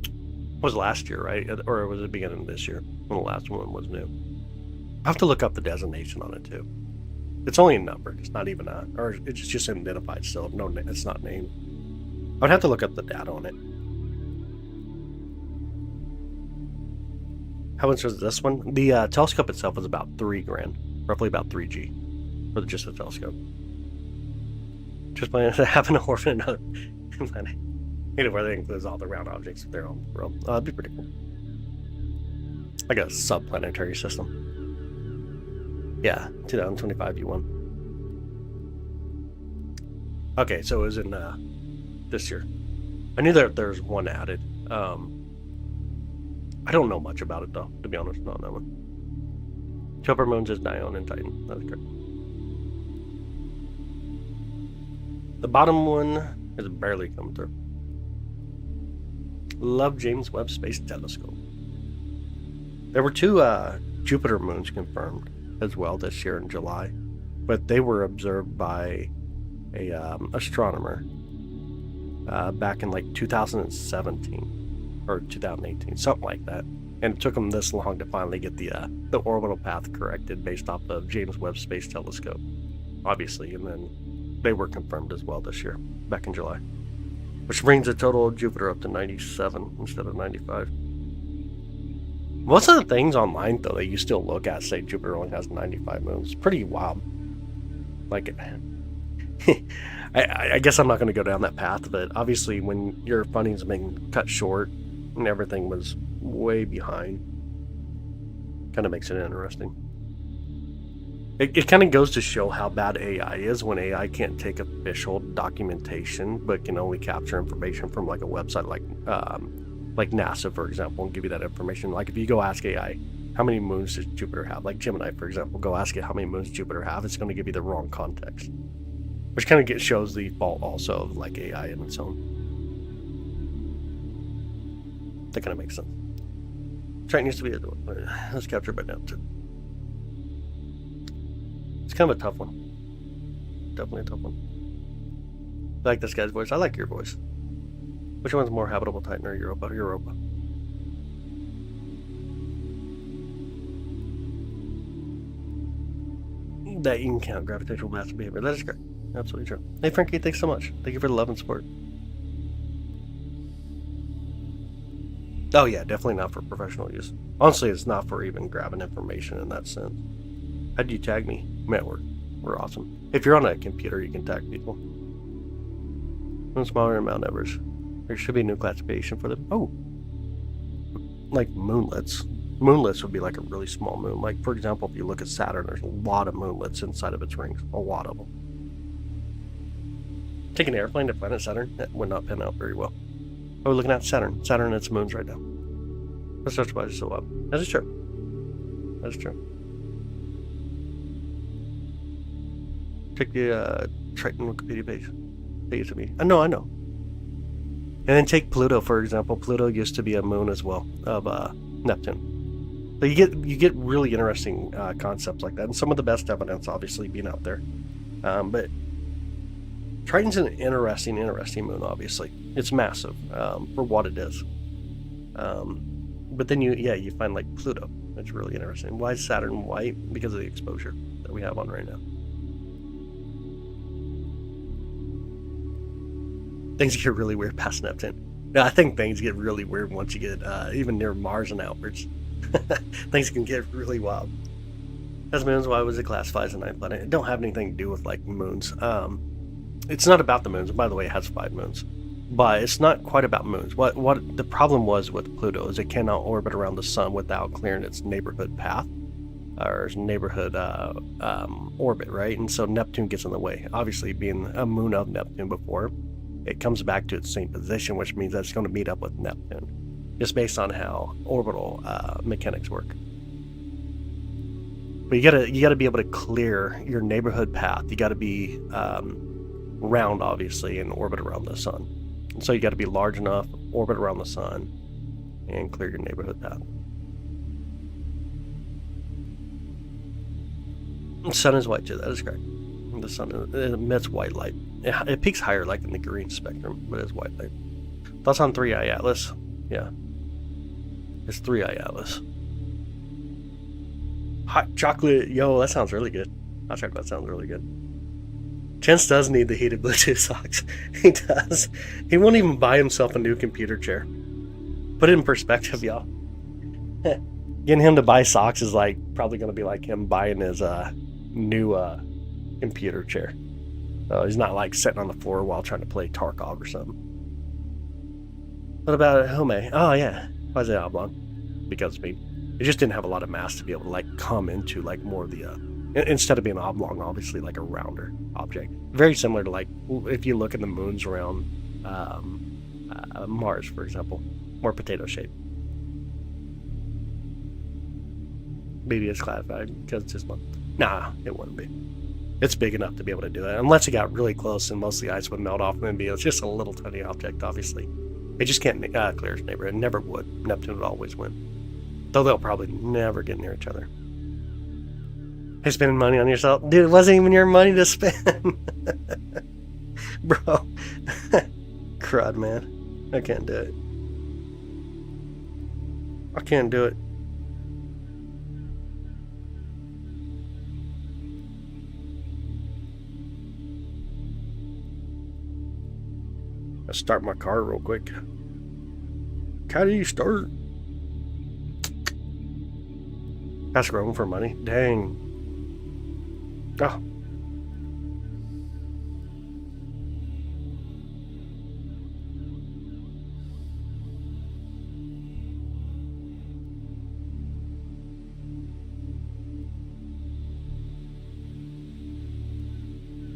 It was last year, right? Or was it the beginning of this year when the last one was new? I have to look up the designation on it too. It's only a number. It's not even or it's just identified still. No, it's not named. I would have to look up the data on it. How much was this one? The telescope itself was about $3,000, roughly about 3G for just the telescope. Just planning to have an orphan another planet. Where they includes all the round objects of their own world. That'd be pretty cool. Like a subplanetary system. Yeah, 2025 U1. Okay, so it was in this year. I knew that there's one added. I don't know much about it though, to be honest, not that one. Chopper moons is Dione and Titan. That's correct. The bottom one is barely come through. Love James Webb Space Telescope. There were 2 Jupiter moons confirmed as well this year in July, but they were observed by a astronomer back in like 2017 or 2018, something like that. And it took them this long to finally get the orbital path corrected based off of James Webb Space Telescope, obviously, and then they were confirmed as well this year, back in July. Which brings the total of Jupiter up to 97 instead of 95. Most of the things online, though, that you still look at say Jupiter only has 95 moons. It's pretty wild. Like, I guess I'm not going to go down that path, but obviously when your funding's been cut short and everything was way behind, kind of makes it interesting. It kind of goes to show how bad AI is when AI can't take official documentation, but can only capture information from like a website like NASA, for example, and give you that information. Like if you go ask AI, how many moons does Jupiter have? Like Gemini, for example, go ask it how many moons Jupiter have. It's going to give you the wrong context, which kind of shows the fault also of like AI in its own. That kind of makes sense. Triton used to be let's capture by now too. It's kind of a tough one. Definitely a tough one. I like this guy's voice. I like your voice. Which one's more habitable, Titan or Europa? Europa. That you can count gravitational mass and behavior. That is great. Absolutely true. Hey Frankie, thanks so much. Thank you for the love and support. Oh yeah, definitely not for professional use. Honestly, it's not for even grabbing information in that sense. How do you tag me? Man, we're awesome. If you're on a computer, you can tag people. One smaller than Mount Everest. There should be a new classification for them. Oh, like moonlets. Moonlets would be like a really small moon. Like for example, if you look at Saturn, there's a lot of moonlets inside of its rings. A lot of them. Take an airplane to planet Saturn, that would not pan out very well. Oh, we're looking at Saturn. Saturn and its moons right now. Let's search by so up. That is true. That is true. Check the Triton Wikipedia page. Take it to me. I know. And then take Pluto, for example. Pluto used to be a moon as well of Neptune. So you get really interesting concepts like that, and some of the best evidence obviously being out there. But Triton's an interesting moon. Obviously, it's massive for what it is. But then you find like Pluto. It's really interesting. Why is Saturn white? Because of the exposure that we have on right now. Things get really weird past Neptune. Yeah, I think things get really weird once you get even near Mars and outwards. Things can get really wild. As moons, why was it classified as a ninth planet? It don't have anything to do with like moons. It's not about the moons. By the way, it has 5 moons, but it's not quite about moons. What the problem was with Pluto is it cannot orbit around the sun without clearing its neighborhood path or its neighborhood orbit, right? And so Neptune gets in the way. Obviously, being a moon of Neptune before, it comes back to its same position, which means that it's going to meet up with Neptune, just based on how orbital mechanics work. But you gotta be able to clear your neighborhood path. You got to be round, obviously, and orbit around the sun. And so you got to be large enough, orbit around the sun, and clear your neighborhood path. The sun is white too. That is correct. The sun emits white light. It peaks higher, like in the green spectrum, but it's white light. Thoughts on 3i Atlas? Yeah, it's 3i Atlas. Hot chocolate, yo, that sounds really good. Hot chocolate sounds really good. Chance does need the heated Bluetooth socks. He does. He won't even buy himself a new computer chair. Put it in perspective, y'all. Getting him to buy socks is like probably going to be like him buying his new computer chair. So he's not like sitting on the floor while trying to play Tarkov or something. What about Home? Oh yeah. Why is it oblong? Because it just didn't have a lot of mass to be able to like come into like more of the instead of being oblong, obviously like a rounder object. Very similar to like if you look at the moons around Mars, for example, more potato shaped. Maybe it's classified because it's just one. Nah, it wouldn't be. It's big enough to be able to do it, unless it got really close and most of the ice would melt off and then be just a little tiny object. Obviously, it just can't clear its neighborhood. It never would. Neptune would always win, though they'll probably never get near each other. Hey, spending money on yourself, dude. It wasn't even your money to spend, bro. Crud, man. I can't do it. I can't do it. Let's start my car real quick. How do you start? Pass Roman for money? Dang. Oh.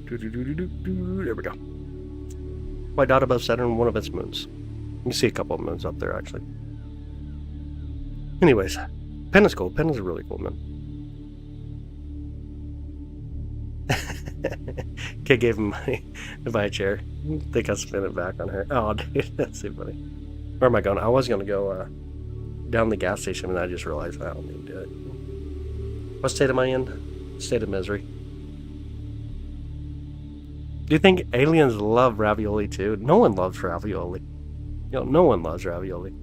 There we go. White dot above Saturn, one of its moons. You can see a couple of moons up there, actually. Anyways, Pen is cool. Pen is a really cool moon. Kid gave him money to buy a chair. I think I'll spin it back on her. Oh, dude, that's so funny. Where am I going? I was going to go down the gas station, and I just realized I don't need to do it. What state am I in? State of misery. Do you think aliens love ravioli too? No one loves ravioli. Yo, no one loves ravioli.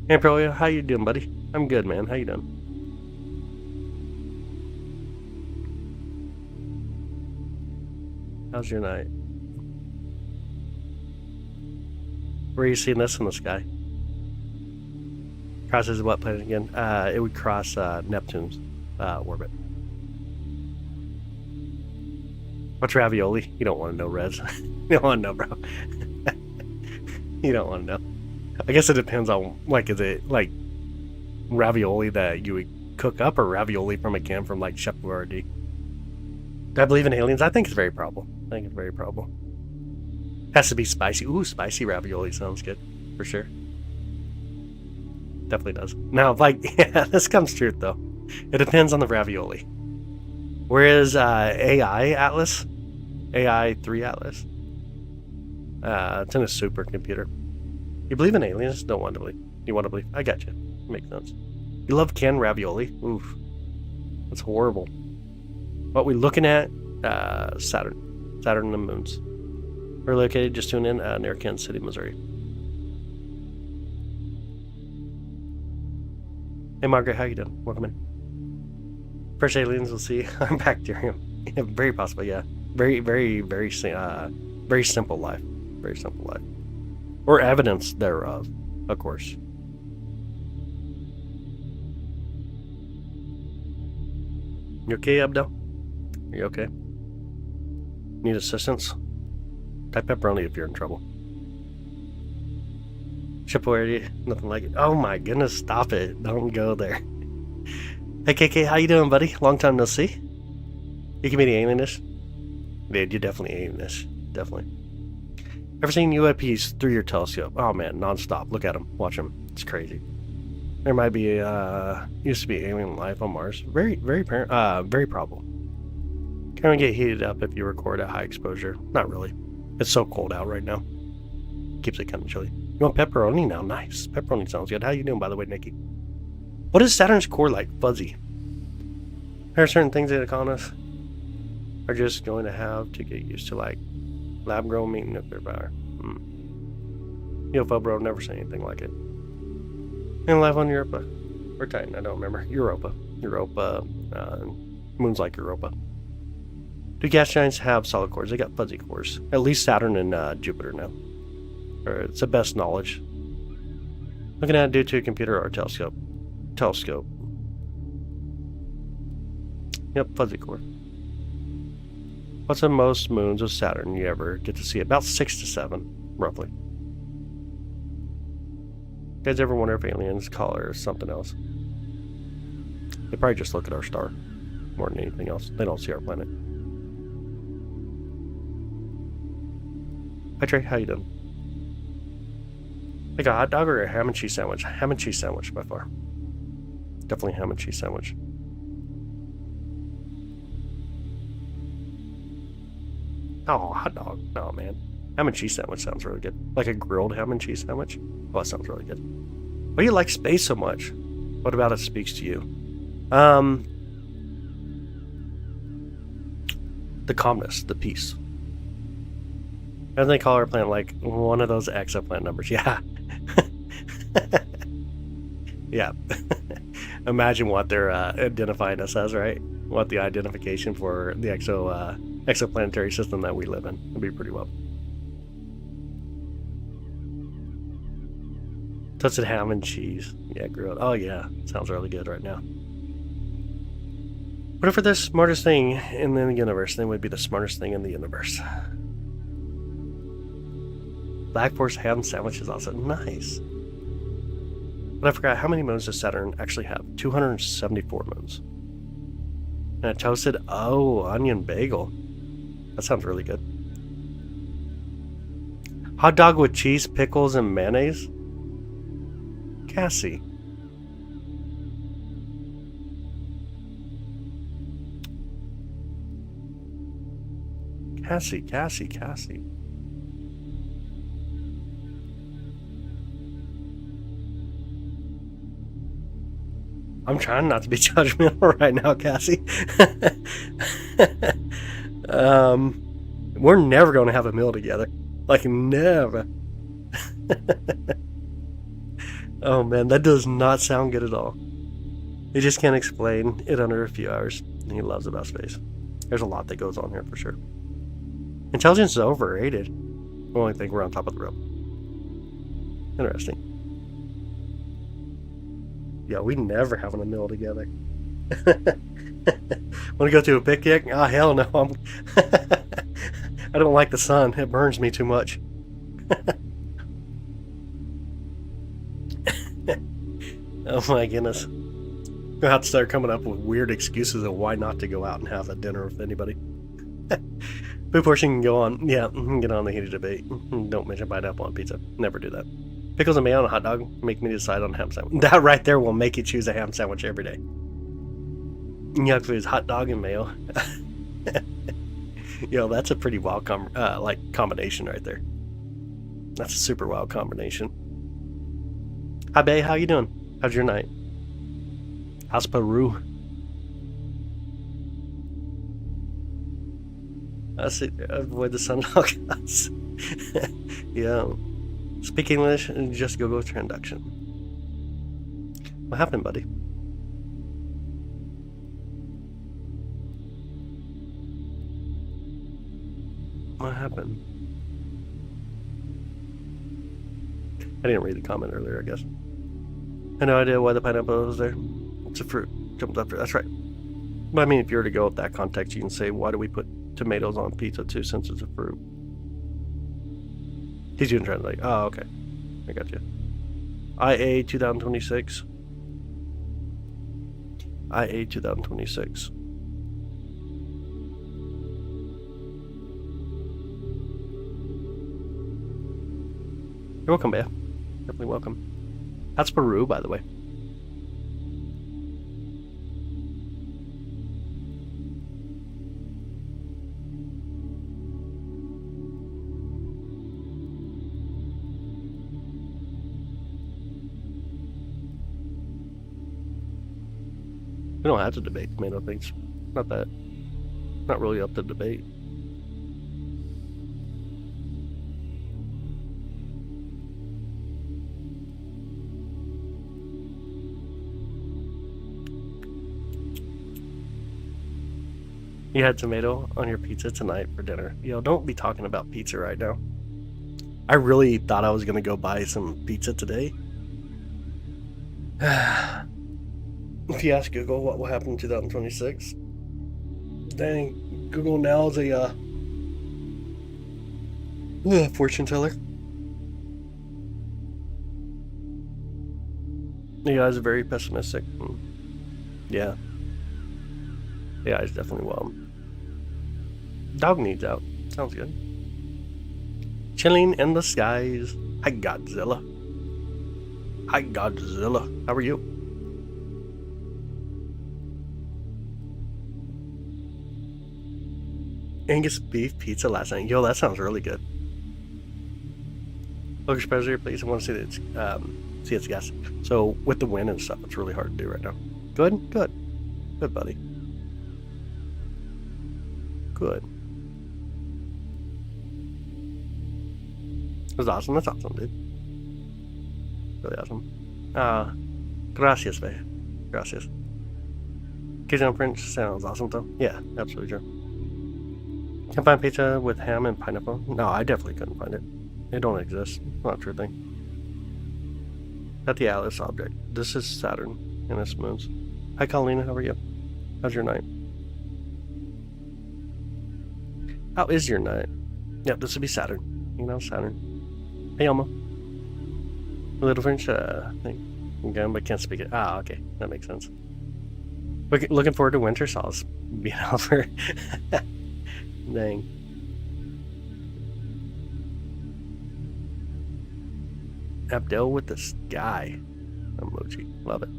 Hey, bro, how you doing, buddy? I'm good, man. How you doing? How's your night? Where are you seeing this in the sky? Crosses what planet again? It would cross Neptune's orbit. What's ravioli? You don't want to know, Rez. You don't want to know, bro. You don't want to know. I guess it depends on, like, is it, like, ravioli that you would cook up or ravioli from a can from, like, Chef Boyardee? Do I believe in aliens? I think it's very probable. I think it's very probable. Has to be spicy. Ooh, spicy ravioli sounds good. For sure. Definitely does. Now, like, yeah, this comes true, though. It depends on the ravioli. Whereas AI Atlas, AI 3 Atlas, it's in a supercomputer. You believe in aliens? Don't want to believe. You want to believe? I got you. Makes sense. You love canned ravioli? Oof. That's horrible. What we looking at? Saturn. Saturn and the moons. We're located, just tune in, near Kansas City, Missouri. Hey Margaret, how you doing? Welcome in. Fresh aliens, we'll see. I'm bacterium. Yeah, very possible, yeah. Very simple life. Very simple life. Or evidence thereof, of course. You okay, Abdel? Are you okay? Need assistance? Type pepperoni if you're in trouble. Chippewa, nothing like it. Oh my goodness, stop it. Don't go there. Hey KK, how you doing, buddy? Long time no see. You can be the alienish? Dude, you're definitely alienish. Definitely. Ever seen UAPs through your telescope? Oh man, non-stop. Look at them. Watch them. It's crazy. There might be used to be alien life on Mars. Very probable. Can we get heated up if you record at high exposure? Not really. It's so cold out right now. Keeps it kind of chilly. You want pepperoni now? Nice. Pepperoni sounds good. How you doing, by the way, Nikki? What is Saturn's core like? Fuzzy. There are certain things that economists are just going to have to get used to, like lab-grown meat and nuclear power. UFO bro, never say anything like it. And live on Europa. Or Titan, I don't remember. Europa. Moons like Europa. Do gas giants have solid cores? They got fuzzy cores. At least Saturn and Jupiter now. Or it's the best knowledge. Looking at it due to a computer or a telescope. Telescope. Yep, fuzzy core. What's the most moons of Saturn you ever get to see? About 6 to 7, roughly. You guys ever wonder if aliens call her something else? They probably just look at our star more than anything else. They don't see our planet. Hi Trey, how you doing? Like a hot dog or a ham and cheese sandwich? Ham and cheese sandwich by far. Definitely ham and cheese sandwich. Oh, hot dog. No, man. Ham and cheese sandwich sounds really good. Like a grilled ham and cheese sandwich? Oh, that sounds really good. Why do you like space so much? What about it speaks to you? The calmness, the peace. And they call our planet like one of those exoplanet numbers. Yeah. Yeah. Imagine what they're identifying us as, right? What the identification for the exoplanetary system that we live in. It'd be pretty well. Toasted ham and cheese. Yeah, grilled. Oh yeah, sounds really good right now. What if we're the smartest thing in the universe? Then would be the smartest thing in the universe. Black Forest ham sandwich is also nice. But I forgot, how many moons does Saturn actually have? 274 moons. And a toasted, onion bagel. That sounds really good. Hot dog with cheese, pickles, and mayonnaise? Cassie. Cassie. I'm trying not to be judgmental right now, Cassie. We're never going to have a meal together. Like, never. Oh, man, that does not sound good at all. You just can't explain it under a few hours. He loves about space. There's a lot that goes on here for sure. Intelligence is overrated. I only think we're on top of the rope. Interesting. Yeah, we never having a meal together. Want to go to a picnic? Oh, hell no. I don't like the sun. It burns me too much. Oh my goodness. We'll have to start coming up with weird excuses of why not to go out and have a dinner with anybody. Food portion can go on. Yeah, get on the heated debate. Don't mention pineapple on pizza. Never do that. Pickles and mayo on a hot dog make me decide on a ham sandwich. That right there will make you choose a ham sandwich every day. Yuck foods, hot dog and mayo. Yo, that's a pretty wild combination right there. That's a super wild combination. Hi, Bae. How you doing? How's your night? How's Peru? Avoid the sunhawk gods. Yeah. Speak English and just Google transduction. What happened, buddy? What happened? I didn't read the comment earlier, I guess. I had no idea why the pineapple was there. It's a fruit. Jumped after. That's right. But I mean, if you were to go with that context, you can say, why do we put tomatoes on pizza too, since it's a fruit? He's doing translate. Oh, okay. I got you. IA 2026. IA 2026. You're welcome, Bea. Definitely welcome. That's Peru, by the way. We don't have to debate tomato things. Not really up to debate. You had tomato on your pizza tonight for dinner. Yo, don't be talking about pizza right now. I really thought I was going to go buy some pizza today. If you ask Google what will happen in 2026, dang, Google now is a fortune teller. You guys are very pessimistic. Yeah. Yeah, it's definitely well. Dog needs out. Sounds good. Chilling in the skies. Hi, Godzilla. Hi, Godzilla. How are you? Angus beef pizza last night. Yo, that sounds really good. Look, especially please. I want to see that it's, see its gas. So with the wind and stuff, it's really hard to do right now. Good, good, good, buddy. Good. That's awesome. That's awesome, dude. Really awesome. Gracias, babe. Gracias. Cajun French sounds awesome, though. Yeah, absolutely true. Can't find pizza with ham and pineapple? No, I definitely couldn't find it. It don't exist. It's not a true thing. Not the Atlas object. This is Saturn and its moons. Hi, Colleen. How are you? How's your night? How is your night? Yep, this would be Saturn. You know, Saturn. Hey, Elmo. A little French thing. Again, but can't speak it. Ah, okay. That makes sense. Looking forward to winter sauce being over. Dang. Abdel with the sky emoji. Love it.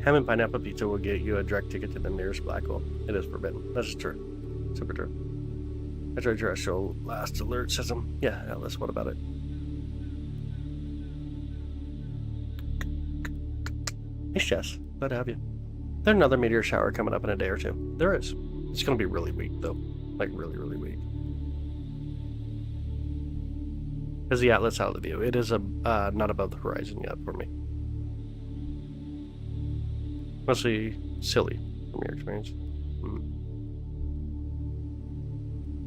Ham and pineapple pizza will get you a direct ticket to the nearest black hole. It is forbidden. That's true. Super true. I tried your show last alert system. Yeah, Alice, what about it? Nice, Jess. Glad to have you. There's another meteor shower coming up in a day or two. There is. It's going to be really weak, though. Like, really, really weak. Is the Atlas out of the view? It is not above the horizon yet for me. Mostly silly from your experience.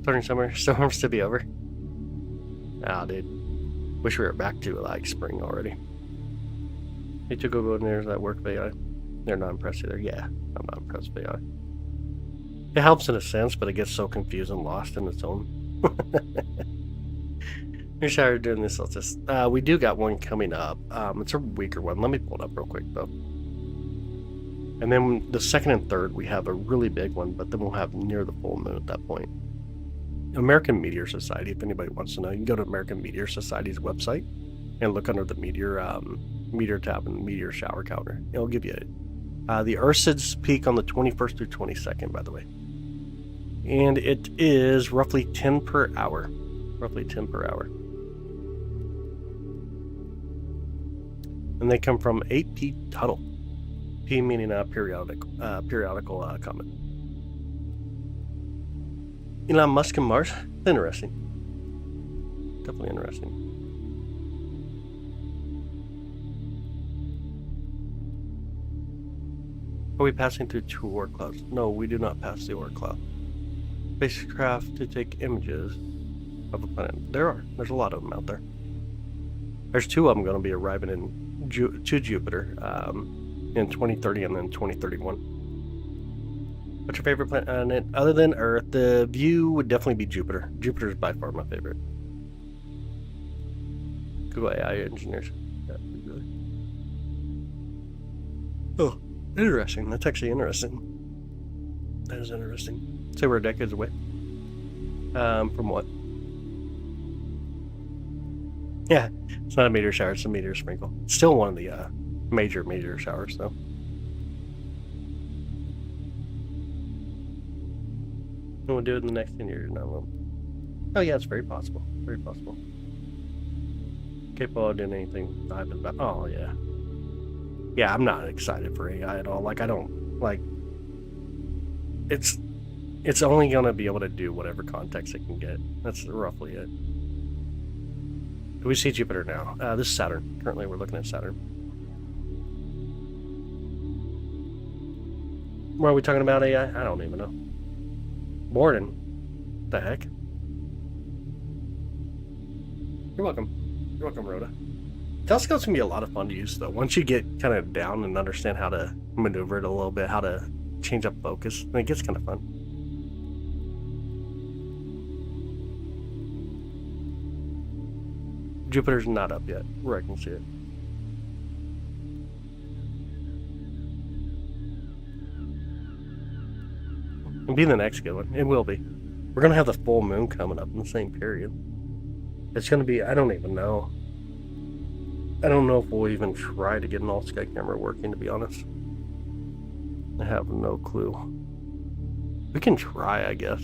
Starting summer, storms to be over. Ah, dude. Wish we were back to, like, spring already. Hey, to go in there that work with AI. They're not impressed either. Yeah, I'm not impressed with AI. It helps in a sense, but it gets so confused and lost in its own. You're sure doing this. We do got one coming up. It's a weaker one. Let me pull it up real quick, though. And then the second and third, we have a really big one, but then we'll have near the full moon at that point. American Meteor Society, if anybody wants to know, you can go to American Meteor Society's website and look under the meteor tab and meteor shower counter. It'll give you the Ursids peak on the 21st through 22nd, by the way. And it is roughly 10 per hour. Roughly 10 per hour. And they come from 8P Tuttle. P meaning periodical comet. Elon Musk and Mars. Interesting. Definitely interesting. Are we passing through 2 Oort clouds? No, we do not pass the Oort cloud. Spacecraft to take images of a planet. There's a lot of them out there. There's 2 of them going to be arriving to Jupiter in 2030 and then 2031. What's your favorite planet other than Earth? The view would definitely be Jupiter. Jupiter is by far my favorite. Google AI engineers. Yeah, really. Oh, interesting. That's actually interesting. That is interesting. Say we're decades away. From what? Yeah, it's not a meteor shower, it's a meteor sprinkle. It's still one of the major meteor showers, though. And we'll do it in the next 10 years. No. Oh, yeah, it's very possible. Very possible. Capable of doing anything I've been about. Oh, yeah. Yeah, I'm not excited for AI at all. Like, I don't, like, it's only going to be able to do whatever context it can get. That's roughly it. We see Jupiter now. This is Saturn. Currently, we're looking at Saturn. What are we talking about AI? I don't even know. Borden. The heck? You're welcome. You're welcome, Rhoda. Telescope's gonna be a lot of fun to use, though. Once you get kind of down and understand how to maneuver it a little bit, how to change up focus, and it gets kind of fun. Jupiter's not up yet, where I can see it. It'll be the next good one. It will be. We're going to have the full moon coming up in the same period. It's going to be, I don't even know. I don't know if we'll even try to get an all-sky camera working, to be honest. I have no clue. We can try, I guess.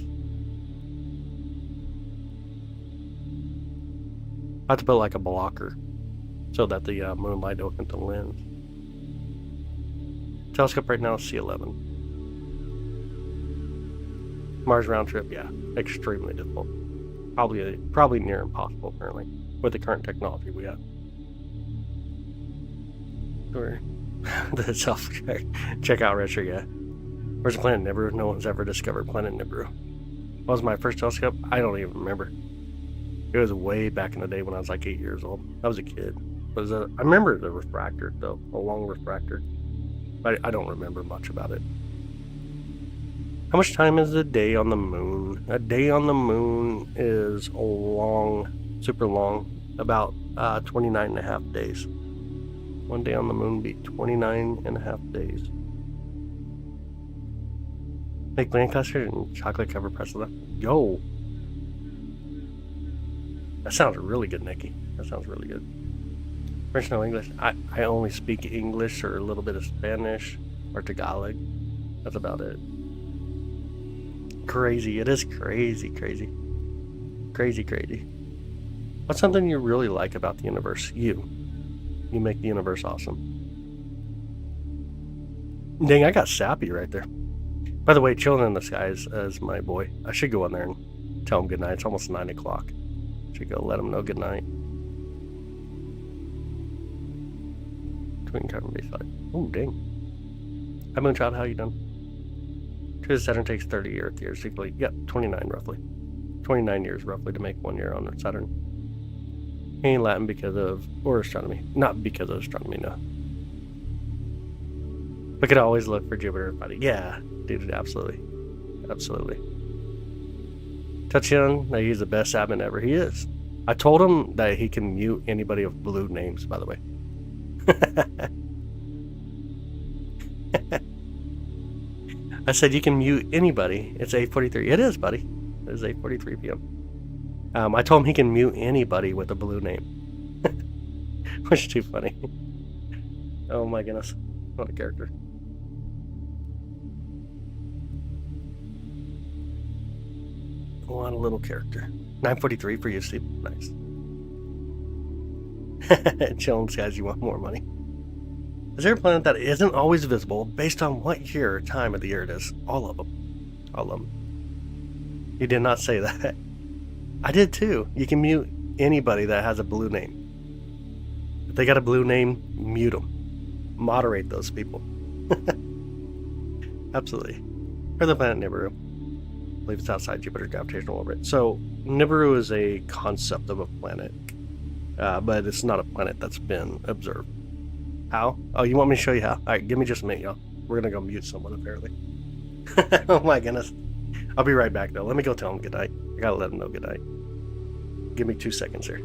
I have to put like a blocker so that the moonlight don't hit the lens. Telescope right now is C11. Mars round trip, yeah, extremely difficult. Probably near impossible currently with the current technology we have. Or the self check out retro, yeah. Where's planet Nibiru? No one's ever discovered planet Nibiru. What was my first telescope? I don't even remember. It was way back in the day when I was like 8 years old. I was a kid. I remember the refractor, though, a long refractor. But I don't remember much about it. How much time is a day on the moon? A day on the moon is a long, super long, about 29 and a half days. One day on the moon would be 29 and a half days. Make land cluster and chocolate covered pretzel. Yo! That sounds really good, Nikki. That sounds really good. French, no English. I only speak English or a little bit of Spanish or Tagalog. That's about it. Crazy. It is crazy. Crazy. What's something you really like about the universe? You make the universe awesome. Dang, I got sappy right there. By the way, Chilling in the Sky is my boy. I should go in there and tell him goodnight. It's almost 9 o'clock. Should go let him know goodnight. Twin carbon base flight. Oh, dang. Hi, Moonchild. How you doing? True, Saturn takes 30 Earth years equally. Yep, 29 roughly. 29 years roughly to make 1 year on Saturn. Ain't Latin because of, or astronomy. Not because of astronomy, no. We could always look for Jupiter, buddy. Yeah, dude, absolutely. Touchdown, that he's the best admin ever. He is. I told him that he can mute anybody with blue names, by the way. I said you can mute anybody. It's 8:43. It is, buddy. It is 8:43 p.m. I told him he can mute anybody with a blue name. Which is too funny. Oh my goodness. What a character. What a little character. 9:43 for you, Steve. Nice. Chillin' guys, you want more money? Is there a planet that isn't always visible based on what year or time of the year it is? All of them. All of them. You did not say that. I did too. You can mute anybody that has a blue name. If they got a blue name, mute them. Moderate those people. Absolutely. Or the planet Nibiru. I believe it's outside Jupiter's gravitational orbit. So Nibiru is a concept of a planet, but it's not a planet that's been observed. How? Oh, you want me to show you how? All right, give me just a minute, y'all. We're gonna go mute someone apparently. Oh my goodness. I'll be right back though. Let me go tell him good night. I gotta let him know good night. Give me 2 seconds here.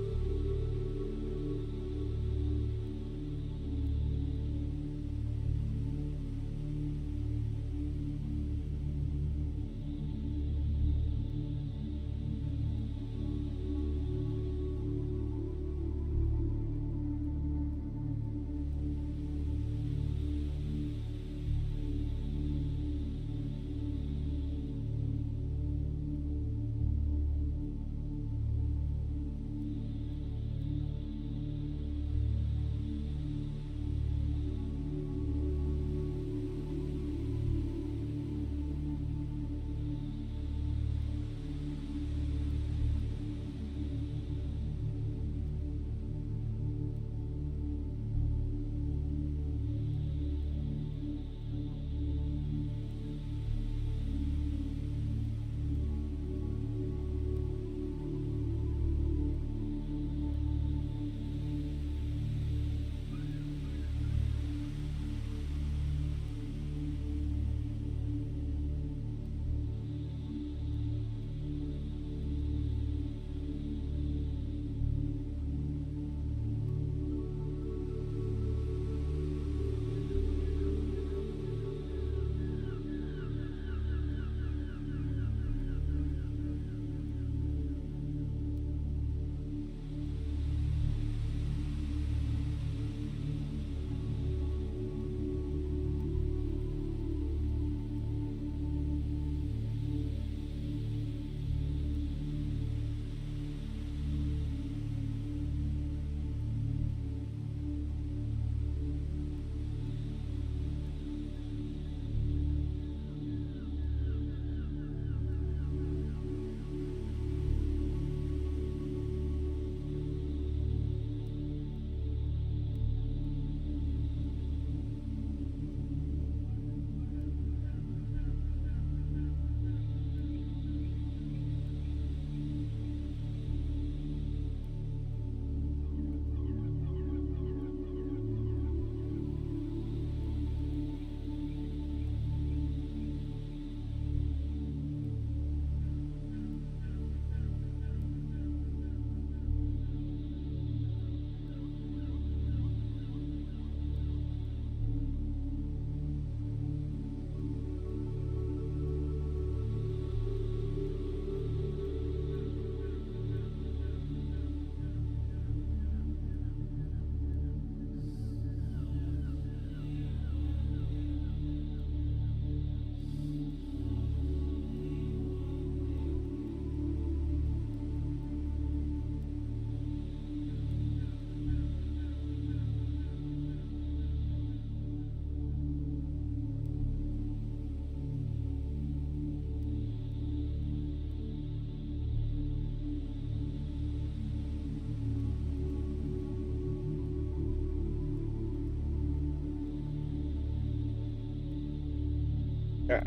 All right.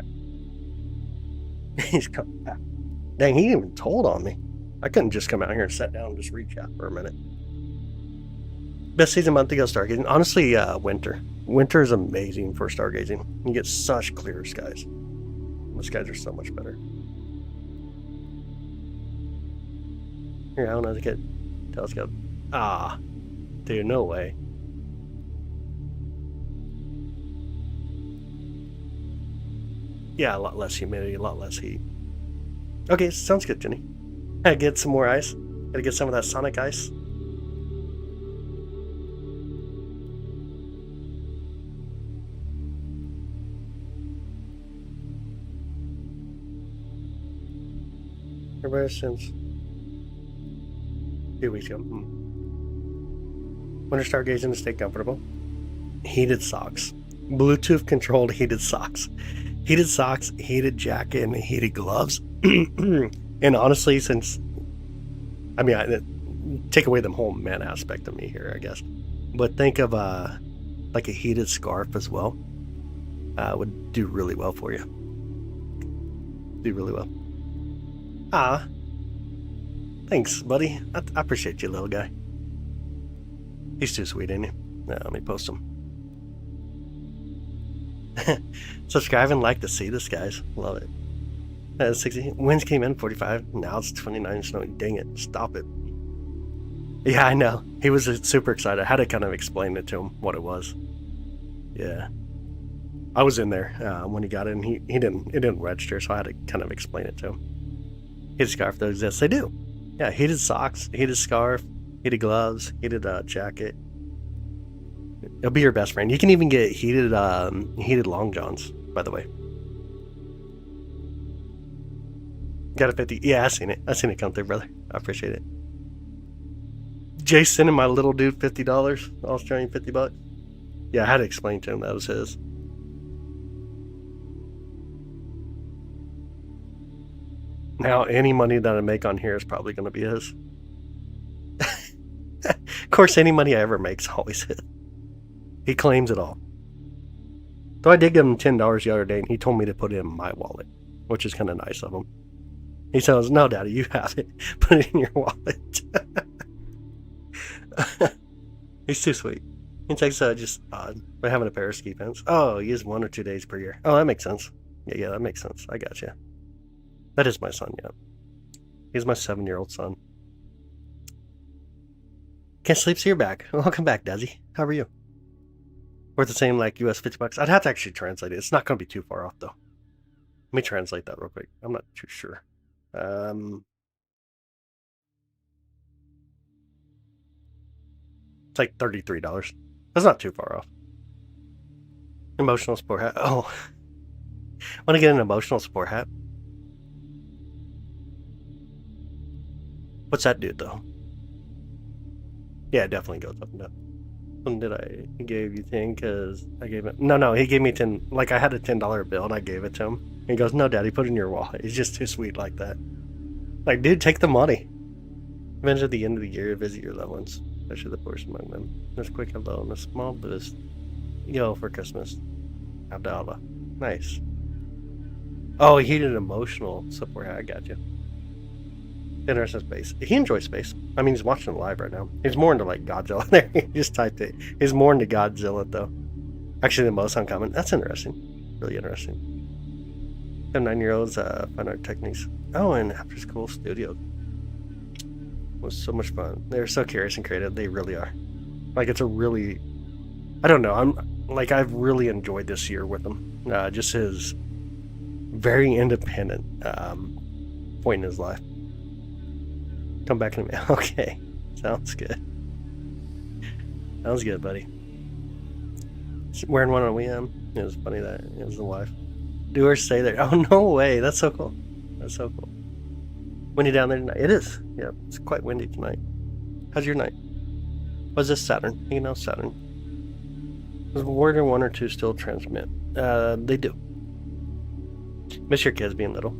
He's coming back. Dang, he even told on me. I couldn't just come out here and sit down and just reach out for a minute. Best season month to go stargazing. Honestly, winter. Winter is amazing for stargazing. You get such clear skies. The skies are so much better. Here, I don't know, to get telescope. Ah, dude, no way. Yeah, a lot less humidity, a lot less heat. Okay, sounds good, Jenny. Gotta get some more ice. Gotta get some of that sonic ice. Everybody since 2 weeks ago. Winter stargazing to stay comfortable. heated socks, Bluetooth controlled heated socks, heated jacket, and heated gloves. And honestly, since I mean, take away the whole man aspect of me here, I guess, but think of like a heated scarf as well. Would do really well for you. Do really well. Ah, thanks, buddy. I appreciate you, little guy. He's too sweet, ain't he? Let me post him. Subscribe and like to see this, guys. Love it. 60 winds came in 45. Now it's 29 snowing. Dang it! Stop it. Yeah, I know. He was super excited. I had to kind of explain it to him what it was. Yeah, I was in there when he got it, and it didn't register, so I had to kind of explain it to him. Heated scarf, those exist. They do. Yeah, heated socks, heated scarf, heated gloves, heated jacket. It'll be your best friend. You can even get heated long johns, by the way. Got a 50. Yeah, I seen it. I seen it come through, brother. I appreciate it. Jason and my little dude $50, Australian $50. Yeah, I had to explain to him that was his. Now, any money that I make on here is probably going to be his. Of course, any money I ever make is always his. He claims it all. Though I did give him $10 the other day, and he told me to put it in my wallet, which is kind of nice of him. He says, "No, Daddy, you have it. Put it in your wallet." He's too sweet. He takes just odd by having a pair of ski pants. Oh, he uses 1 or 2 days per year. Oh, that makes sense. Yeah, that makes sense. I got you. That is my son, yeah. He's my 7-year-old son. Can't sleep, so you're back. Welcome back, Desi. How are you? Worth the same, like US $50. I'd have to actually translate it. It's not going to be too far off, though. Let me translate that real quick. I'm not too sure. It's like $33. That's not too far off. Emotional support hat. Oh. Want to get an emotional support hat? What's that do, though? Yeah, it definitely goes up and down. When did I give you 10? Because I gave it. No, he gave me 10. Like, I had a $10 bill and I gave it to him. And he goes, "No, Daddy, put it in your wallet." He's just too sweet like that. Like, dude, take the money. Events at the end of the year, visit your loved ones, especially the poorest among them. There's a quick hello and a small boost. Yo, for Christmas. Abdallah. Nice. Oh, he did an emotional support hat. I got you. Interesting space. He enjoys space. I mean, he's watching it live right now. He's more into like Godzilla. There, he just typed it. He's more into Godzilla though. Actually, the most uncommon. That's interesting. Really interesting. 9-year-olds find art techniques. Oh, and after school studio was so much fun. They're so curious and creative. They really are. Like, it's a really, I don't know. I've really enjoyed this year with him. Just his very independent point in his life. Come back to me. Okay. Sounds good. Sounds good, buddy. Wearing one on WM. It was funny that it was the wife. Do or stay there. Oh, no way. That's so cool. That's so cool. Windy down there tonight. It is. Yeah, it's quite windy tonight. How's your night? Was this Saturn? You know, Saturn. Does Warrior 1 or 2 still transmit? They do. Miss your kids being little.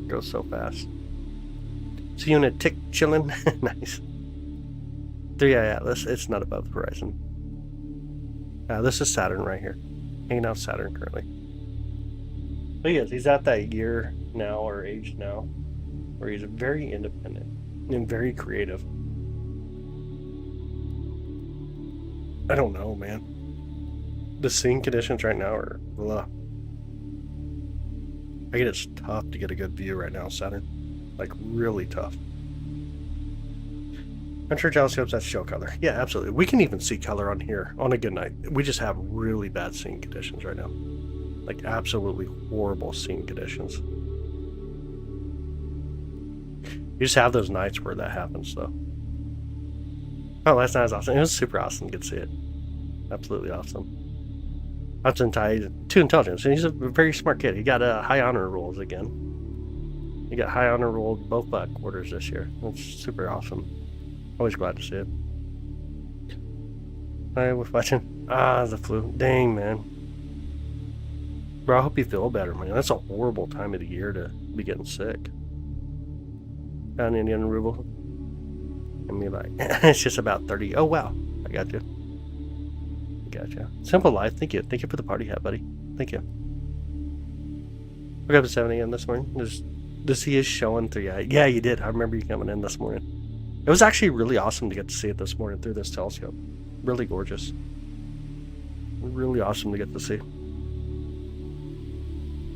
Goes so fast. See you in a tick chillin'. Nice. 3i Atlas. It's not above the horizon. This is Saturn right here. Hanging out Saturn currently. But he's at that year now, or age now, where he's very independent and very creative. I don't know, man. The scene conditions right now are blah. I get it's tough to get a good view right now, Saturn. Like, really tough. I'm sure telescopes that show color. Yeah, absolutely. We can even see color on here on a good night. We just have really bad scene conditions right now. Like, absolutely horrible scene conditions. You just have those nights where that happens, though. Oh, last night was awesome. It was super awesome. Good to see it. Absolutely awesome. Hudson Tide, 2 intelligence, and he's a very smart kid. He got high honor rolls again. He got high honor rolled both quarters this year. That's super awesome. Always glad to see it. I was watching. Ah, the flu. Dang, man. Bro, I hope you feel better, man. That's a horrible time of the year to be getting sick. Down Indian Ruble. And me like, it's just about 30. Oh, wow. I got you. Gotcha. Simple life. Thank you. Thank you for the party hat, buddy. Thank you. Woke up at 7 a.m. this morning. This he is showing through. Yeah, you did. I remember you coming in this morning. It was actually really awesome to get to see it this morning through this telescope. Really gorgeous. Really awesome to get to see.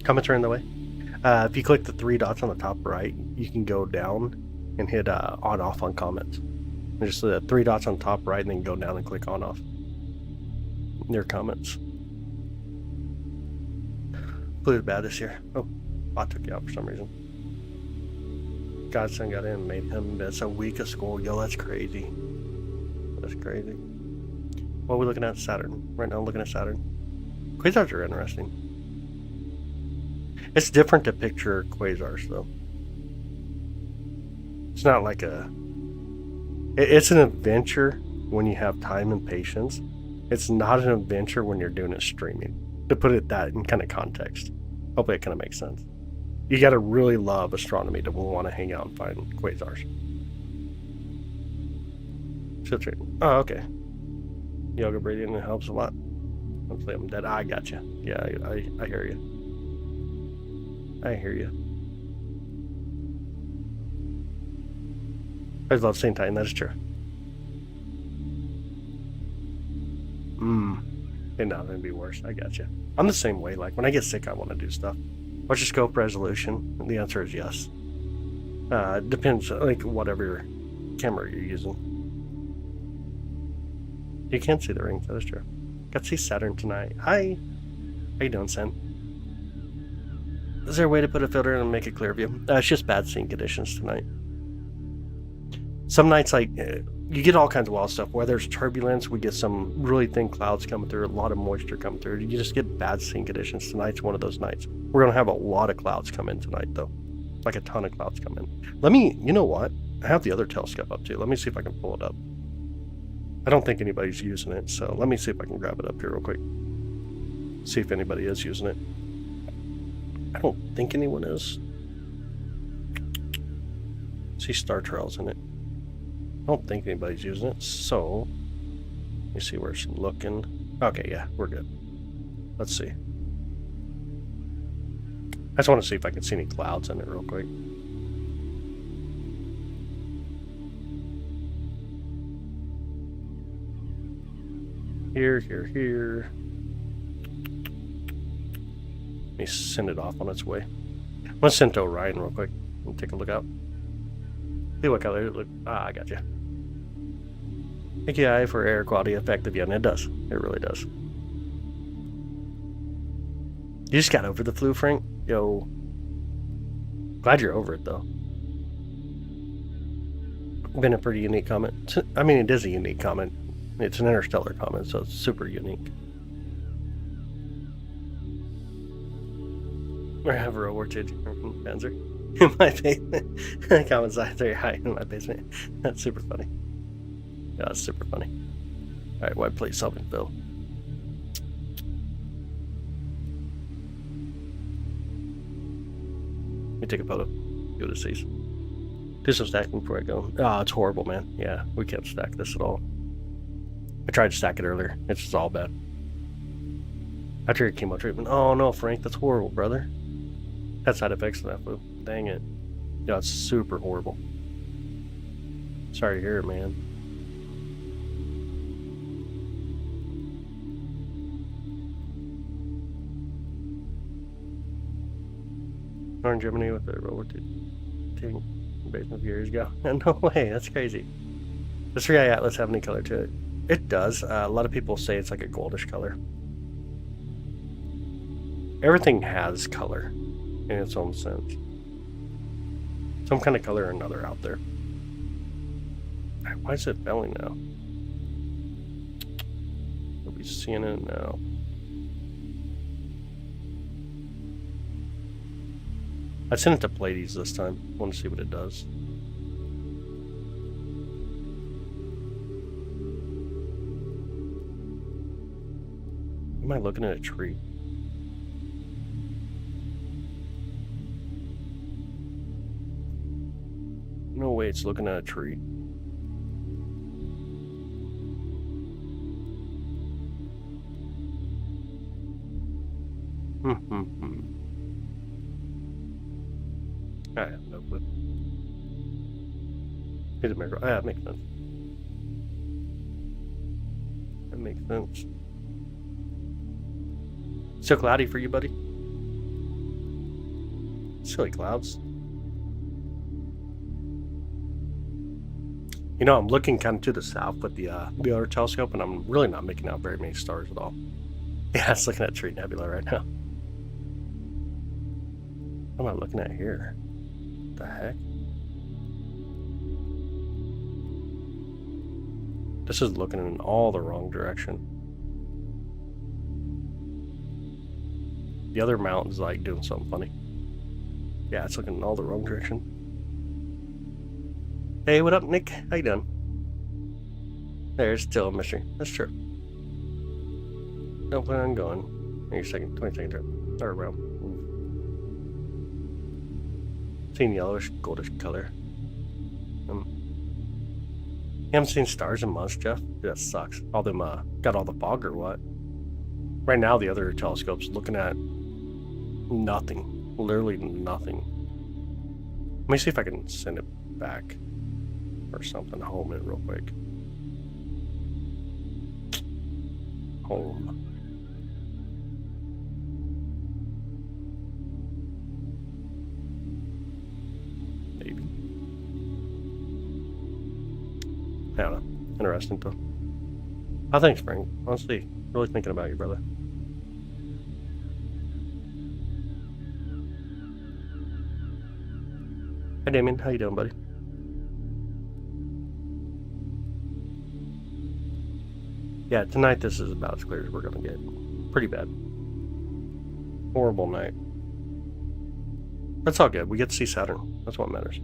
Comments are in the way. If you click the 3 dots on the top right, you can go down and hit on off on comments. And just the 3 dots on top right, and then go down and click on off. Your comments. Flew bad this year. Oh, bot took you out for some reason. Godson got in and made him miss a week of school. Yo, that's crazy. That's crazy. What are we looking at? Saturn. Right now, I'm looking at Saturn. Quasars are interesting. It's different to picture quasars, though. It's not like a... It's an adventure when you have time and patience. It's not an adventure when you're doing it streaming. To put it that in kind of context. Hopefully it kind of makes sense. You got to really love astronomy to want to hang out and find quasars. Oh, okay. Yoga breathing helps a lot. Hopefully I'm dead. I got you. Yeah, I hear you. I hear you. I love Saint Titan. That is true. And now it'd be worse. I got you. I'm the same way. Like when I get sick, I want to do stuff. What's your scope resolution? And the answer is yes. Depends, like whatever camera you're using. You can't see the rings. That is true. Got to see Saturn tonight. Hi. How you doing, Sen? Is there a way to put a filter and make a clear view? It's just bad seeing conditions tonight. Some nights, like, you get all kinds of wild stuff. Where there's turbulence, we get some really thin clouds coming through, a lot of moisture coming through. You just get bad seeing conditions. Tonight's one of those nights. We're going to have a lot of clouds come in tonight, though. Like a ton of clouds come in. You know what? I have the other telescope up, too. Let me see if I can pull it up. I don't think anybody's using it, so let me see if I can grab it up here real quick. See if anybody is using it. I don't think anyone is. See Star Trails in it. I don't think anybody's using it, so let me see where it's looking. Okay, yeah, we're good. Let's see. I just want to see if I can see any clouds in it real quick. Here. Let me send it off on its way. I'm gonna send it to Orion real quick and take a look out. See what color it looks. Ah, I got you. AKI for air quality effective, yeah, and it does. It really does. You just got over the flu, Frank? Yo. Glad you're over it, though. Been a pretty unique comment. I mean, it is a unique comment. It's an interstellar comment, so it's super unique. Or have a World War II Panzer in my basement. Comment size very high in my basement. That's super funny. Yeah, that's super funny. Alright, white plate solving Bill. Let me take a photo. Go to seas. Do some stacking before I go. Oh, it's horrible, man. Yeah, we can't stack this at all. I tried to stack it earlier. It's just all bad. After your chemo treatment. Oh no, Frank, that's horrible, brother. Had side effects of that flu. Dang it. Yeah, it's super horrible. Sorry to hear it, man. Northern Germany with the World War II basement a few years ago. No way, that's crazy. Does 3i Atlas have any color to it? It does. A lot of people say it's like a goldish color. Everything has color in its own sense. Some kind of color or another out there. Why is it failing now? Are we seeing it now? I sent it to Pleiades this time. I want to see what it does. Am I looking at a tree? No way it's looking at a tree. I have no clue. Here's a miracle. Ah, that makes sense. That makes sense. Still cloudy for you, buddy? Silly clouds. You know, I'm looking kind of to the south with the other telescope, and I'm really not making out very many stars at all. Yeah, it's looking at Tree Nebula right now. What am I looking at here? What the heck? This is looking in all the wrong direction. The other mountain's like doing something funny. Yeah, it's looking in all the wrong direction. Hey, what up, Nick? How you doing? There's still a mystery. That's true. Don't plan on going. Your second, 22nd trip. Or around. Seen yellowish, goldish color. You haven't seen stars in months, Jeff? Dude, that sucks. All them, got all the fog or what? Right now, the other telescope's looking at nothing. Literally nothing. Let me see if I can send it back or something. Home it real quick. Home. Maybe. I don't know. Interesting though. Oh, thanks, Frank. Honestly, really thinking about you, brother. Hi, Damien. How you doing, buddy? Yeah, tonight this is about as clear as we're gonna get. Pretty bad. Horrible night. That's all good. We get to see Saturn. That's what matters.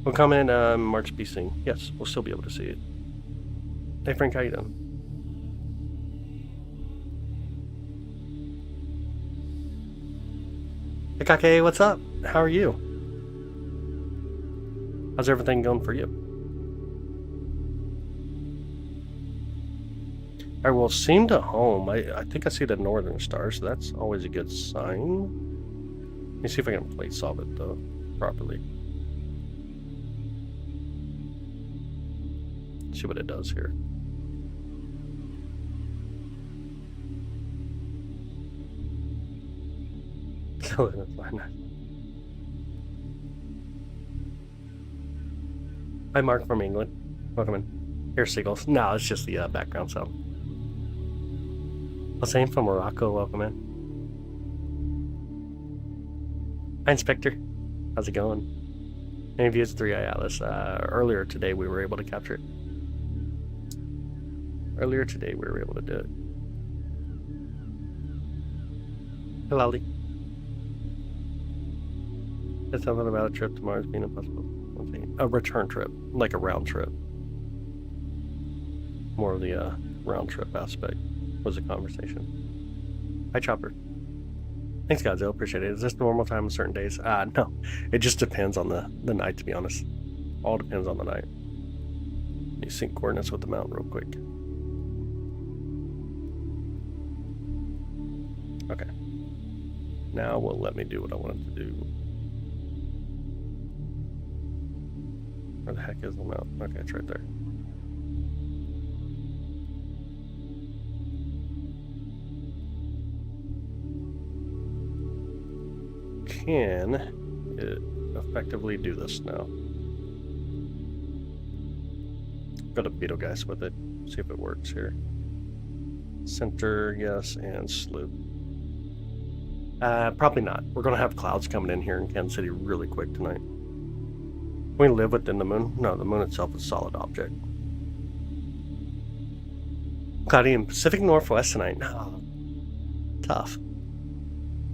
We'll come in March be seen. Yes, we'll still be able to see it. Hey, Frank, how you doing? Hey, Kake, what's up? How are you? How's everything going for you? I will seem to home. I think I see the northern star, so that's always a good sign. Let me see if I can plate solve it though properly. See what it does here. Hi, Mark from England. Welcome in. Here's seagulls. No, it's just the background sound. Hussein from Morocco. Welcome in. Hi, Inspector. How's it going? Any views 3i Atlas? Earlier today we were able to capture it. Earlier today we were able to do it. Hello, Lee. That's something about a trip to Mars being impossible. A return trip, like a round trip. More of the round trip aspect was a conversation. Hi, Chopper. Thanks, Godzilla. Appreciate it. Is this normal time on certain days? No. It just depends on the night, to be honest. All depends on the night. You sync coordinates with the mountain real quick. Okay. Now will let me do what I wanted to do. Where the heck is the mountain? Okay, it's right there. Can it effectively do this now? Got a Betelgeuse with it. See if it works here. Center, yes, and sloop. Probably not. We're gonna have clouds coming in here in Kansas City really quick tonight. We live within the moon? No, the moon itself is a solid object. Cloudy in Pacific Northwest tonight. No. Tough.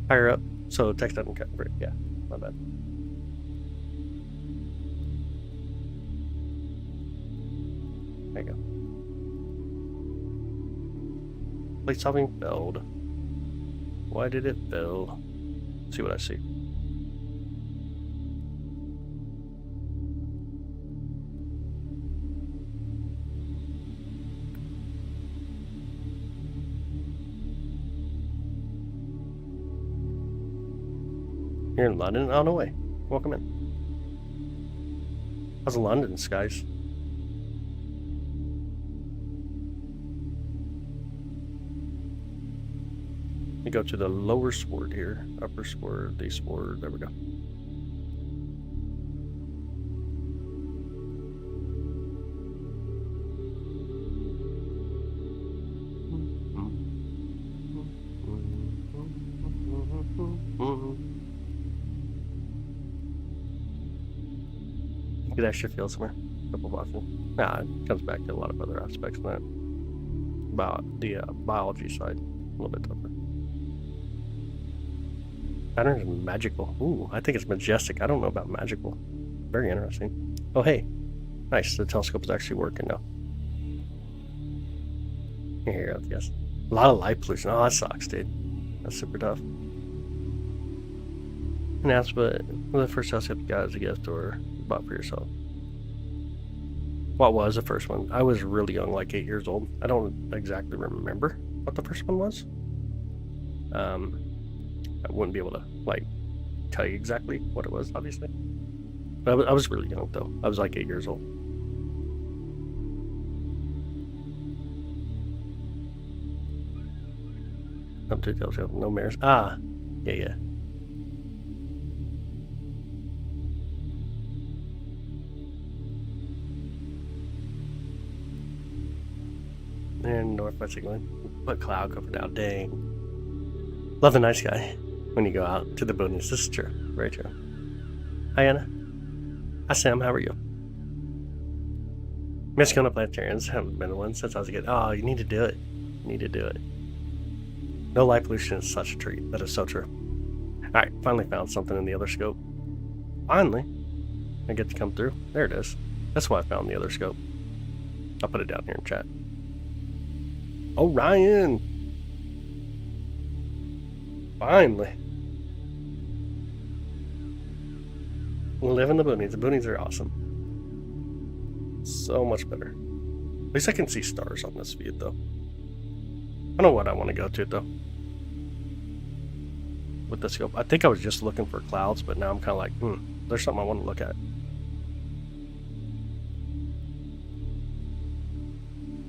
Higher up, so text doesn't cover it. Yeah, my bad. There you go. Plate solving failed. Why did it fail? Let's see what I see. You're in London? Oh, no way. Welcome in. How's the London skies? We go to the lower sword here. Upper sword, the sword. There we go. You could actually feel somewhere. Couple boxes. Nah, it comes back to a lot of other aspects than that. About the biology side. A little bit tougher. Saturn is magical. Ooh, I think it's majestic. I don't know about magical. Very interesting. Oh, hey. Nice. The telescope is actually working now. Here you go. Yes. A lot of light pollution. Oh, that sucks, dude. That's super tough. And that's what the first telescope you got as a gift or bought for yourself. What was the first one? I was really young, like 8 years old. I don't exactly remember what the first one was. I wouldn't be able to, like, tell you exactly what it was, obviously. But I was really young, though. I was like 8 years old. Up to telescope, no mirrors. Ah, yeah. And northwest signaling. Put cloud cover down. Dang. Love the night sky when you go out to the boonies. This is true. Very true. Hi, Anna. Hi, Sam. How are you? Miss going to planetarians. Haven't been to one since I was a kid. Oh, you need to do it. You need to do it. No light pollution is such a treat. That is so true. Alright, finally found something in the other scope. Finally. I get to come through. There it is. That's why I found the other scope. I'll put it down here in chat. Orion! Finally. Live in the boonies. The boonies are awesome. So much better. At least I can see stars on this view, though. I don't know what I want to go to, though. With the scope. I think I was just looking for clouds, but now I'm kind of like, there's something I want to look at.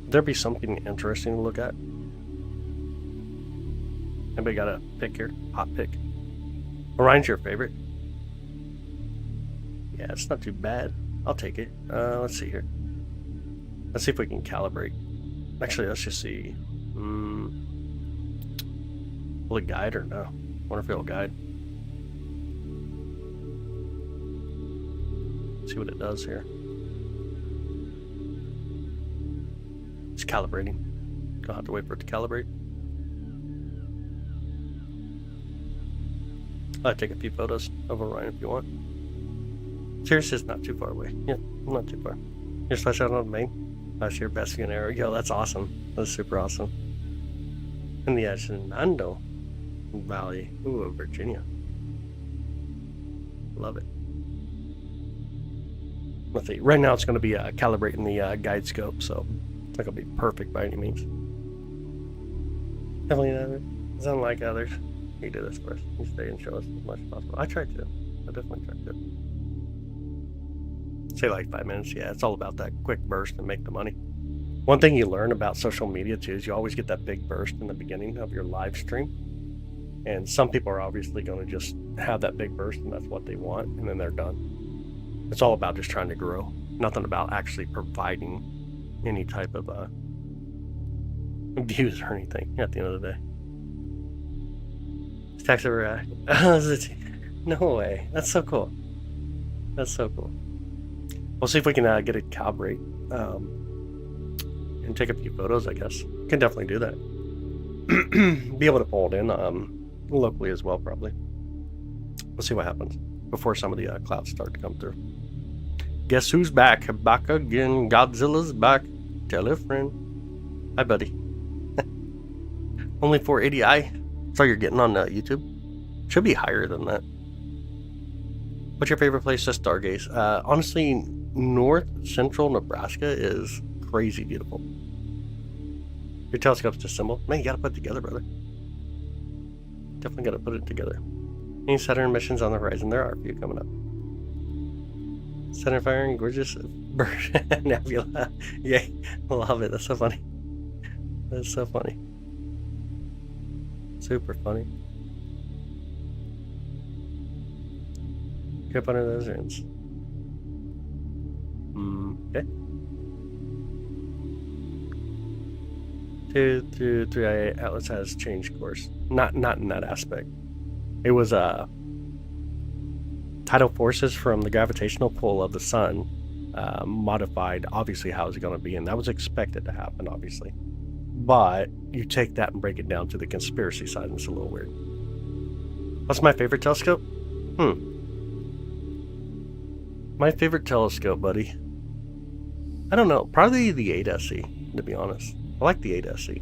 Would there be something interesting to look at? Anybody got a pick here? Hot pick. Orion's your favorite? Yeah, it's not too bad. I'll take it. Let's see here. Let's see if we can calibrate. Actually, let's just see. Will it guide or no? I wonder if it'll guide. See what it does here. It's calibrating. Don't have to wait for it to calibrate. I'll take a few photos of Orion if you want. Sirius is not too far away. Yeah, not too far. You're slash out on Maine. Last year, best in area. Yo, that's awesome. That's super awesome. In the Shenandoah Valley. Ooh, Virginia. Love it. Let's see. Right now, it's going to be calibrating the guide scope, so it's not going to be perfect by any means. Definitely not. It's unlike others. You do this for us. You stay and show us as much as possible. I try to. I definitely try to. Say like 5 minutes. Yeah, it's all about that quick burst and make the money. One thing you learn about social media too is you always get that big burst in the beginning of your live stream. And some people are obviously going to just have that big burst and that's what they want, and then they're done. It's all about just trying to grow. Nothing about actually providing any type of views or anything at the end of the day. It's tax over. No way. That's so cool. That's so cool. We'll see if we can get it calibrate and take a few photos, I guess. Can definitely do that. Be able to pull it in locally as well, probably. We'll see what happens before some of the clouds start to come through. Guess who's back? Back again. Godzilla's back. Tell a friend. Hi, buddy. Only 480i. That's all you're getting on YouTube. Should be higher than that. What's your favorite place to stargaze? Honestly, north central Nebraska is crazy beautiful. Your telescope's just symbol. Man, you gotta put it together, brother. Definitely gotta put it together. Any Saturn missions on the horizon? There are a few coming up. Saturn firing, gorgeous bird nebula. Yay, love it. That's so funny. That's so funny. Super funny. Get up under those ends. Okay. 2-3 Atlas has changed course. Not in that aspect. It was tidal forces from the gravitational pull of the sun modified obviously how it's going to be, and that was expected to happen obviously. But you take that and break it down to the conspiracy side, and it's a little weird. What's my favorite telescope? My favorite telescope, buddy. I don't know. Probably the 8SE, to be honest. I like the 8SE.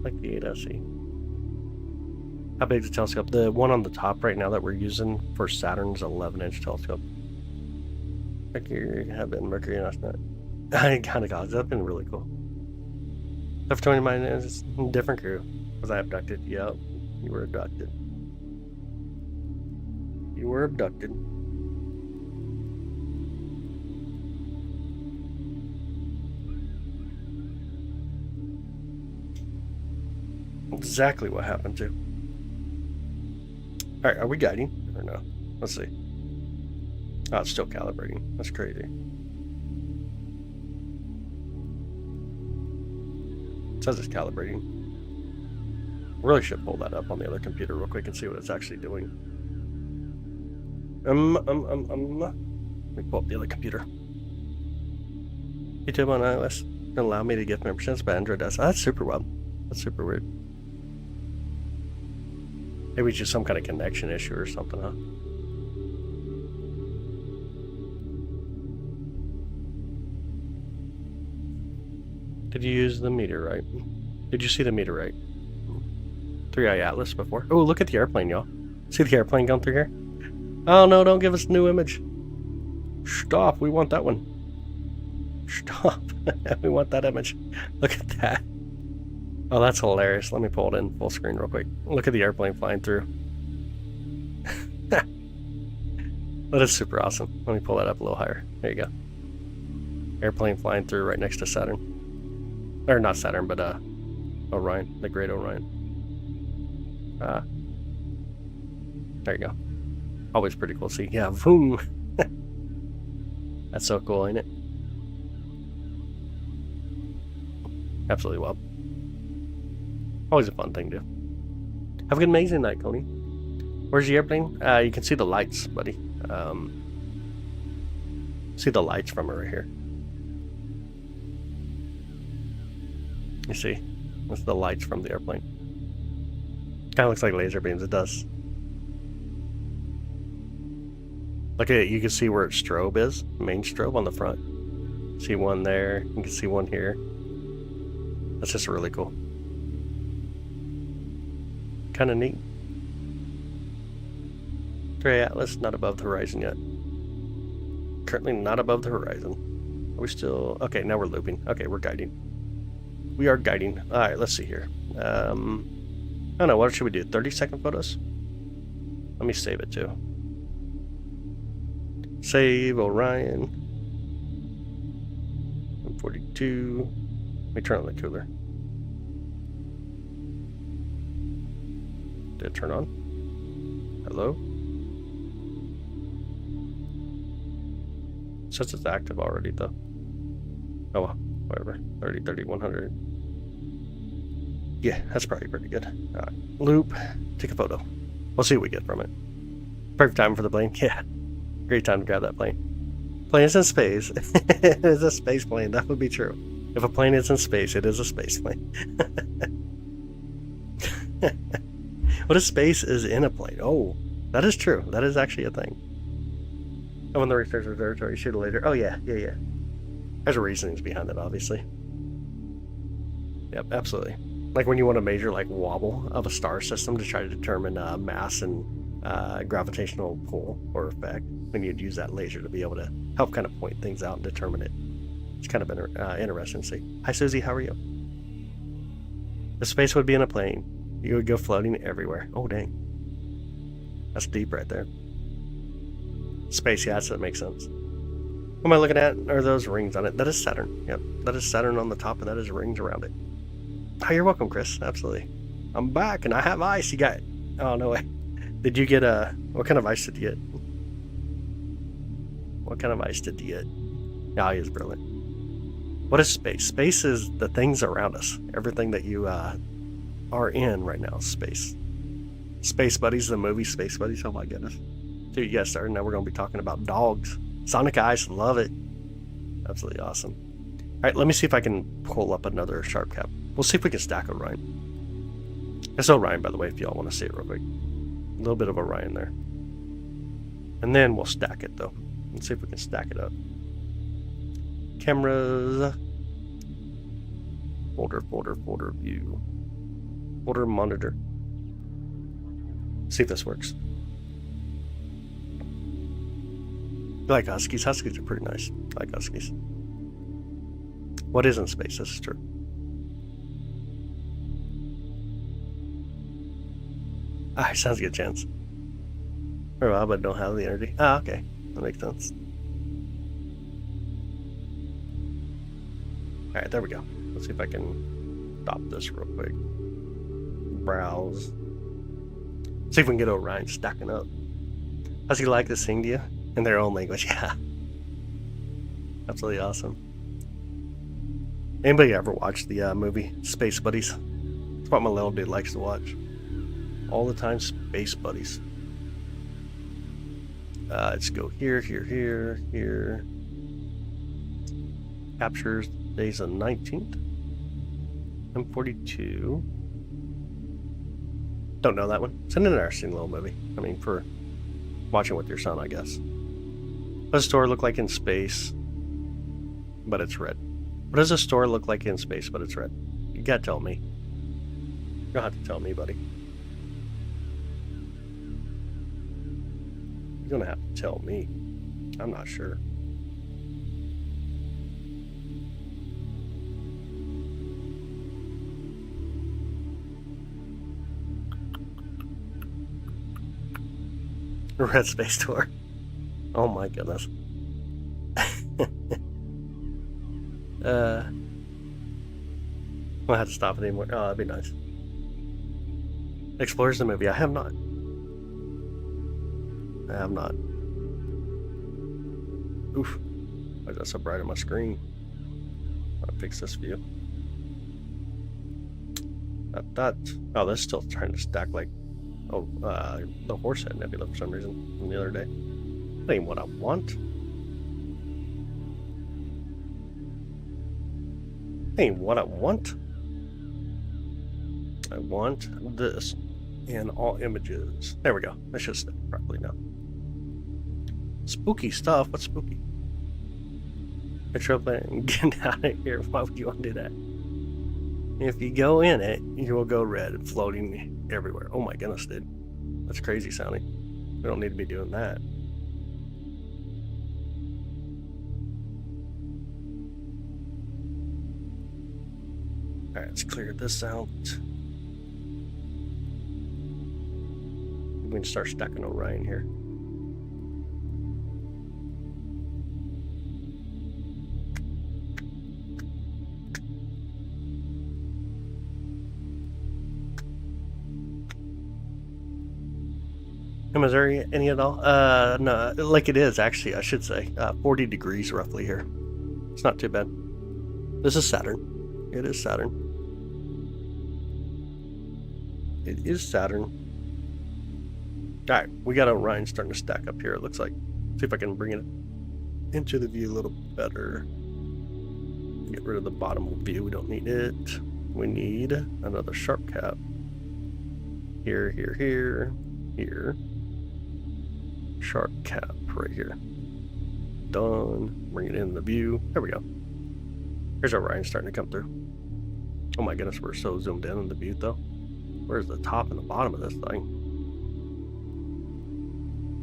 Like the 8SE. How big is the telescope? The one on the top right now that we're using for Saturn's 11-inch telescope. Mercury, Heaven, Mercury, and Astronaut. I kind of got it. That's been really cool. F-29 is a different crew. Was I abducted? Yep. You were abducted. You were abducted. Exactly what happened to. Alright, are we guiding or no? Let's see. Oh, it's still calibrating. That's crazy. It says it's calibrating. Really should pull that up on the other computer real quick and see what it's actually doing. Let me pull up the other computer. YouTube on iOS can allow me to gift memberships, but Android does. Oh, that's super wild. That's super weird. Maybe it's just some kind of connection issue or something, huh? Did you use the meteorite? Did you see the meteorite? 3i Atlas before? Oh, look at the airplane, y'all. See the airplane going through here? Oh no, don't give us a new image. Stop, we want that one. Stop. We want that image. Look at that. Oh, that's hilarious. Let me pull it in full screen real quick. Look at the airplane flying through. That is super awesome. Let me pull that up a little higher. There you go. Airplane flying through right next to Saturn. Or not Saturn, but Orion. The Great Orion. There you go. Always pretty cool to see. Yeah, boom. That's so cool, ain't it? Absolutely wild. Always a fun thing to do. Have a good amazing night, Coney. Where's the airplane? You can see the lights, buddy. See the lights from it right here. You see? That's the lights from the airplane. Kind of looks like laser beams. It does. Look at it. You can see where its strobe is. Main strobe on the front. See one there. You can see one here. That's just really cool. Kind of neat. 3 Atlas, not above the horizon yet. Currently not above the horizon. Are we still... Okay, now we're looping. Okay, we're guiding. We are guiding. Alright, let's see here. I don't know, what should we do? 30-second photos? Let me save it too. Save Orion. 142. Let me turn on the cooler. Did it turn on? Hello? It says it's active already though. Oh well, whatever. 30, 30, 100. Yeah, that's probably pretty good. Alright, loop, take a photo. We'll see what we get from it. Perfect time for the plane. Yeah, great time to grab that plane. Plane is in space. It is a space plane. That would be true. If a plane is in space, it is a space plane. What if space is in a plane? Oh, that is true. That is actually a thing. Oh, when the research observatory, shoot it later. Oh yeah, yeah, yeah. There's reasonings behind it, obviously. Yep, absolutely. Like when you want to measure like wobble of a star system to try to determine mass and gravitational pull or effect, then you'd use that laser to be able to help kind of point things out and determine it. It's kind of interesting to see. Hi, Susie. How are you? The space would be in a plane. You would go floating everywhere. Oh, dang. That's deep right there. Space, yeah, that makes sense. What am I looking at? Are those rings on it? That is Saturn. Yep, that is Saturn on the top, and that is rings around it. Oh, you're welcome, Chris. Absolutely. I'm back, and I have ice. You got... Oh, no way. Did you get what kind of ice did you get? What kind of ice did you get? Oh, he is brilliant. What is space? Space is the things around us. Everything that you are in right now is space. Space Buddies, the movie Space Buddies. Oh my goodness. Dude, you guys started. Now we're going to be talking about dogs. Sonic Ice, love it. Absolutely awesome. All right, let me see if I can pull up another sharp cap. We'll see if we can stack Orion. It's Orion, by the way, if y'all want to see it real quick. A little bit of Orion there. And then we'll stack it, though. Let's see if we can stack it up. Cameras. Folder view. Folder monitor. See if this works. I like Huskies. Huskies are pretty nice. I like Huskies. What is in space? This is true. Ah, sounds good, chance. Very well, but don't have the energy. Ah, okay. That makes sense. Alright, there we go. Let's see if I can stop this real quick. Browse. See if we can get Orion stacking up. How's he like to sing to you? In their own language, yeah. Absolutely awesome. Anybody ever watch the movie Space Buddies? It's what my little dude likes to watch. All the time, Space Buddies. Let's go here. Captures days the 19th. M42. Don't know that one. It's an interesting little movie. I mean, for watching with your son, I guess. What does a store look like in space, but it's red? What does a store look like in space, but it's red? You gotta tell me. You don't have to tell me, buddy. You're gonna have to tell me. I'm not sure. Red space tour. Oh my goodness. I'll have to stop it anymore. Oh, that'd be nice. Explores the movie. I have not. Oof. Why is that so bright on my screen? I'll fix this view. Oh, that's still trying to stack like the Horsehead Nebula for some reason from the other day. That ain't what I want. That ain't what I want. I want this in all images. There we go. I should stack properly now. Spooky stuff. What's spooky? Metro plane. Get out of here. Why would you want to do that? If you go in it, you will go red, floating everywhere. Oh my goodness, dude. That's crazy sounding. We don't need to be doing that. Alright, let's clear this out. We can start stacking Orion here. Is there any at all? No, like it is actually, I should say. 40 degrees roughly here. It's not too bad. This is Saturn. It is Saturn. It is Saturn. Alright, we got Orion starting to stack up here, it looks like. See if I can bring it into the view a little better. Get rid of the bottom view, we don't need it. We need another sharp cap. Here. Sharp cap right here. Done. Bring it in the view. There we go. Here's Orion starting to come through. Oh my goodness, we're so zoomed in on the view though. Where's the top and the bottom of this thing?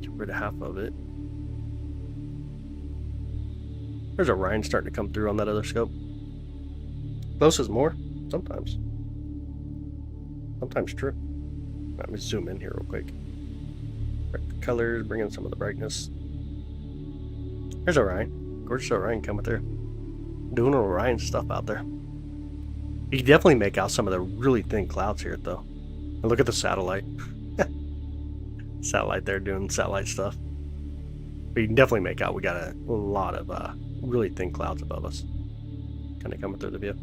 Get rid of half of it. There's Orion starting to come through on that other scope. Close is more, sometimes. Sometimes true. Let me zoom in here real quick. Correct the colors, bring in some of the brightness. There's Orion. Gorgeous Orion coming through. Doing Orion stuff out there. You can definitely make out some of the really thin clouds here, though. And look at the satellite. Satellite there doing satellite stuff. But you can definitely make out we got a lot of really thin clouds above us. Kind of coming through the view.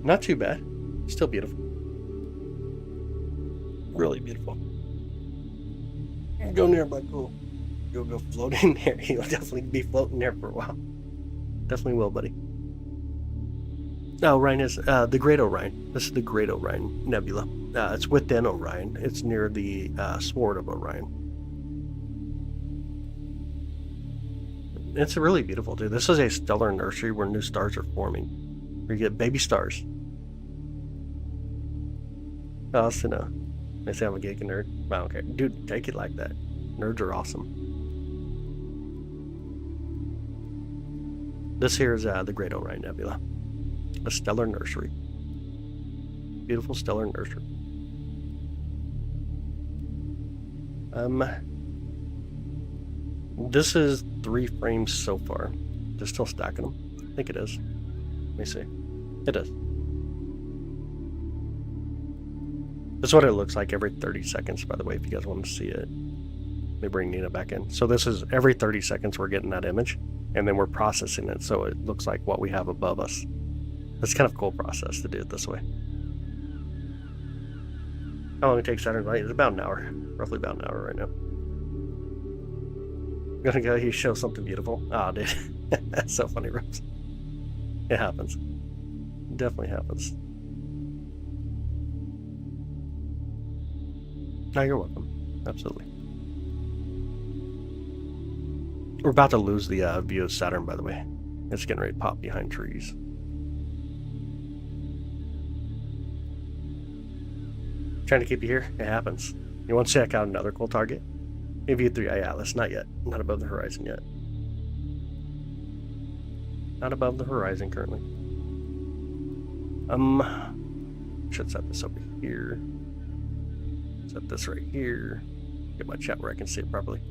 Not too bad. Still beautiful. Really beautiful. Go nearby, cool. You'll go floating there. You'll definitely be floating there for a while. Definitely will, buddy. Orion is the Great Orion. This is the Great Orion Nebula. It's within Orion. It's near the Sword of Orion. It's really beautiful, too. This is a stellar nursery where new stars are forming. Where you get baby stars. Oh, so no. They say I'm a geek and nerd. I don't care. Dude, take it like that. Nerds are awesome. This here is the Great Orion Nebula. A stellar nursery. Beautiful stellar nursery. This is 3 frames so far. They're still stacking them. I think it is. Let me see. It is. That's what it looks like every 30 seconds, by the way, if you guys want to see it. Let me bring Nina back in. So this is every 30 seconds we're getting that image, and then we're processing it so it looks like what we have above us. It's kind of a cool process to do it this way. How long it takes Saturn Tonight? It's about an hour. Roughly about an hour right now. I'm gonna go here show something beautiful. Oh, dude. That's so funny, Rose. It happens. It definitely happens. No, you're welcome. Absolutely. We're about to lose the view of Saturn, by the way. It's getting ready to pop behind trees. Trying to keep you here? It happens. You want to check out another cool target? View 3I Atlas. Not yet. Not above the horizon yet. Not above the horizon currently. Should set this over here. Set this right here. Get my chat where I can see it properly.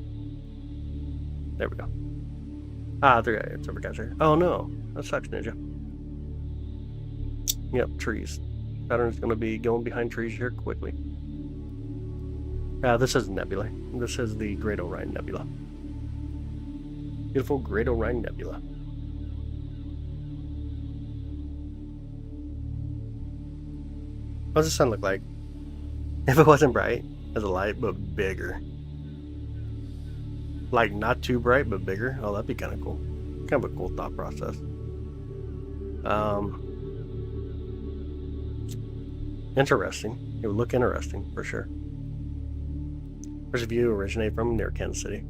There we go. It's over guys here. Oh no, that sucks, Ninja. Yep, trees. Saturn's going to be going behind trees here quickly. This is Nebula. This is the Great Orion Nebula. Beautiful Great Orion Nebula. What does the sun look like? If it wasn't bright as a light, but bigger. Like not too bright, but bigger. Oh, that'd be kind of cool. Kind of a cool thought process. Interesting. It would look interesting for sure. Where's the view originate from? Near Kansas City.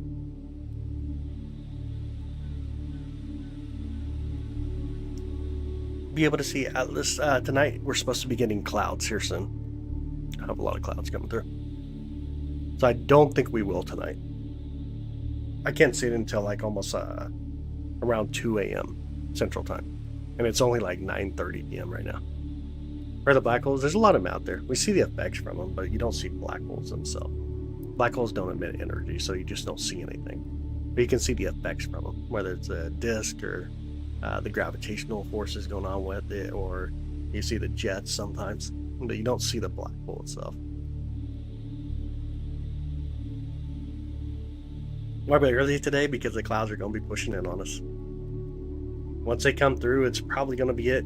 Be able to see Atlas tonight. We're supposed to be getting clouds here soon. I have a lot of clouds coming through. So I don't think we will tonight. I can't see it until like almost around 2 a.m. Central Time. And it's only like 9:30 p.m. right now. Where are the black holes? There's a lot of them out there. We see the effects from them, but you don't see black holes themselves. Black holes don't emit energy, so you just don't see anything. But you can see the effects from them, whether it's a disk or the gravitational forces going on with it, or you see the jets sometimes, but you don't see the black hole itself. Might be early today because the clouds are going to be pushing in on us. Once they come through, it's probably going to be it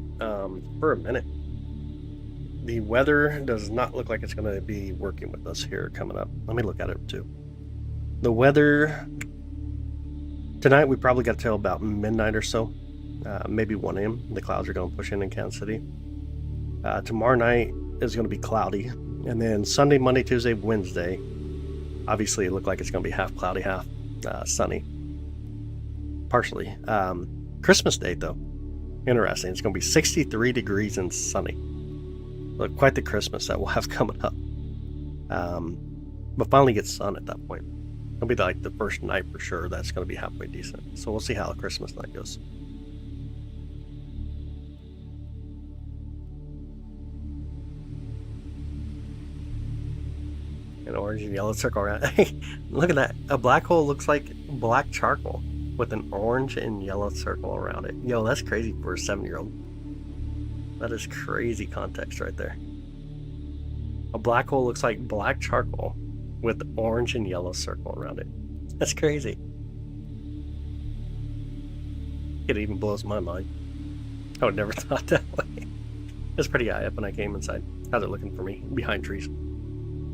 for a minute. The weather does not look like it's going to be working with us here coming up. Let me look at it too. The weather tonight, we probably got till about midnight or so, maybe 1 a.m. The clouds are going to push in Kansas City. Tomorrow night is going to be cloudy, and then Sunday, Monday, Tuesday, Wednesday, obviously it looked like it's going to be half cloudy, half sunny, partially. Christmas date, though. Interesting. It's going to be 63 degrees and sunny. Look, quite the Christmas that we'll have coming up. But finally get sun at that point. It'll be like the first night for sure that's going to be halfway decent. So we'll see how the Christmas night goes. An orange and yellow circle around. Look at that. A black hole looks like black charcoal with an orange and yellow circle around it. Yo, that's crazy for a 7-year-old. That is crazy context right there. A black hole looks like black charcoal with orange and yellow circle around it. That's crazy. It even blows my mind. I would never thought that way. It's pretty high up when I came inside. How's it looking for me? Behind trees.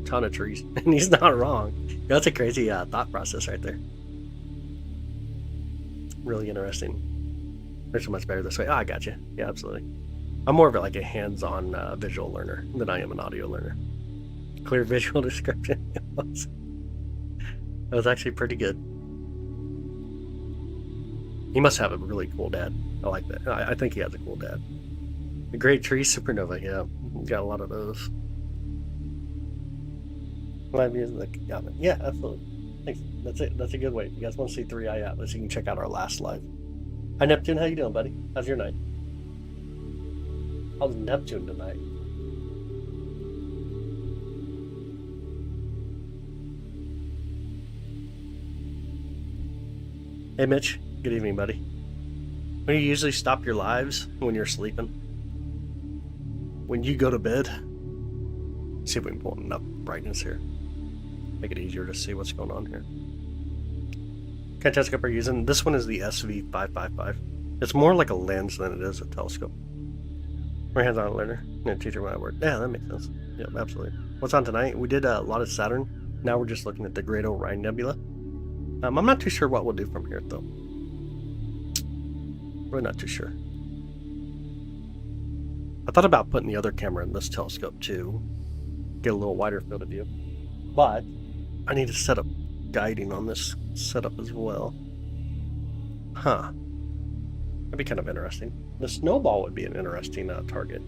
Ton of trees. And he's not wrong. That's a crazy thought process right there. Really interesting. They're so much better this way. Oh, I got you. Yeah, absolutely. I'm more of like a hands-on visual learner than I am an audio learner. Clear visual description. That was actually pretty good. He must have a really cool dad. I like that. I think he has a cool dad. The Great Tree Supernova. Yeah, got a lot of those. Live music. Yeah, absolutely. Thanks. That's it. That's a good way. If you guys want to see 3i Atlas, you can check out our last live. Hi, Neptune. How you doing, buddy? How's your night? How's Neptune tonight? Hey, Mitch. Good evening, buddy. When you usually stop your lives when you're sleeping? When you go to bed? Let's see if we can pull enough brightness here. Make it easier to see what's going on here. Kind of telescope we're using. This one is the SV555. It's more like a lens than it is a telescope. We're hands-on learner. Yeah, teacher when I work. Yeah, that makes sense. Yep, absolutely. What's on tonight? We did a lot of Saturn. Now we're just looking at the Great Orion Nebula. I'm not too sure what we'll do from here, though. Really not too sure. I thought about putting the other camera in this telescope, too. Get a little wider field of view. But I need to set up guiding on this setup as well. Huh. That'd be kind of interesting. The snowball would be an interesting target.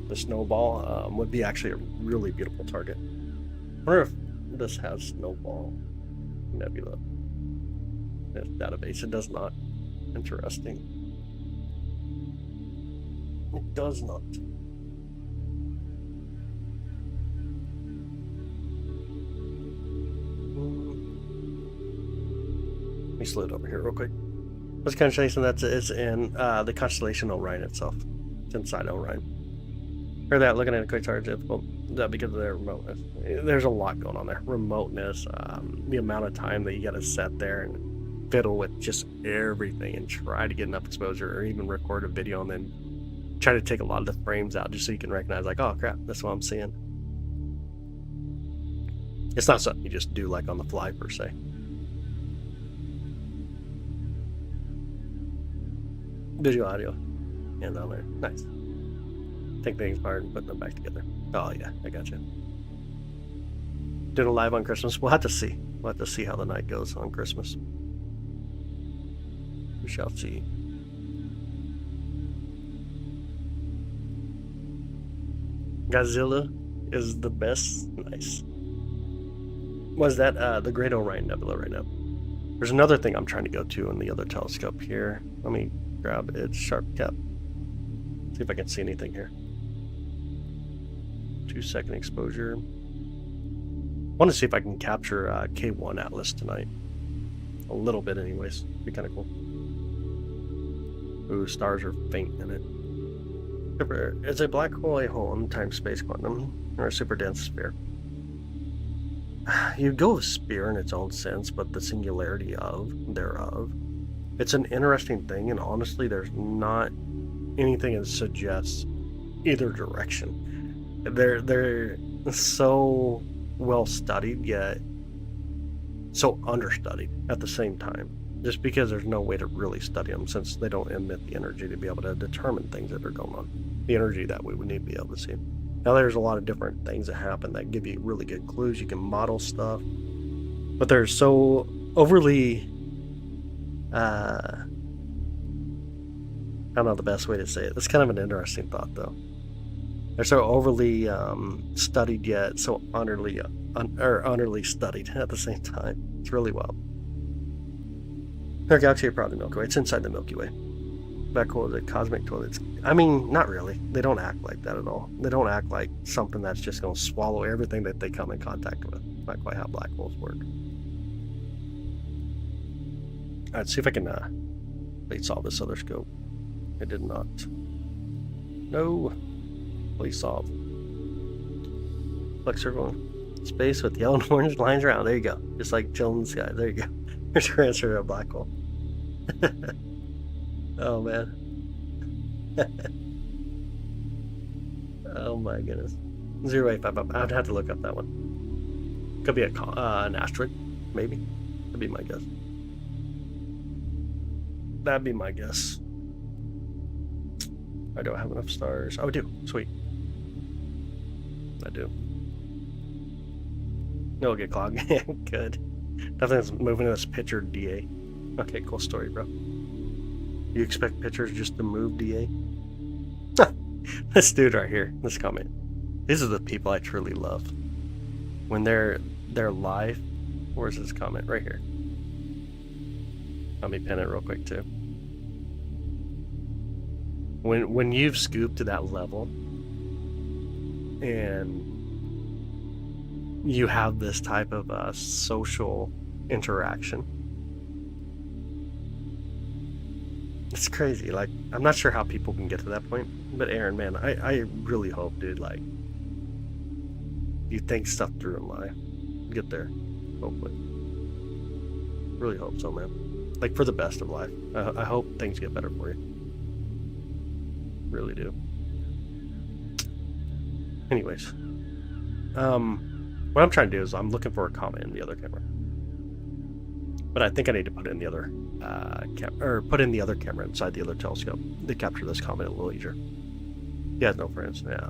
The snowball would be actually a really beautiful target. I wonder if this has snowball nebula in its database. It does not. Interesting. It does not. Let me slow it over here real quich. This constellation that is in the constellation Orion itself. It's inside Orion. Heard that looking at it quite hard difficult. That because of their remoteness. There's a lot going on there. Remoteness, the amount of time that you got to sit there and fiddle with just everything and try to get enough exposure, or even record a video and then try to take a lot of the frames out just so you can recognize, like, oh crap, that's what I'm seeing. It's not something you just do like on the fly per se. Visual audio. And on there. Nice. Take things apart and put them back together. Oh yeah, I got you. Doing a live on Christmas. We'll have to see. We'll have to see how the night goes on Christmas. We shall see. Godzilla is the best. Nice. Was that the Great Orion Nebula right now? There's another thing I'm trying to go to in the other telescope here. Let me grab its sharp cap. See if I can see anything here. 2-second exposure. I want to see if I can capture K1 Atlas tonight. A little bit anyways. Be kind of cool. Ooh, stars are faint in it. Is a black hole a hole in time-space quantum, or a super dense sphere? You go with sphere in its own sense, but the singularity thereof. It's an interesting thing, and honestly, there's not anything that suggests either direction. They're so well studied, yet so understudied at the same time. Just because there's no way to really study them, since they don't emit the energy to be able to determine things that are going on. The energy that we would need to be able to see. Now, there's a lot of different things that happen that give you really good clues. You can model stuff, but they're so overly I don't know the best way to say it. It's kind of an interesting thought, though. They're so overly studied yet so utterly studied at the same time. It's really wild. Our galaxy are probably the Milky Way. It's inside the Milky Way. Black hole is a cosmic toilet. I mean, not really. They don't act like that at all. They don't act like something that's just going to swallow everything that they come in contact with. Not quite how black holes work. Alright, see if I can please solve this other scope. It did not. No. Please solve. Like circle space with yellow and orange lines around. There you go. Just like chilling in the sky. There you go. There's your answer to a black hole. Oh man. Oh my goodness. 0855. I'd have to look up that one. Could be an asteroid, maybe. That'd be my guess. That'd be my guess. I don't have enough stars. Oh, I do. Sweet. I do. No, it'll get clogged. Good. Nothing's moving in this picture, DA. Okay, cool story, bro. You expect pictures just to move, DA? This dude right here, this comment. These are the people I truly love. When they're live. Where's this comment? Right here. Let me pin it real quick too. When you've scooped to that level and you have this type of social interaction, it's crazy. Like, I'm not sure how people can get to that point, but Aaron, man, I really hope, dude, like, you think stuff through in life. Get there, hopefully. Really hope so, man. Like, for the best of life. I hope things get better for you. Really do. Anyways, what I'm trying to do is I'm looking for a comment in the other camera, but I think I need to put in the other put in the other camera inside the other telescope to capture this comment a little easier. He has no friends. Yeah.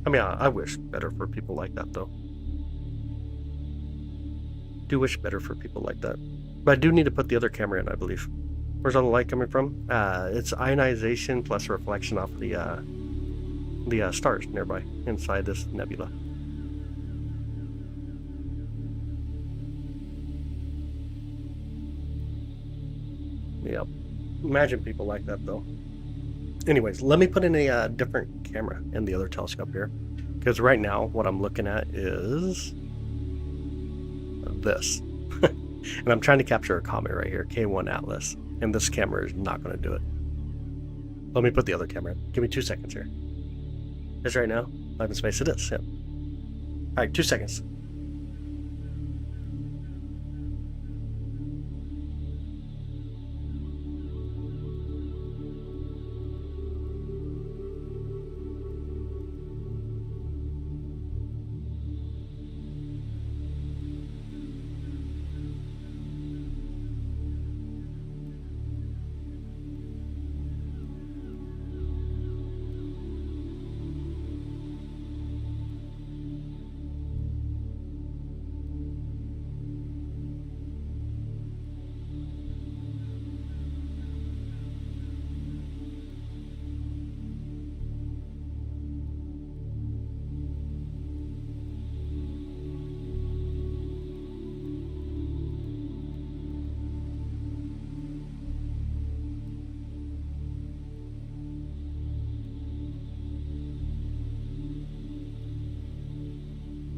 I mean, I wish better for people like that, though. Do wish better for people like that, but I do need to put the other camera in, I believe. Where's all the light coming from? It's ionization plus reflection off the stars nearby inside this nebula. Yep. Imagine people like that, though. Anyways, let me put in a different camera in the other telescope here, because right now what I'm looking at is this. And I'm trying to capture a comet right here, K1 Atlas, and this camera is not going to do it. Let me put the other camera in. Give me 2 seconds here. Is right now? Live in space, it is. Yeah. Alright, 2 seconds.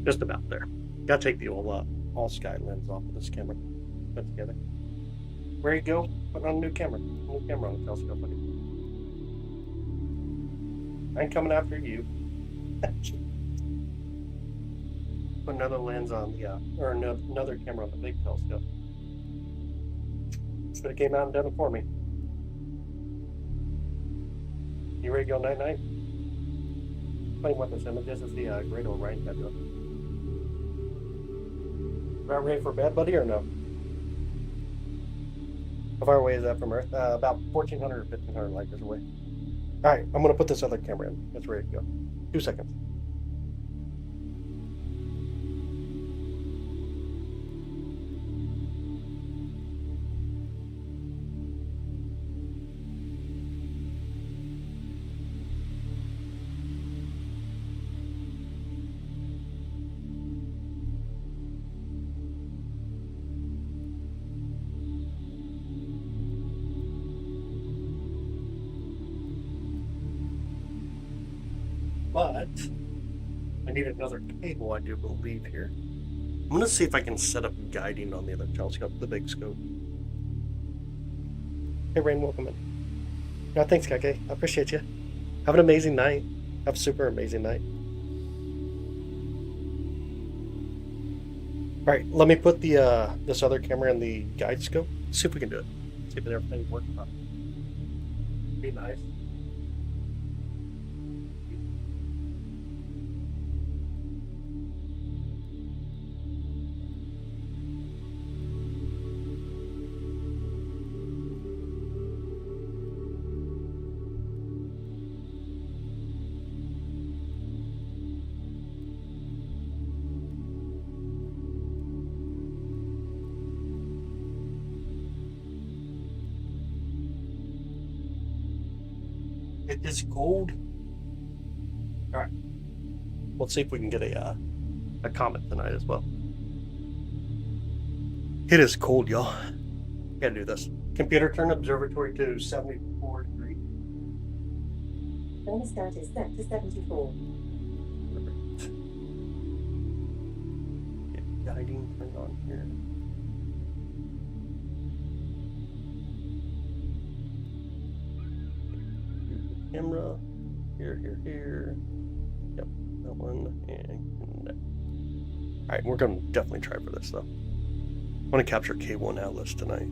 Just about there. Gotta take the old all sky lens off of this camera. Put together. Where you go? Put on a new camera. New camera on the telescope, buddy. I ain't coming after you. Put another lens on the or another camera on the big telescope. Should have came out and done it for me. You ready to go night night? Playing with this image. This is the Great Orion Nebula. About ready for bed, buddy, or no? How far away is that from Earth? About 1,400 or 1,500 light years away. Alright, I'm going to put this other camera in. It's ready to go. 2 seconds. But I need another cable, I do believe, here. I'm going to see if I can set up guiding on the other telescope, the big scope. Hey, Rain, welcome in. No, thanks, Kake. I appreciate you. Have an amazing night. Have a super amazing night. All right, let me put the this other camera in the guide scope. See if we can do it. See if everything works properly. Be nice. It is cold. All right. Let's see if we can get a comment tonight as well. It is cold, y'all. Gotta do this. Computer, turn observatory to 74 degrees. Thermostat is set to 74. Perfect. Get guiding turned on here. Camera, here. Yep, that one, and that. All right, we're gonna definitely try for this though. I want to capture K1 Atlas tonight.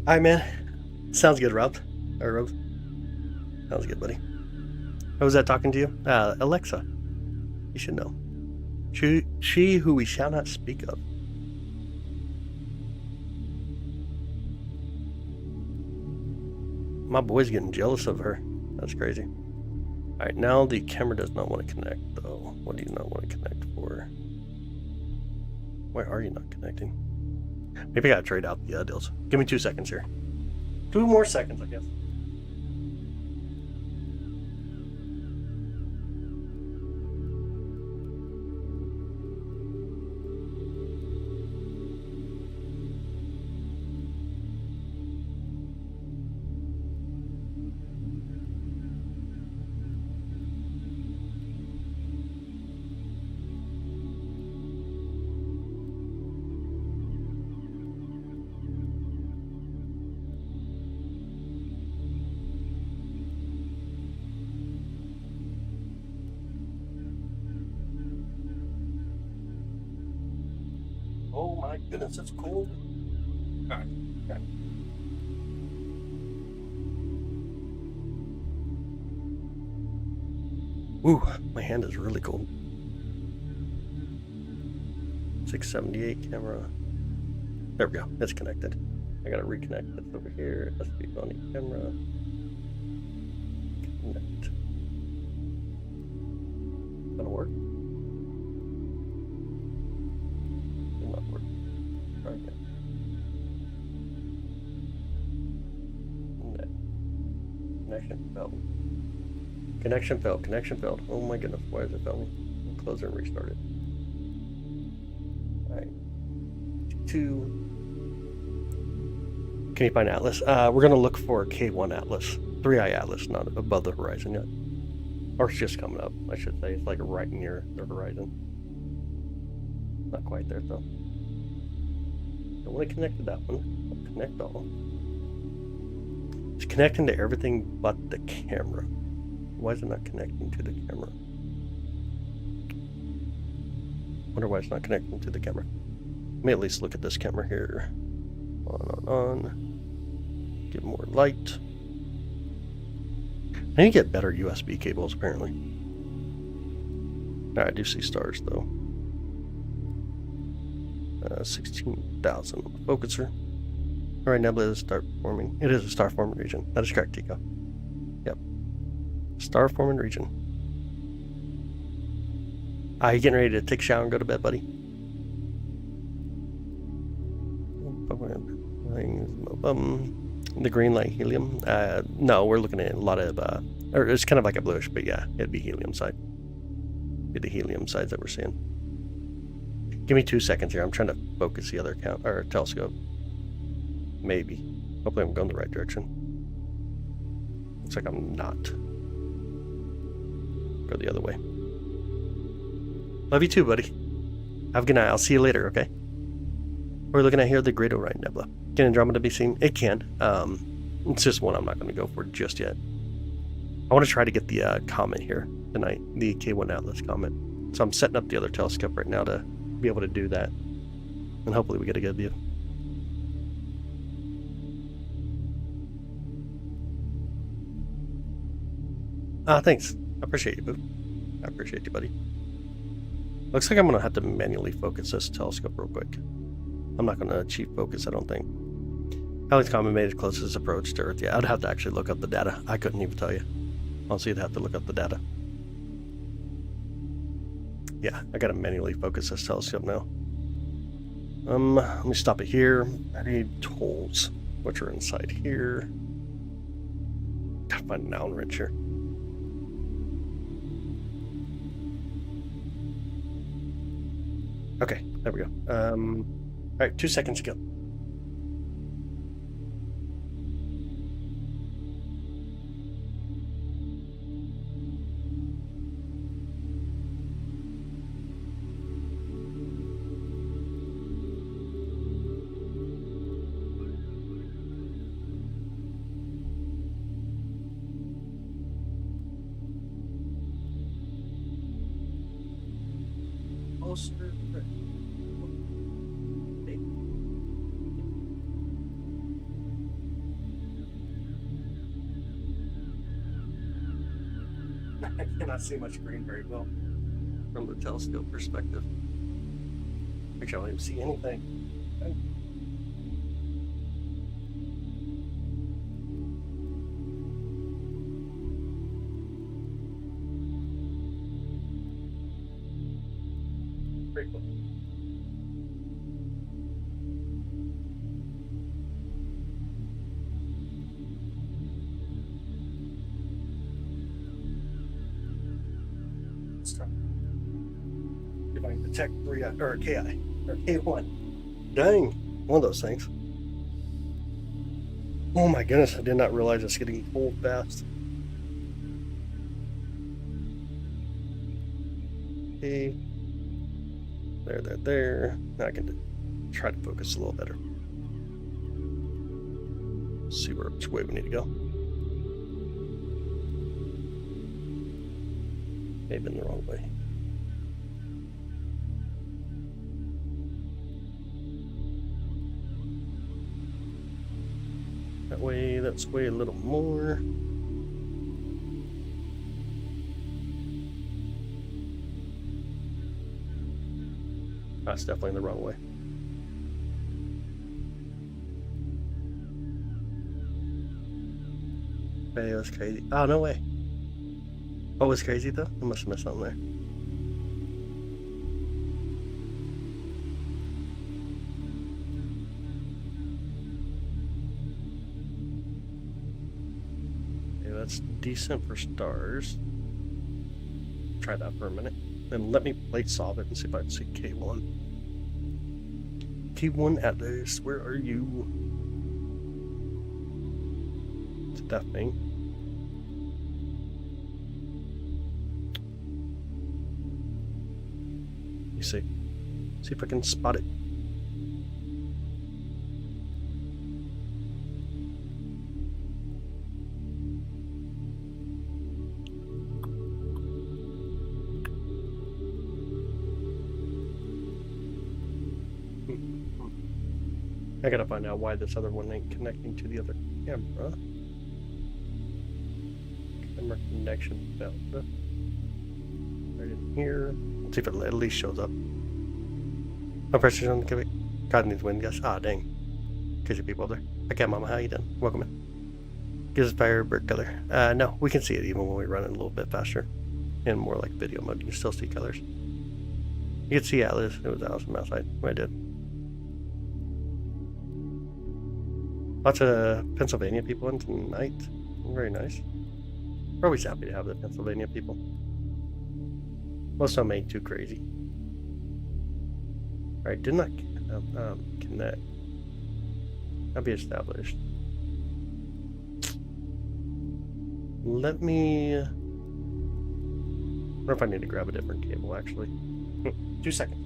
All right, man. Sounds good, Rob. Or Rose. Sounds good, buddy. How was that talking to you? Alexa. You should know. She who we shall not speak of. My boy's getting jealous of her. That's crazy. All right, now the camera does not want to connect, though. What do you not want to connect for? Why are you not connecting? Maybe I gotta trade out the deals. Give me 2 seconds here. 2 more seconds, I guess. Oh my goodness, it's cold. All right. Okay. Ooh, my hand is really cold. 678 camera. There we go. It's connected. I gotta reconnect this over here. Let's be on the camera. Connect. Gonna work. Did not work. Try again. Connection failed. Connection failed. Connection failed. Oh my goodness, why is it failing? I'll close it and restart it. Alright. 2. Can you find Atlas? We're gonna look for K1 Atlas. 3i Atlas, not above the horizon yet. Or it's just coming up, I should say. It's like right near the horizon. Not quite there though. Don't want to connect to that one. I'll connect all. It's connecting to everything but the camera. Why is it not connecting to the camera? Wonder why it's not connecting to the camera. Let me at least look at this camera here. On. Get more light. I need to get better USB cables apparently. I do see stars though. 16,000 focuser. Alright, nebula is star forming. It is a star forming region. That is correct, Tico. Yep. Star forming region. You getting ready to take a shower and go to bed, buddy? The green light helium. No, we're looking at a lot of or it's kind of like a bluish, but yeah, it'd be helium side. Be the helium sides that we're seeing. Give me 2 seconds here. I'm trying to focus the other telescope. Maybe. Hopefully I'm going the right direction. Looks like I'm not. Go the other way. Love you too, buddy. Have a good night. I'll see you later, okay? We're looking at here the Great Orion Nebula. Can Andromeda be seen? It can. It's just one I'm not going to go for just yet. I want to try to get the comet here tonight, the K1 Atlas comet. So I'm setting up the other telescope right now to be able to do that. And hopefully we get a good view. Thanks. I appreciate you, boo. I appreciate you, buddy. Looks like I'm going to have to manually focus this telescope real quick. I'm not going to achieve focus, I don't think. Halley's Comet made its closest approach to Earth. Yeah, I'd have to actually look up the data. I couldn't even tell you. Honestly, I'd have to look up the data. Yeah, I got to manually focus this telescope now. Let me stop it here. I need tools, which are inside here. Gotta find an Allen wrench here. Okay, there we go. All right, 2 seconds ago. I cannot see much green very well from the telescope perspective. Actually, I don't even see anything. Pretty cool. If I can detect 3 or KI or K1. Dang, one of those things. Oh my goodness, I did not realize it's getting cold fast. Okay. There. Now I can try to focus a little better. See which way we need to go. Maybe in the wrong way. That's way a little more. That's definitely in the wrong way. Okay, that was crazy. Oh, no way. What was crazy though? I must have missed something there. That's decent for stars. Try that for a minute. Then let me plate solve it and see if I can see K1. K1 Atlas, where are you? It's that thing. You see. See if I can spot it. I gotta find out why this other one ain't connecting to the other camera. Camera connection delta. Right in here. Let's see if it at least shows up. No pressure on the God needs wind guys. Ah, dang. Crazy people there. Okay, Mama, how you doing? Welcome in. Gives fire brick color. No, we can see it even when we run it a little bit faster. In more like video mode, you can still see colors. You can see Atlas. It was awesome outside. I did. Lots of Pennsylvania people in tonight. Very nice. We're always happy to have the Pennsylvania people. Most of them ain't too crazy. Alright, did not connect. That'll be established. Let me... I wonder if I need to grab a different cable, actually. 2 seconds.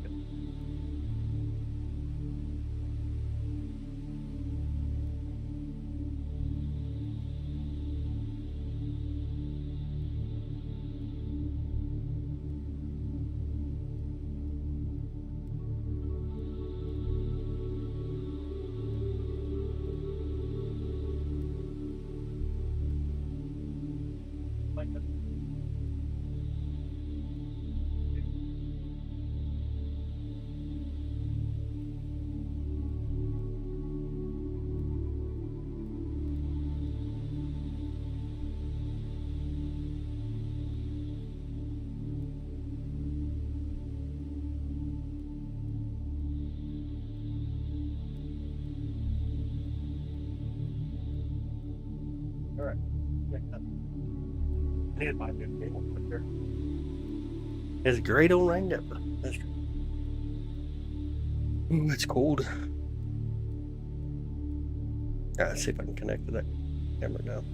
Alright. I need to buy a new cable right there. It's great old rain up. That's true. Ooh, it's cold. Let's see if I can connect to that camera now.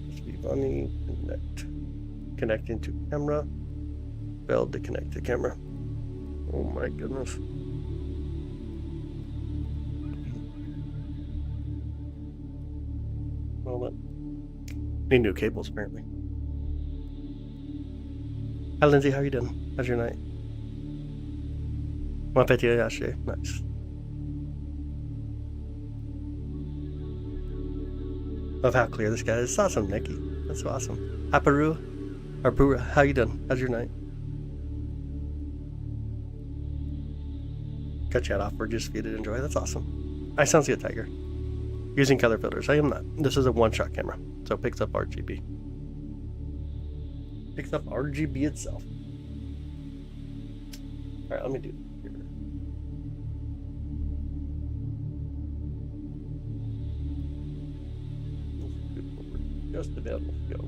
Must be funny. Connect. Connecting to camera. Failed to connect to camera. Oh my goodness. Well, need new cables apparently. Hi Lindsay, how are you doing? How's your night? One petit yesterday. Nice. Love how clear this guy is. It's awesome, Nikki. That's so awesome. Hi Peru. Or Peru, how you doing? How's your night? Cut chat off for just for you to enjoy. That's awesome. Alright, sounds good, Tiger. Using color filters. I am not. This is a one-shot camera, so it picks up RGB. Picks up RGB itself. Alright, let me do it here. Just about to go.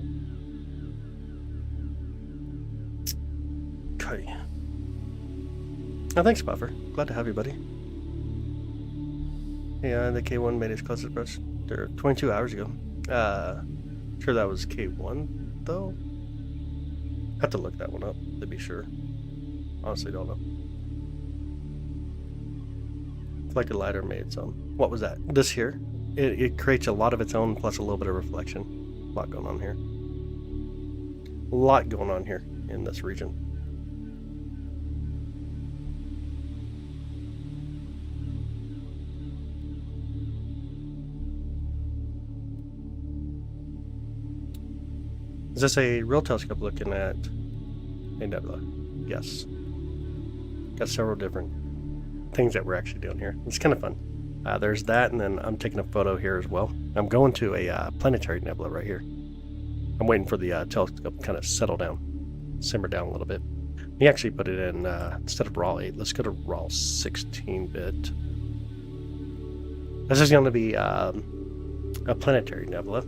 Okay. Oh, thanks, Buffer. Glad to have you, buddy. Yeah, the K1 made its closest approach. They're 22 hours ago. Sure that was K1 though. Have to look that one up to be sure. Honestly, don't know. Like a lighter made its own. What was that? This here. It creates a lot of its own plus a little bit of reflection. A lot going on here. A lot going on here in this region. Is this a real telescope looking at a nebula? Yes. Got several different things that we're actually doing here. It's kind of fun. There's that, and then I'm taking a photo here as well. I'm going to a planetary nebula right here. I'm waiting for the telescope to kind of settle down, simmer down a little bit. We actually put it in, instead of RAW 8, let's go to RAW 16-bit. This is going to be a planetary nebula.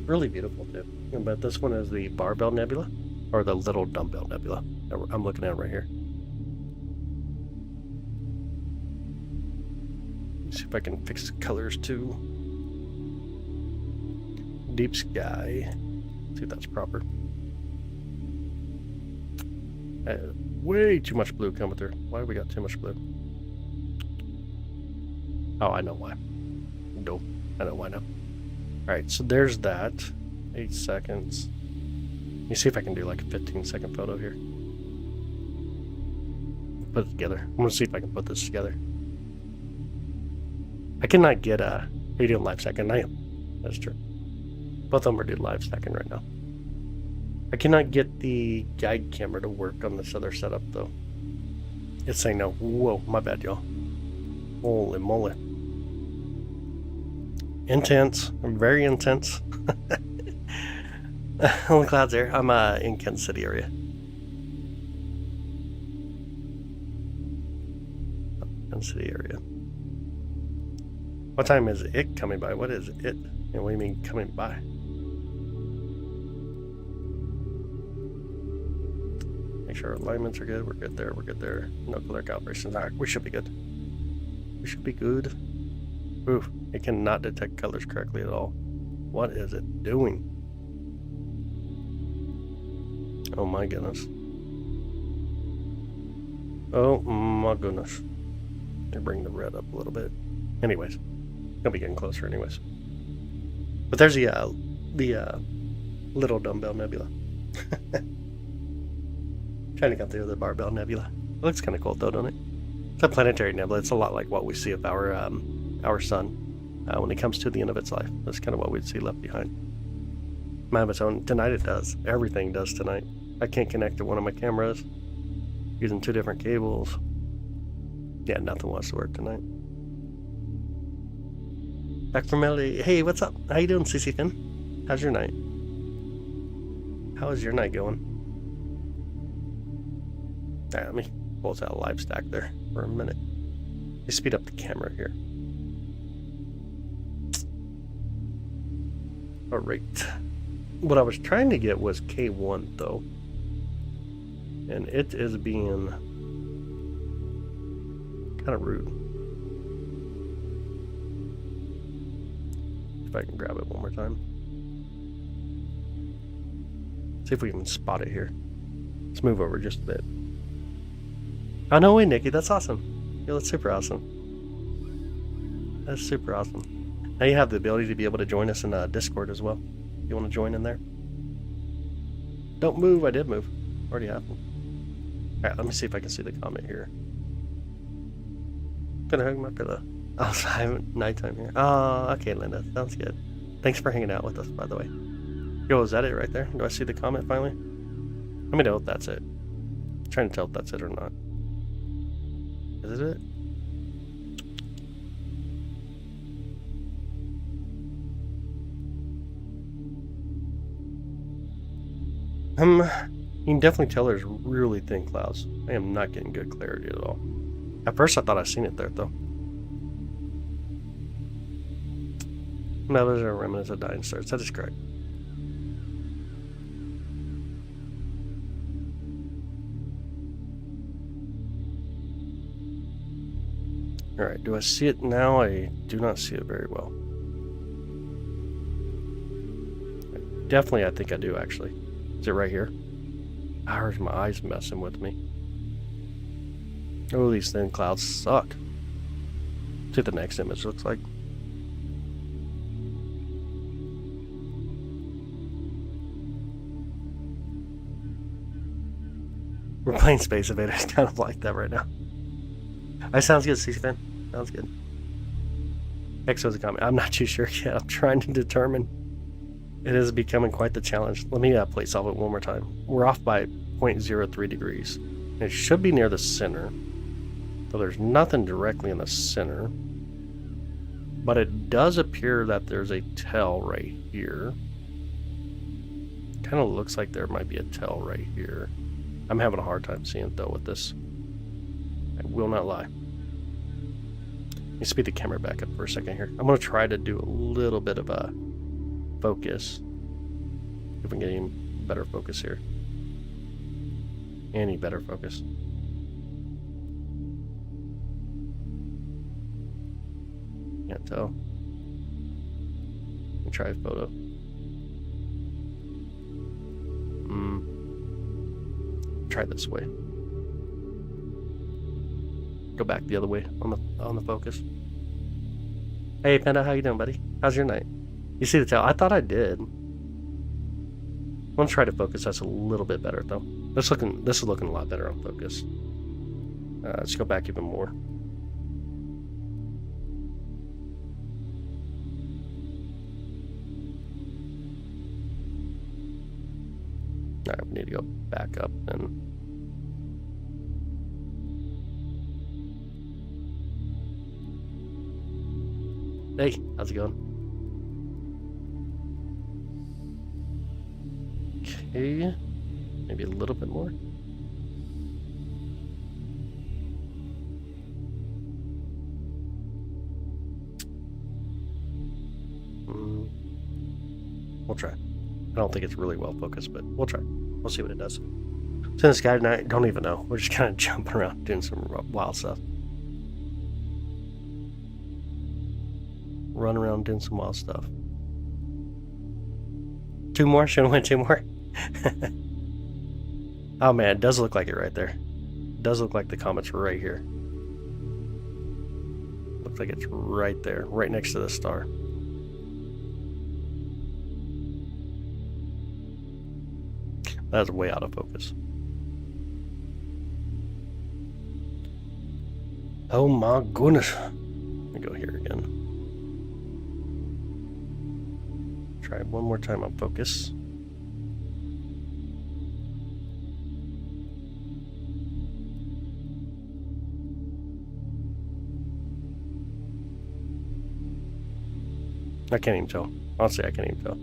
Really beautiful too. But this one is the Barbell Nebula, or the Little Dumbbell Nebula that I'm looking at right here. Let's see if I can fix the colors too. Deep sky. Let's see if that's proper. Way too much blue coming through. Why have we got too much blue? Oh, I know why. No, I know why now. Alright, so there's that. 8 seconds. Let me see if I can do like a 15-second photo here. Put it together. I'm going to see if I can put this together. I cannot get a... Are you doing live second? I am. That's true. Both of them are doing live second right now. I cannot get the guide camera to work on this other setup though. It's saying no. Whoa, my bad, y'all. Holy moly. Intense. Very intense. Only clouds there. I'm in Kansas City area. Kansas City area. What time is it coming by? What is it? And what do you mean coming by? Make sure our alignments are good. We're good there. We're good there. No color calibrations. Alright, we should be good. We should be good. Ooh, it cannot detect colors correctly at all. What is it doing? Oh my goodness. Oh my goodness. Let me bring the red up a little bit. Anyways, gonna be getting closer anyways. But there's the little dumbbell nebula. Trying to get through the barbell nebula. It looks kind of cool though, don't it? It's a planetary nebula. It's a lot like what we see of our sun when it comes to the end of its life. That's kind of what we'd see left behind. Might have its own. Tonight it does. Everything does tonight. I can't connect to one of my cameras using 2 different cables. Yeah, nothing wants to work tonight. Back from LA. Hey, what's up? How you doing, CC Finn? How's your night? How is your night going? Alright, let me close out live stack there for a minute. Let me speed up the camera here. Alright. What I was trying to get was K1 though. And it is being kind of rude. If I can grab it one more time. See if we can spot it here. Let's move over just a bit. Oh, no way, Nikki. That's awesome. Yeah, that's super awesome. That's super awesome. Now you have the ability to be able to join us in Discord as well. You want to join in there? Don't move. I did move. Already happened. Alright, let me see if I can see the comment here. Gonna hug my pillow. Oh, so I haven't nighttime here. Oh, okay, Linda. Sounds good. Thanks for hanging out with us, by the way. Yo, is that it right there? Do I see the comment finally? Let me know if that's it. I'm trying to tell if that's it or not. Is it? You can definitely tell there's really thin clouds. I am not getting good clarity at all. At first I thought I seen it there though. No, those are remnants of dying stars. That is correct. Alright, do I see it now? I do not see it very well. Definitely, I think I do actually. Is it right here? How's my eyes messing with me? Oh, these thin clouds suck. See what the next image looks like. We're playing Space Invaders kind of like that right now. That sounds good, C-Fan. Sounds good. Exo's a comment. I'm not too sure yet. I'm trying to determine. It is becoming quite the challenge. Let me plate solve it one more time. We're off by 0.03 degrees. It should be near the center. So there's nothing directly in the center. But it does appear that there's a tail right here. Kind of looks like there might be a tail right here. I'm having a hard time seeing it though with this. I will not lie. Let me speed the camera back up for a second here. I'm going to try to do a little bit of a focus. If we can get any better focus here. Any better focus. Can't tell. Let me try a photo. Try this way. Go back the other way on the focus. Hey Panda, how you doing, buddy? How's your night? You see the tail? I thought I did. I'm gonna try to focus us a little bit better though. This is looking a lot better on focus. Let's go back even more. Alright, we need to go back up and hey, how's it going? Okay, maybe a little bit more. We'll try. I don't think it's really well focused, but we'll try. We'll see what it does. So this guy and I don't even know. We're just kind of jumping around doing some wild stuff. Run around doing some wild stuff. 2 more? Shouldn't win 2 more? Oh man, it does look like it right there. It does look like the comet's right here. Looks like it's right there, right next to the star. That's way out of focus. Oh my goodness. Let me go here again. Try it one more time on focus. I can't even tell. Honestly, I can't even tell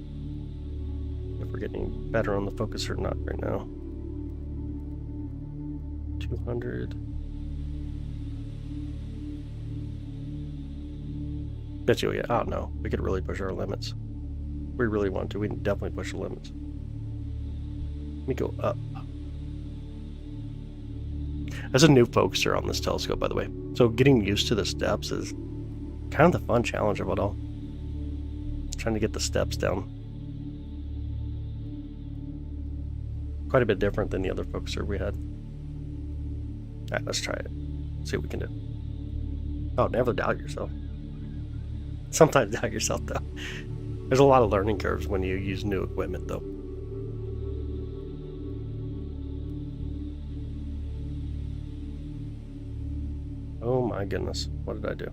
if we're getting better on the focus or not right now. 200. Bet you, yeah. Oh no, we could really push our limits. We really want to. We can definitely push the limits. Let me go up. There's a new focuser on this telescope, by the way. So getting used to the steps is kind of the fun challenge of it all. Trying to get the steps down. Quite a bit different than the other focuser we had. Alright, let's try it. See what we can do. Oh, never doubt yourself. Sometimes doubt yourself, though. There's a lot of learning curves when you use new equipment, though. Oh my goodness. What did I do?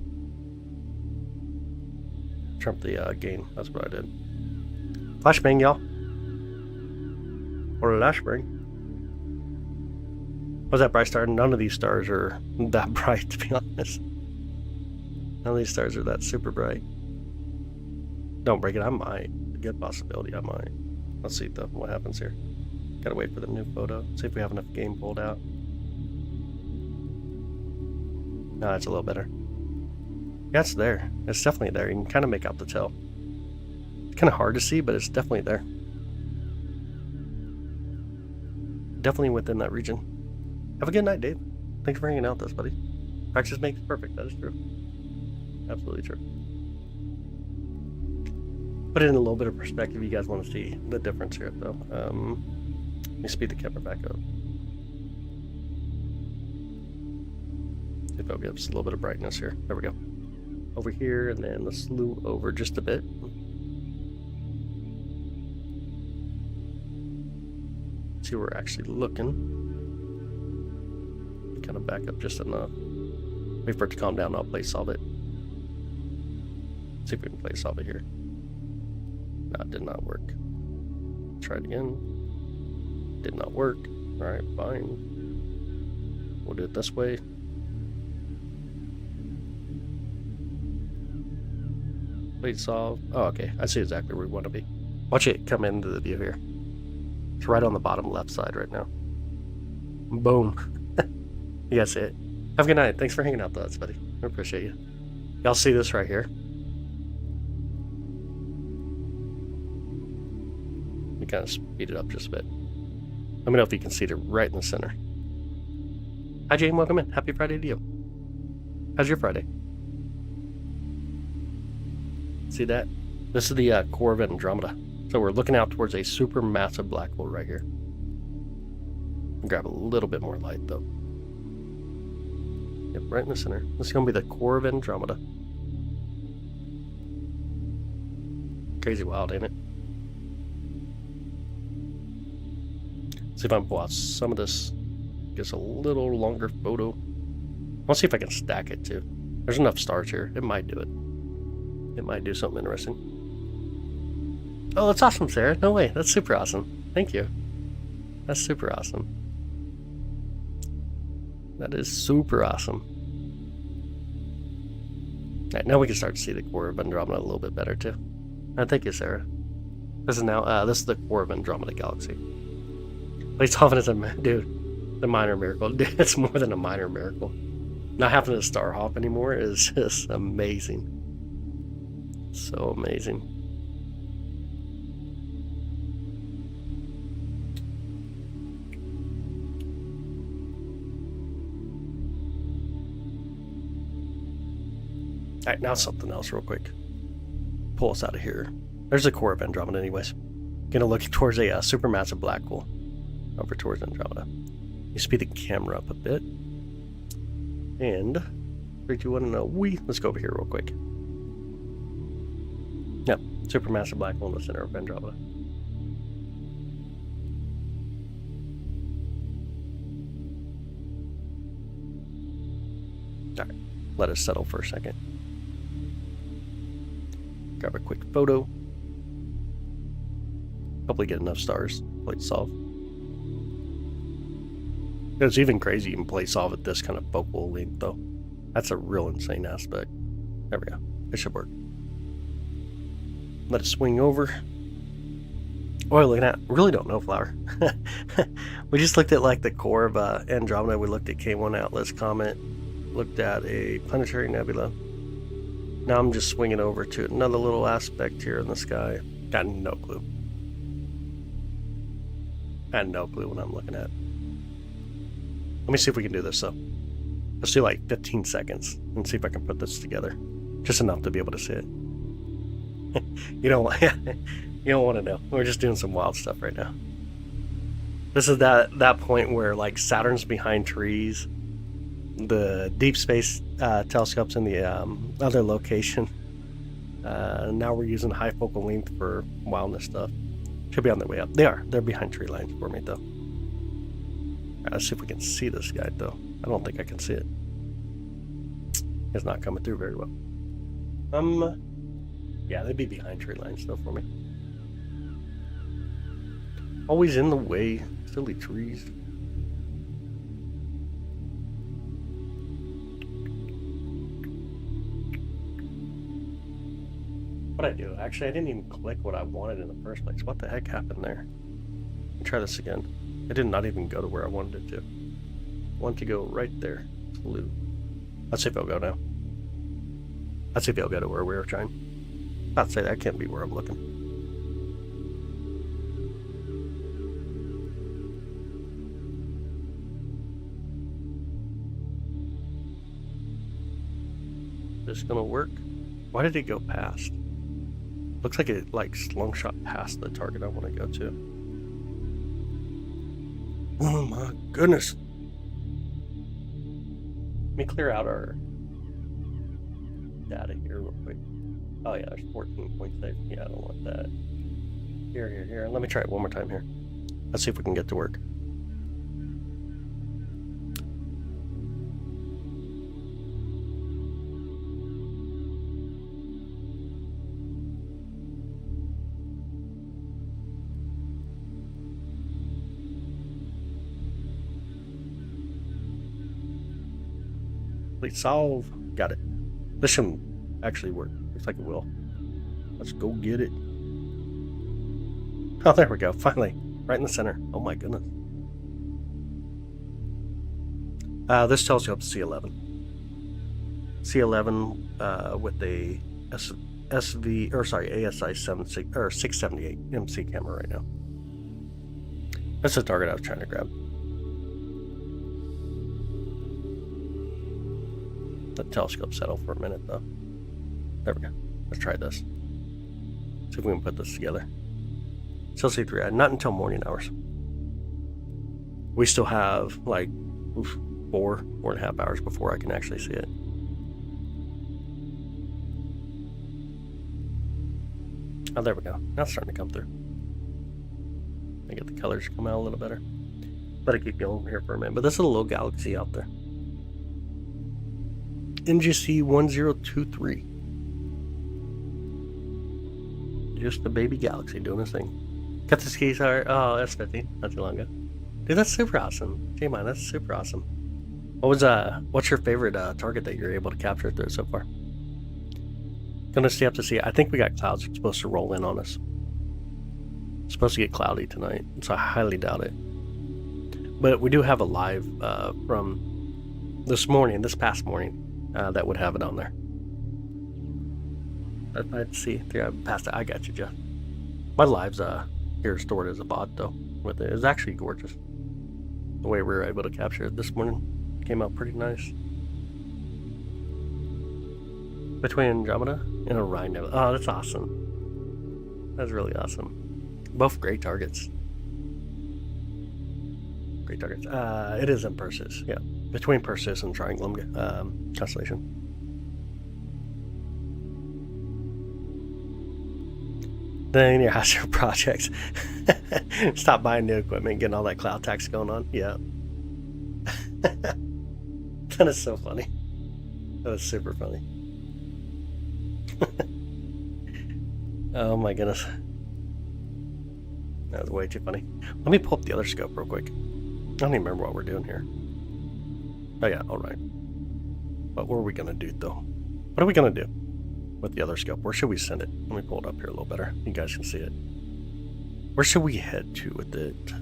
Trump the gain. That's what I did. Flashbang, y'all. Or flashbang. What's that bright star? None of these stars are that bright, to be honest. None of these stars are that super bright. Don't break it. I might. A good possibility. I might. Let's see though what happens here. Gotta wait for the new photo. See if we have enough game pulled out. No, it's a little better. Yeah, it's there. It's definitely there. You can kind of make out the tail. It's kind of hard to see, but it's definitely there. Definitely within that region. Have a good night, Dave. Thanks for hanging out with us, buddy. Practice makes perfect. That is true. Absolutely true. Put it in a little bit of perspective. You guys want to see the difference here, though. Let me speed the camera back up. See if I'll get us a little bit of brightness here. There we go. Over here, and then let's slew over just a bit. See where we're actually looking. Kind of back up just enough. Wait for it to calm down. I'll play solve it. See if we can play solve it here. No, it did not work. Try it again. Did not work. Alright, fine. We'll do it this way. Play solve. Oh, okay. I see exactly where we want to be. Watch it come into the view here. It's right on the bottom left side right now. Boom. You guys see it. Have a good night. Thanks for hanging out with us, buddy. I appreciate you. Y'all see this right here? We kind of speed it up just a bit. Let me know if you can see it right in the center. Hi, Jane. Welcome in. Happy Friday to you. How's your Friday? See that? This is the core of Andromeda. So we're looking out towards a super massive black hole right here. I'll grab a little bit more light though. Yep, right in the center. This is going to be the core of Andromeda. Crazy wild, ain't it? See if I can pull out some of this. Gets a little longer photo. I'll see if I can stack it too. There's enough stars here. It might do it. It might do something interesting. Oh, that's awesome, Sarah. No way. That's super awesome. Thank you. That's super awesome. That is super awesome. Alright, now we can start to see the core of Andromeda a little bit better too. Thank you, Sarah. This is now this is the core of Andromeda galaxy. Please often as a dude, the minor miracle. Dude, it's more than a minor miracle. Not having to star hop anymore is just amazing. So amazing. Alright, now something else real quick. Pull us out of here. There's the core of Andromeda anyways. Gonna look towards a supermassive black hole over towards Andromeda. You speed the camera up a bit. And 3, 2, 1, and let's go over here real quick. Yep, supermassive black hole in the center of Andromeda. Alright, let us settle for a second. Grab a quick photo. Hopefully get enough stars. Play solve. It's even crazy you can play solve at this kind of focal length though. That's a real insane aspect. There we go. It should work. Let it swing over. Oh, look at that. Really don't know, Flower. We just looked at like the core of Andromeda. We looked at K1 Atlas Comet. Looked at a planetary nebula. Now I'm just swinging over to another little aspect here in the sky. Got no clue. Got no clue what I'm looking at. Let me see if we can do this though. Let's do like 15 seconds and see if I can put this together. Just enough to be able to see it. You don't want to know. We're just doing some wild stuff right now. This is that point where like Saturn's behind trees. The deep space telescope's in the other location. Now we're using high focal length for wildness stuff. Should be on their way up. They are. They're behind tree lines for me, though. Right, let's see if we can see this guy, though. I don't think I can see it. It's not coming through very well. Yeah, they'd be behind tree lines, though, for me. Always in the way. Silly trees. What'd I do? Actually, I didn't even click what I wanted in the first place. What the heck happened there? Let me try this again. It did not even go to where I wanted it to. I want to go right there. Blue. Let's see if it'll go now. Let's see if it'll go to where we were trying. I'd say that can't be where I'm looking. This gonna work? Why did it go past? Looks like it long shot past the target I want to go to. Oh my goodness. Let me clear out our data here real quick. Oh yeah, there's 14.6. Yeah, I don't want that. Here. Let me try it one more time here. Let's see if we can get to work. Complete solve. Got it. This shouldn't actually work. Looks like it will. Let's go get it. Oh, there we go. Finally. Right in the center. Oh my goodness. This telescope's C11. C11 with a ASI 678 MC camera right now. That's the target I was trying to grab. The telescope settle for a minute though. There we go. Let's try this. See if we can put this together. Still see 3 not until morning hours. We still have like 4.5 hours before I can actually see it. Oh, there we go. Now it's starting to come through. I get the colors to come out a little better. Let it keep going here for a minute. But this is a little galaxy out there. NGC 1023. Just a baby galaxy doing its thing. Cut the skis are S50, not too long ago. Dude, that's super awesome. J-Mine, that's super awesome. What's your favorite target that you're able to capture through so far? Gonna stay up to see. I think we got clouds supposed to roll in on us. It's supposed to get cloudy tonight, so I highly doubt it. But we do have a live from this past morning. That would have it on there. I'd see. I passed it. I got you, Jeff. My live's here stored as a VOD though. With it, it's actually gorgeous. The way we were able to capture it this morning came out pretty nice. Between Andromeda and Orion. Oh, that's awesome. That's really awesome. Both great targets. Great targets. It is in Perseus, yeah. Between Perseus and Triangle constellation. Then your Astro projects. Stop buying new equipment, getting all that cloud tax going on. Yeah. That is so funny. That was super funny. Oh my goodness. That was way too funny. Let me pull up the other scope real quick. I don't even remember what we're doing here. Oh yeah, alright. What were we gonna do though? What are we gonna do with the other scope? Where should we send it? Let me pull it up here a little better. You guys can see it. Where should we head to with it?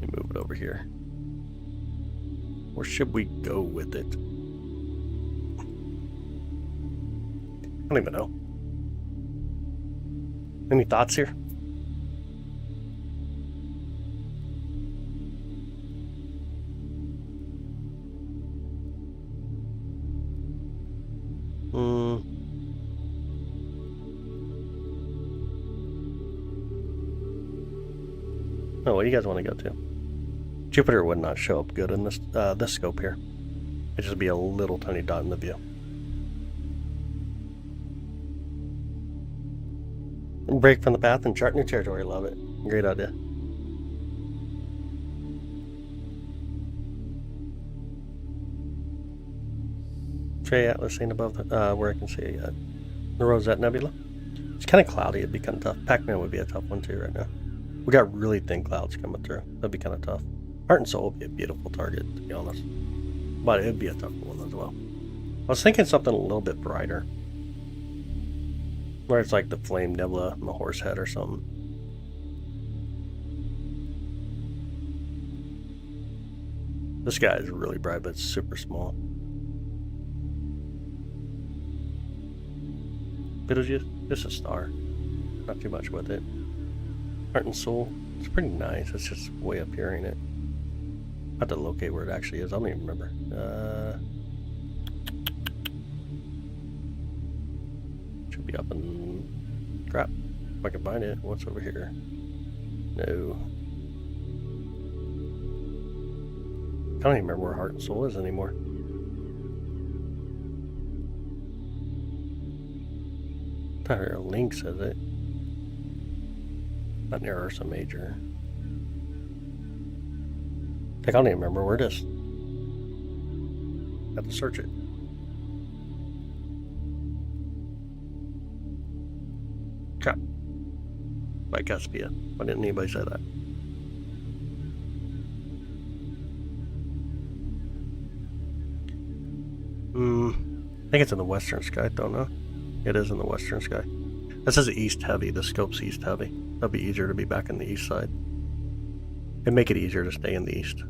Let me move it over here. Where should we go with it? I don't even know. Any thoughts here? Oh, what do you guys want to go to? Jupiter would not show up good in this this scope here. It'd just be a little tiny dot in the view. Break from the path and chart new territory. Love it. Great idea. Trey Atlas seen above the, where I can see the Rosette Nebula. It's kind of cloudy. It'd be kind of tough. Pac-Man would be a tough one too right now. We got really thin clouds coming through. That'd be kind of tough. Heart and Soul would be a beautiful target, to be honest. But it'd be a tough one as well. I was thinking something a little bit brighter. Where it's like the Flame Nebula and the Horse Head or something. This guy is really bright, but it's super small. Betelgeuse, just a star. Not too much with it. Heart and Soul, it's pretty nice. It's just way up here, ain't it? I have to locate where it actually is. I don't even remember. Should be up in... Crap. If I can find it. What's over here? No. I don't even remember where Heart and Soul is anymore. Not here. Link says it. Not near Ursa Major. I don't even remember where it is. Have to search it. Crap. By Caspia. Why didn't anybody say that? I think it's in the western sky, don't know. It is in the western sky. That says east heavy. The scope's east heavy. That'd be easier to be back in the east side. It'd make it easier to stay in the east.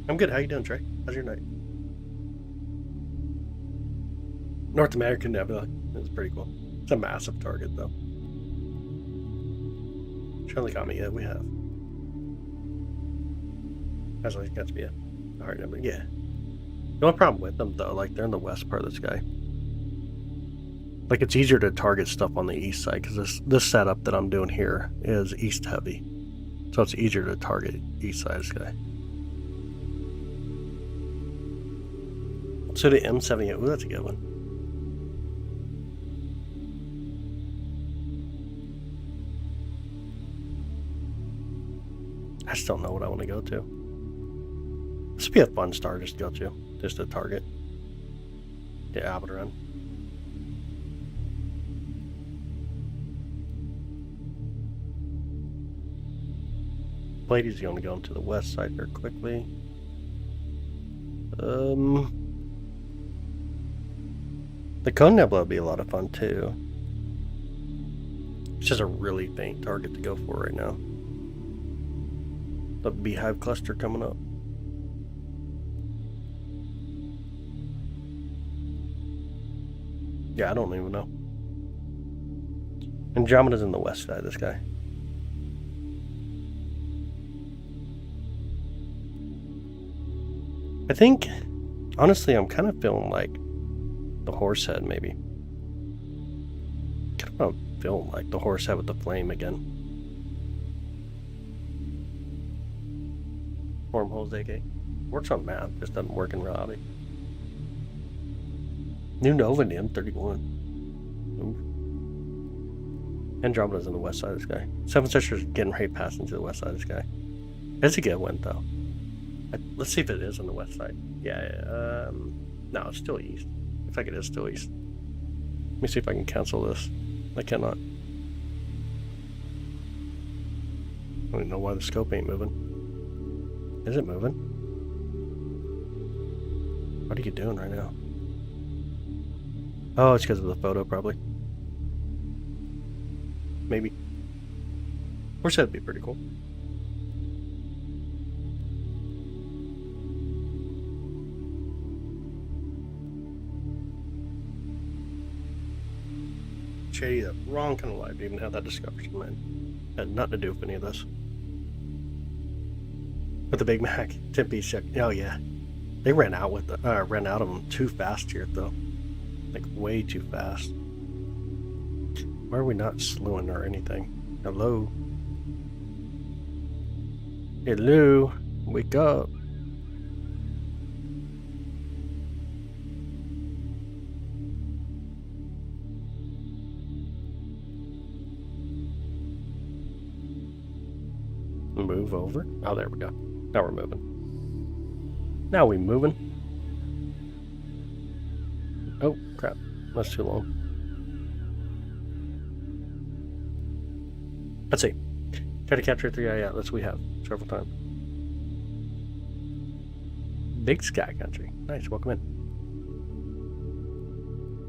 I'm good. How you doing, Trey? How's your night? North American Nebula. It's pretty cool. It's a massive target, though. Surely got me. Yeah, we have. That's like got to be a hard number. Yeah. The only problem with them, though, like they're in the west part of the sky. Like it's easier to target stuff on the east side because this setup that I'm doing here is east heavy, so it's easier to target east side of the sky. So the M78, ooh, that's a good one. I just don't know what I want to go to. This would be a fun star just to go to, just to target. Get Aldebaran. Pleiades, you want to go into the west side here quickly. The Cone Nebula would be a lot of fun too. It's just a really faint target to go for right now. The Beehive cluster coming up. Yeah, I don't even know. Andromeda's in the west side of the sky. I think, honestly, I'm kind of feeling like the horse head, maybe. Kind of want to film like the horse head with the flame again. Wormholes, AK. Works on map, just doesn't work in reality. New Nova Nim 31. Ooh. Andromeda's on the west side of the sky. Seven Sisters getting right past into the west side of the sky. It's a good one though. Let's see if it is on the west side. Yeah, no, it's still east. Looks like it is still east. Let me see if I can cancel this. I cannot. I don't even know why the scope ain't moving. Is it moving? What are you doing right now? Oh, it's because of the photo, probably. Maybe. Or that'd be pretty cool. Shady, the wrong kind of life to even have that discussion, man. Had nothing to do with any of this. With the Big Mac, 10-piece check. Oh yeah, they ran out with the ran out of them too fast here though, like way too fast. Why are we not slewing or anything? Hello, hello, wake up. Move over. Oh, there we go. Now we're moving. Now we moving. Oh, crap. That's too long. Let's see. Try to capture 3 outlets we have several times. Big Sky Country. Nice. Welcome in.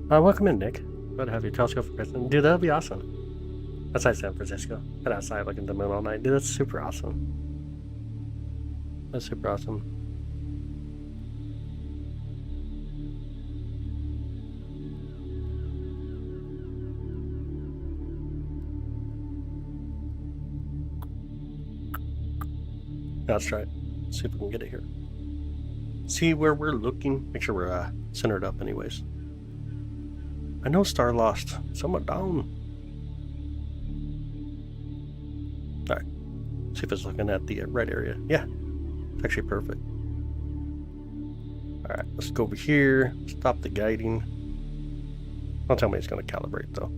Welcome in, Nick. Glad to have your telescope for president. Dude, that'd be awesome. Outside San Francisco. Been outside looking at the moon all night. Dude, that's super awesome. That's super awesome. Now let's try it. See if we can get it here. See where we're looking. Make sure we're centered up anyways. I know Star lost somewhat down. Alright. See if it's looking at the right area. Yeah. It's actually perfect. Alright, let's go over here. Stop the guiding. Don't tell me it's going to calibrate though.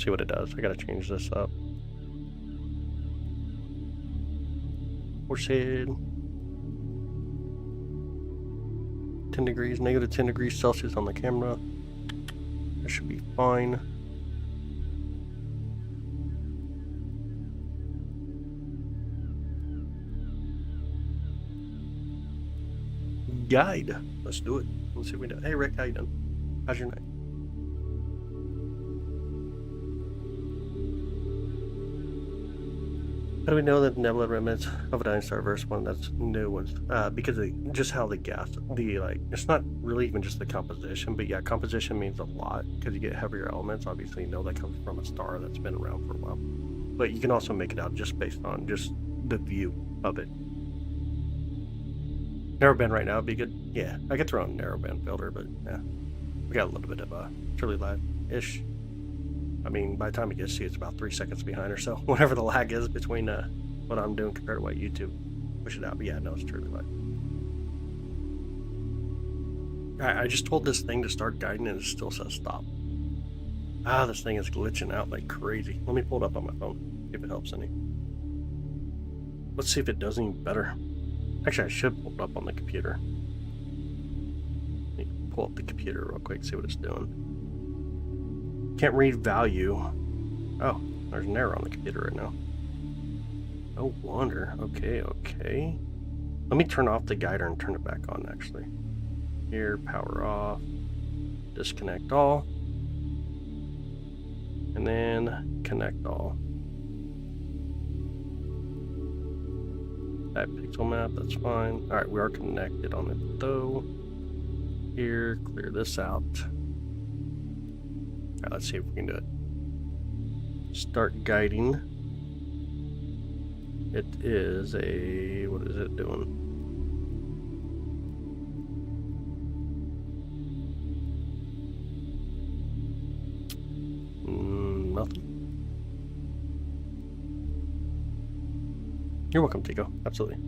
See what it does. I gotta change this up. Horse head. 10 degrees, negative 10 degrees Celsius on the camera. That should be fine. Guide. Let's do it. Let's see if we do. Hey Rick, how you doing? How's your night? How do we know that the nebula remnants of a dying star versus one that's new ones? Because of just how the gas, it's not really even just the composition, but yeah, composition means a lot because you get heavier elements. Obviously, you know that comes from a star that's been around for a while. But you can also make it out just based on just the view of it. Narrowband right now would be good. Yeah, I could throw on a narrowband filter, but yeah, we got a little bit of truly lag-ish. I mean, by the time you get to see, it's about 3 seconds behind or so. Whatever the lag is between what I'm doing compared to what YouTube push it out. But yeah, no, it's truly lag. I just told this thing to start guiding and it still says stop. This thing is glitching out like crazy. Let me pull it up on my phone, see if it helps any. Let's see if it does any better. Actually, I should pull it up on the computer. Let me pull up the computer real quick, see what it's doing. Can't read value. Oh, there's an error on the computer right now. No wonder. Okay. Let me turn off the guider and turn it back on, actually. Here, power off. Disconnect all. And then connect all. That pixel map, that's fine. Alright, we are connected on it though. Here, clear this out. Alright, let's see if we can do it. Start guiding. It is a... what is it doing? You're welcome, Tico. Absolutely.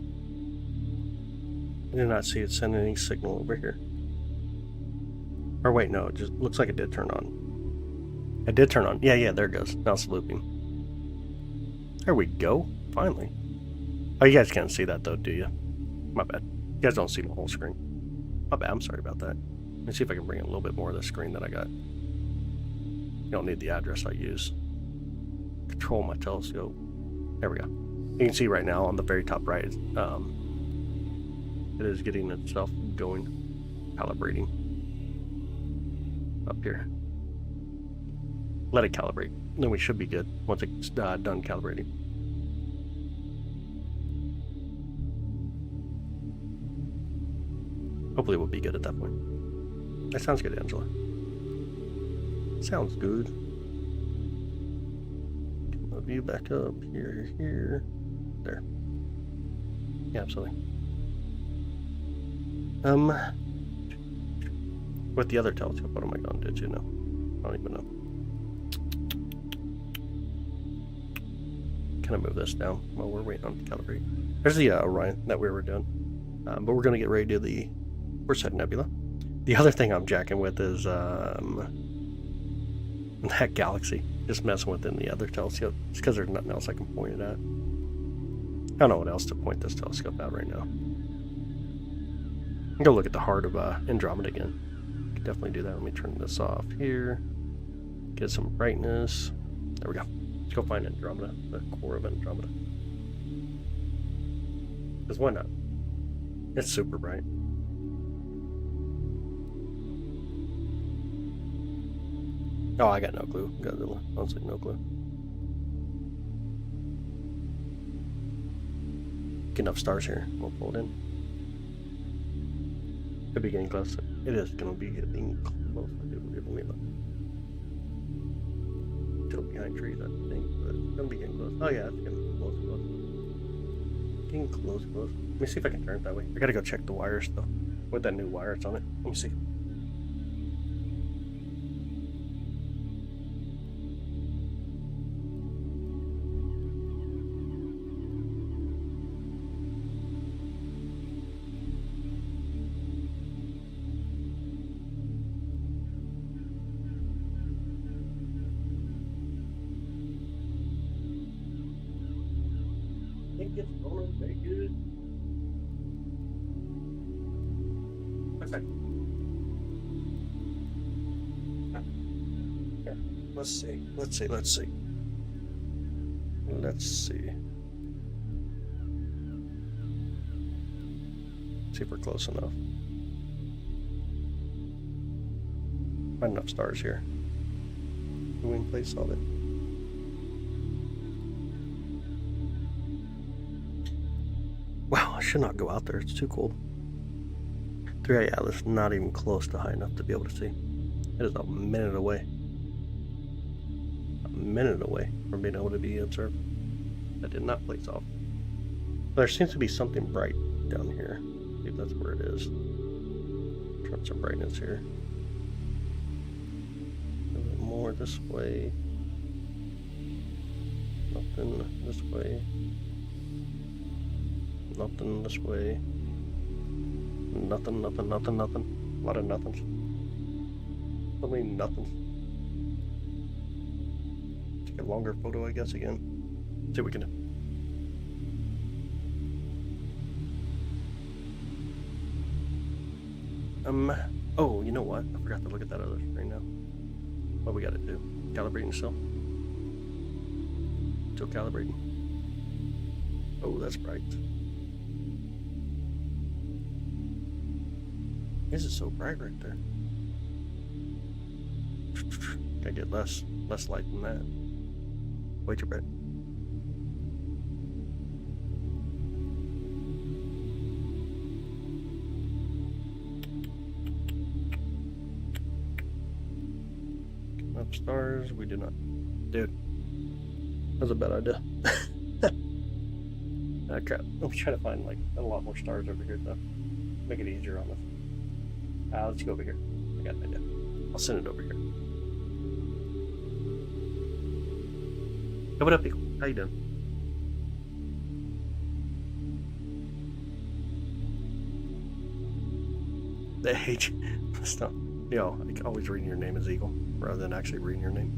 I did not see it send any signal over here. Or wait, no, it just looks like it did turn on. It did turn on. Yeah, there it goes. Now it's looping. There we go. Finally. Oh, you guys can't see that though, do you? My bad. You guys don't see the whole screen. My bad, I'm sorry about that. Let me see if I can bring in a little bit more of the screen that I got. You don't need the address I use. Control my telescope. There we go. You can see right now on the very top right, it is getting itself going, calibrating up here. Let it calibrate. Then we should be good once it's done calibrating. Hopefully we'll be good at that point. That sounds good, Angela. Sounds good. Move you back up here. There. Yeah, absolutely. With the other telescope, what am I going to do? I don't even know. Can I move this down while we're waiting on it to calibrate? There's the Orion that we were doing. But we're going to get ready to do the Perseid Nebula. The other thing I'm jacking with is that galaxy. Just messing with it in the other telescope. It's because there's nothing else I can point it at. I don't know what else to point this telescope at right now. Go look at the heart of Andromeda again. Can definitely do that. Let me turn this off here. Get some brightness. There we go. Let's go find Andromeda, the core of Andromeda. Because why not? It's super bright. Oh, I got no clue. Got honestly no clue. Get enough stars here. We'll pull it in. Could be getting close. It is going to be getting close. I do believe. Let me look. Still behind trees, I think, but it's going to be getting close. Oh yeah, it's getting close. Getting close. Let me see if I can turn it that way. I got to go check the wires though. With that new wire it's on it. Let me see. I think it's going very good. Okay. Here, let's see. See if we're close enough. Find enough stars here. We can place all of it. Wow, I should not go out there. It's too cold. 3 yeah, that's not even close to high enough to be able to see. It is a minute away. A minute away from being able to be observed. That did not place off. There seems to be something bright down here. See if that's where it is. Turn some brightness here. A little bit more this way. Nothing this way. Nothing this way. Nothing. A lot of nothings. So many nothings. Take a longer photo, I guess, again. See what we can do. Oh, you know what? I forgot to look at that other screen now. What we gotta do? Calibrating still. Still calibrating. Oh, that's bright. This is so bright right there. Gotta get less light than that. Way too bright. Enough stars, we do not. Dude, that's a bad idea. Ah, crap. Let me try to find like a lot more stars over here though. Make it easier on us. Let's go over here. I got an idea. I'll send it over here. Hey, what up, people? How you doing? The H. Stop. You know, like always reading your name as Eagle rather than actually reading your name.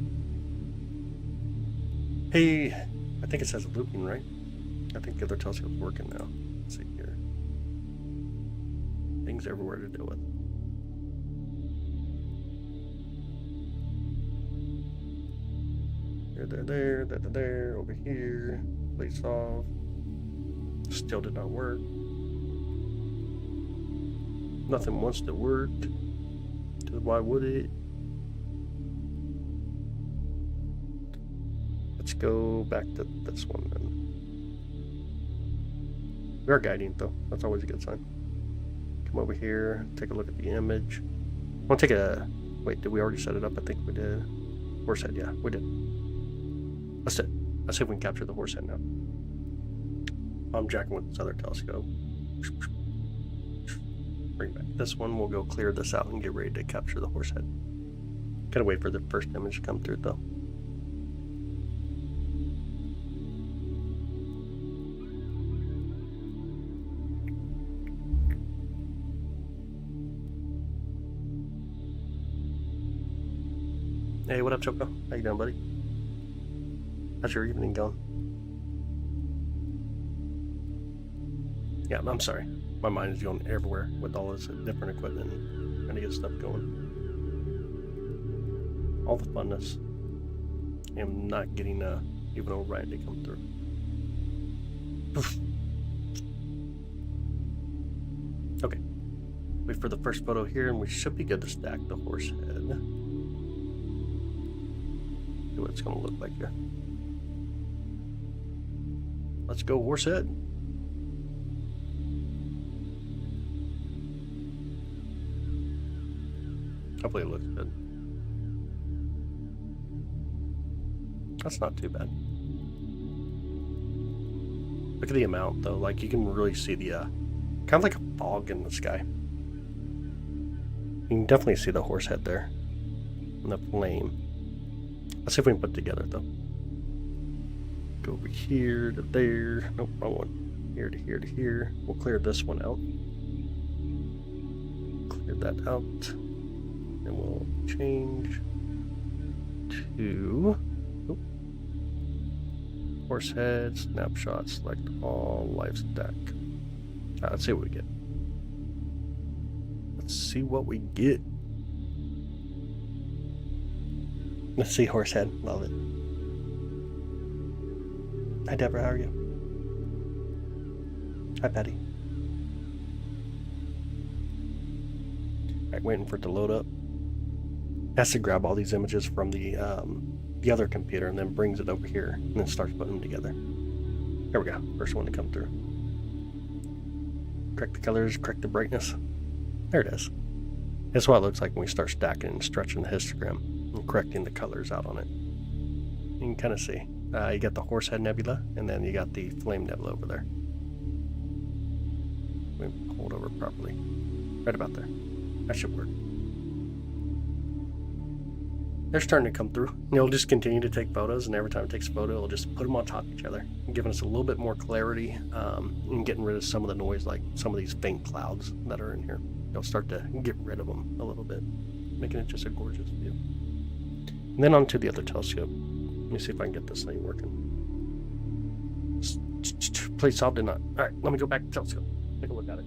Hey, I think it says looping, right? I think the other telescope's working now. Let's see here. Things everywhere to deal with. There, over here. Place off. Still did not work. Nothing wants to work. Why would it? Let's go back to this one then. We are guiding though. That's always a good sign. Come over here. Take a look at the image. I want to take a... Wait, did we already set it up? I think we did. Horse head, yeah, we did. Let's see if we can capture the horse head now. I'm jacking with this other telescope. Bring back this one. We'll go clear this out and get ready to capture the horse head. Gotta wait for the first image to come through though. Hey, what up, Choco? How you doing, buddy? How's your evening going? Yeah, I'm sorry. My mind is going everywhere with all this different equipment and trying to get stuff going. All the funness. I'm not getting even Orion to come through. Oof. Okay. Wait for the first photo here and we should be good to stack the horse head. See what it's going to look like here. Let's go, horse head. Hopefully it looks good. That's not too bad. Look at the amount though, like you can really see the kind of like a fog in the sky. You can definitely see the horse head there. And the flame. Let's see if we can put it together though. Go over here to there. Nope, wrong one. Here to here to here. We'll clear this one out. Clear that out. And we'll change to horse head, snapshot, select all, live stack. Let's see what we get. Let's see what we get. Let's see horse head. Love it. Hi Deborah, how are you? Hi Patty. Alright, waiting for it to load up. Has to grab all these images from the other computer and then brings it over here and then starts putting them together. There we go. First one to come through. Correct the colors, correct the brightness. There it is. That's what it looks like when we start stacking and stretching the histogram and correcting the colors out on it. You can kind of see. You got the Horsehead Nebula and then you got the Flame Nebula over there. Let me hold over properly. Right about there. That should work. They're starting to come through. It'll just continue to take photos, and every time it takes a photo, it'll just put them on top of each other, giving us a little bit more clarity and getting rid of some of the noise, like some of these faint clouds that are in here. It'll start to get rid of them a little bit, making it just a gorgeous view. And then onto the other telescope. Let me see if I can get this thing working. Please solve did not. All right, let me go back to the telescope. Take a look at it.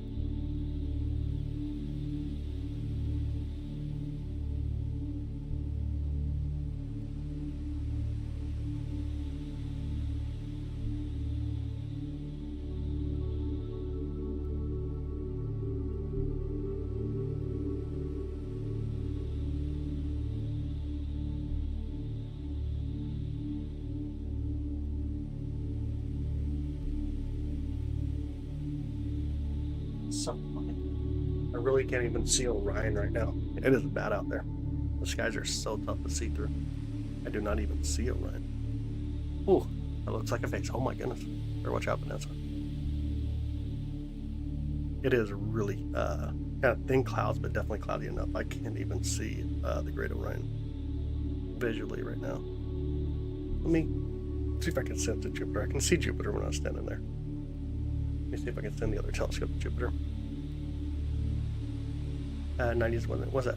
So funny. I really can't even see Orion right now. It is bad out there. The skies are so tough to see through. I do not even see Orion. Oh, that looks like a face. Oh my goodness. Better watch out, Vanessa. It is really kind of thin clouds, but definitely cloudy enough. I can't even see the Great Orion visually right now. Let me see if I can send to Jupiter. I can see Jupiter when I was standing there. Let me see if I can send the other telescope to Jupiter. 90s, what's that?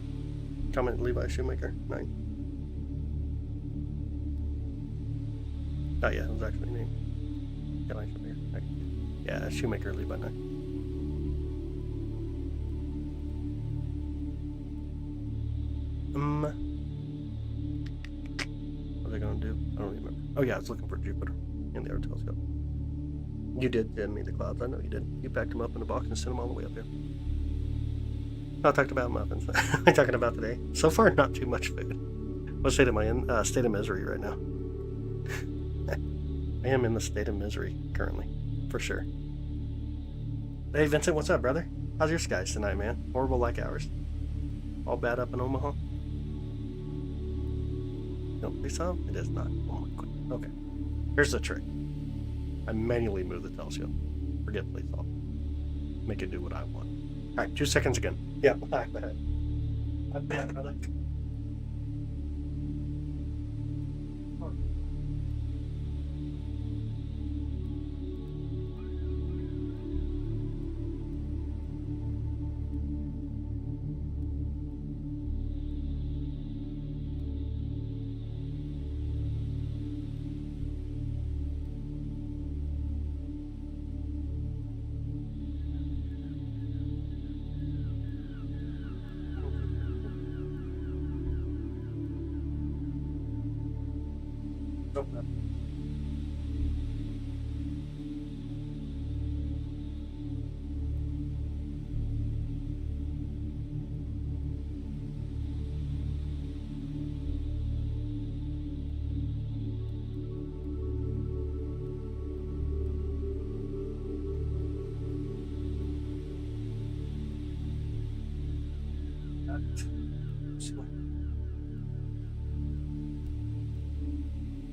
Comment Levi Shoemaker, 9. Oh yeah, it was actually named. Yeah, Shoemaker Levi 9. What are they gonna do? I don't remember. Oh yeah, I was looking for Jupiter in the other telescope. You did send me the clouds. I know you did. You packed them up in a box and sent them all the way up here. I talked about muffins. What am I talking about today? So far, not too much food. What state am I in? State of misery right now. I am in the state of misery currently, for sure. Hey Vincent, what's up, brother? How's your skies tonight, man? Horrible like ours. All bad up in Omaha? You don't think so? It is not. Oh my god. Okay. Here's the trick. I manually move the telescope. Forget please off. Make it do what I want. Alright, 2 seconds again. Yeah, I'm bad. I'm bad, brother.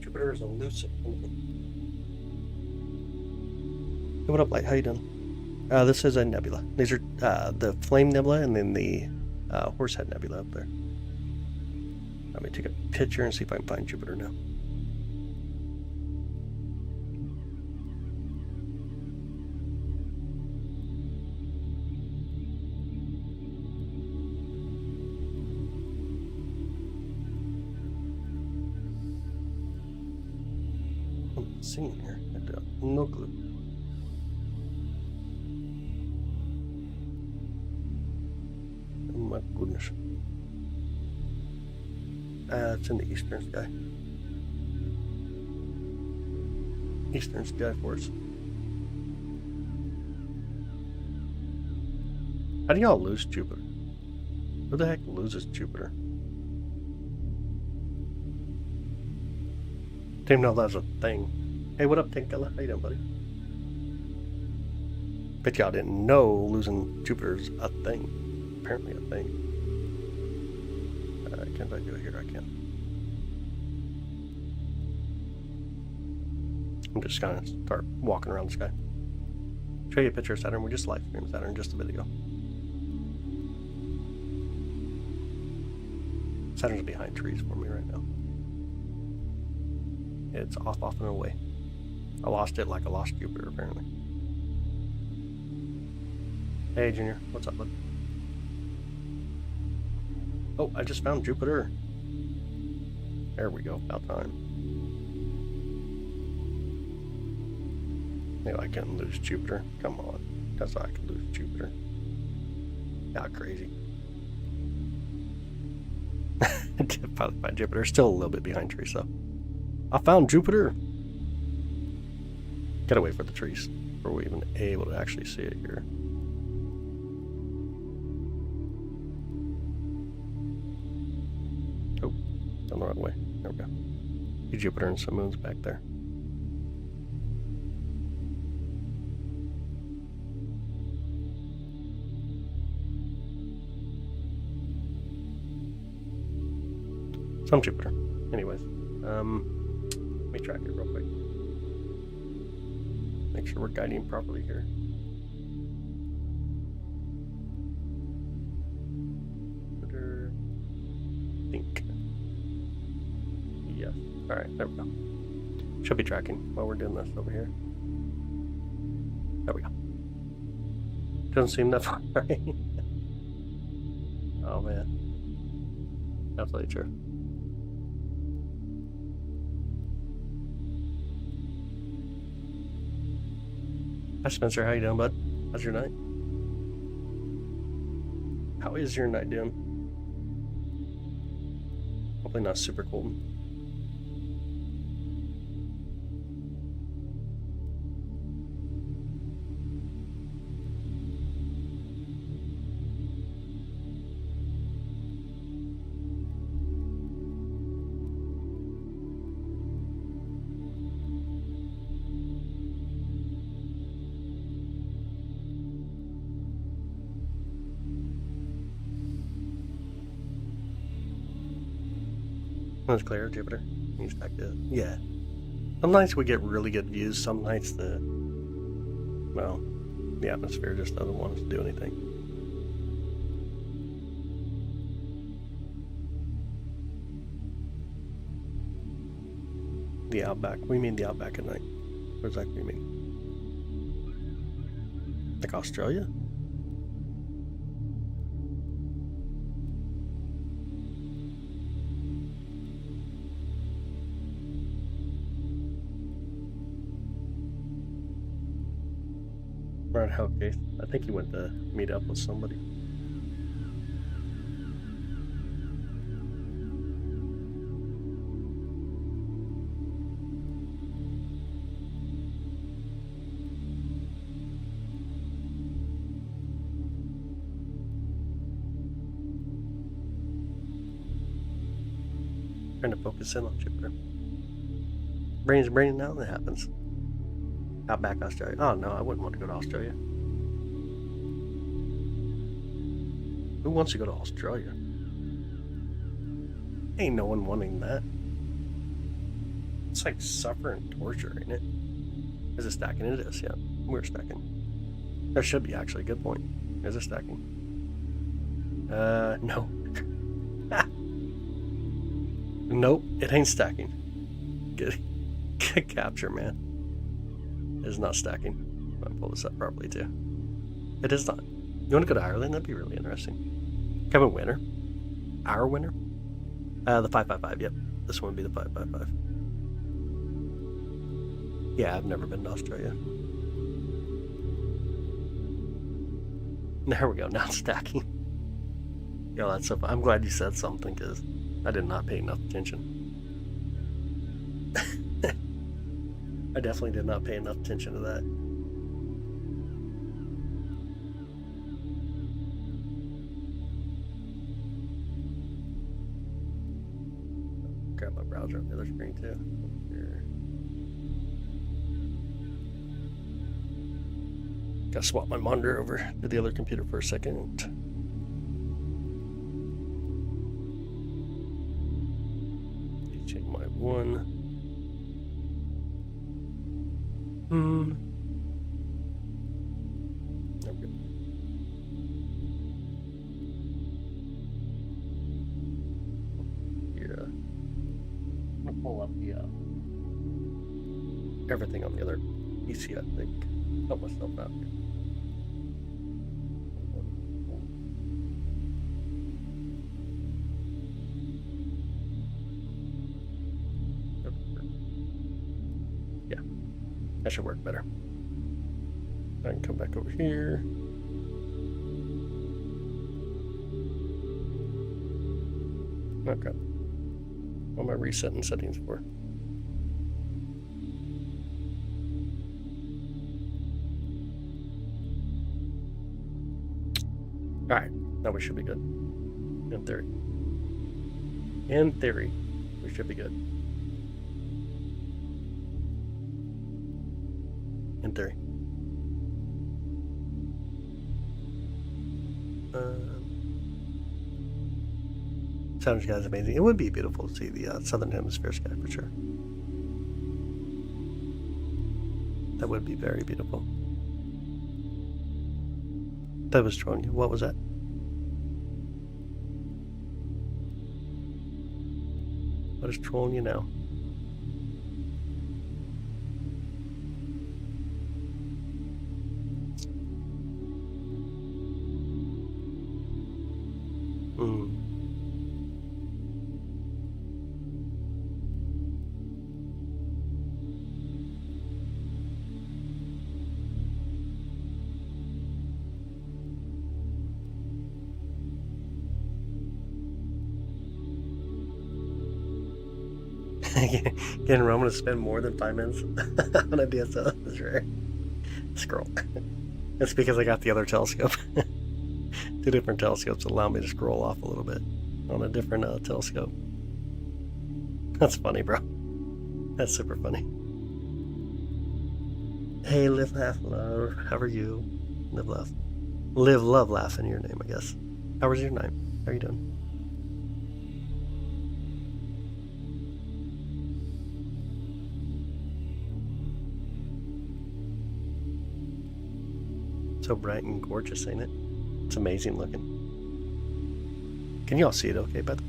Jupiter is elusive. Hey, what up, Light? How you doing? This is a nebula. These are the Flame Nebula and then the Horsehead Nebula up there. Let me take a picture and see if I can find Jupiter now. Singing here. I have no clue. Oh my goodness. It's in the eastern sky. Eastern sky for us. How do y'all lose Jupiter? Who the heck loses Jupiter? Didn't know that was a thing. Hey, what up, Tinkella? How you doing, buddy? Bet y'all didn't know losing Jupiter's a thing. Apparently a thing. Can't I do it here? I can. I'm just gonna start walking around the sky. Show you a picture of Saturn. We just live streamed Saturn just a bit ago. Saturn's behind trees for me right now. It's off and away. I lost it like I lost Jupiter, apparently. Hey, Junior. What's up, bud? Oh, I just found Jupiter. There we go. About time. Maybe I can lose Jupiter. Come on. That's why I can lose Jupiter. Not crazy. I did probably find Jupiter. Still a little bit behind trees, though. I found Jupiter. Gotta wait for the trees before we're even able to actually see it here. Oh, down the wrong way. There we go. See Jupiter and some moons back there. Some Jupiter. Anyways, let me track it real quick. Make sure we're guiding properly here. Jupiter. Think. Yes. Alright, there we go. Should be tracking while we're doing this over here. There we go. Doesn't seem that far, right? Oh man, absolutely true. Hi Spencer, how you doing, bud? How's your night? How is your night doing? Hopefully not super cold. That's clear, Jupiter. He's back to yeah. Some nights we get really good views. Some nights the atmosphere just doesn't want us to do anything. The outback. We mean the outback at night. What exactly do you mean? Like Australia? Right, okay. I think he went to meet up with somebody. Trying to focus in on Jupiter. Brain's braining now, that happens. Outback Australia. Oh no, I wouldn't want to go to Australia. Who wants to go to Australia? Ain't no one wanting that. It's like suffering and torture, ain't it? Is it stacking? It is, yeah. We're stacking. There should be actually. Good point. Is it stacking? No. Nope, it ain't stacking. Good capture, man. It is not stacking. I'll pull this up properly too. It is not. You want to go to Ireland? That'd be really interesting. Kevin Winner. Our winner? The 555, yep. This one would be the 555. Yeah, I've never been to Australia. There we go, now it's stacking. Yo, that's so fun. I'm glad you said something, because I did not pay enough attention. I definitely did not pay enough attention to that. Grab my browser on the other screen too. Here. Gotta swap my monitor over to the other computer for a second. HDMI 1. There we go. Yeah. I'm gonna pull up the everything on the other PC, I think. Help myself out here. Yeah, that should work better. I can come back over here. Okay. What am I resetting settings for? Alright, now we should be good. In theory. In theory, we should be good. In theory. Saturn sky is amazing. It would be beautiful to see the southern hemisphere sky for sure. That would be very beautiful. That was trolling you. What was that? What is trolling you now? Getting Roman to spend more than 5 minutes on a DSL is rare. Scroll. That's because I got the other telescope. 2 different telescopes allow me to scroll off a little bit on a different telescope. That's funny, bro. That's super funny. Hey, live, laugh, love. How are you? Live, laugh. Live, love, laugh in your name, I guess. How was your night? How are you doing? So bright and gorgeous, ain't it? It's amazing looking. Can you all see it okay, Beth?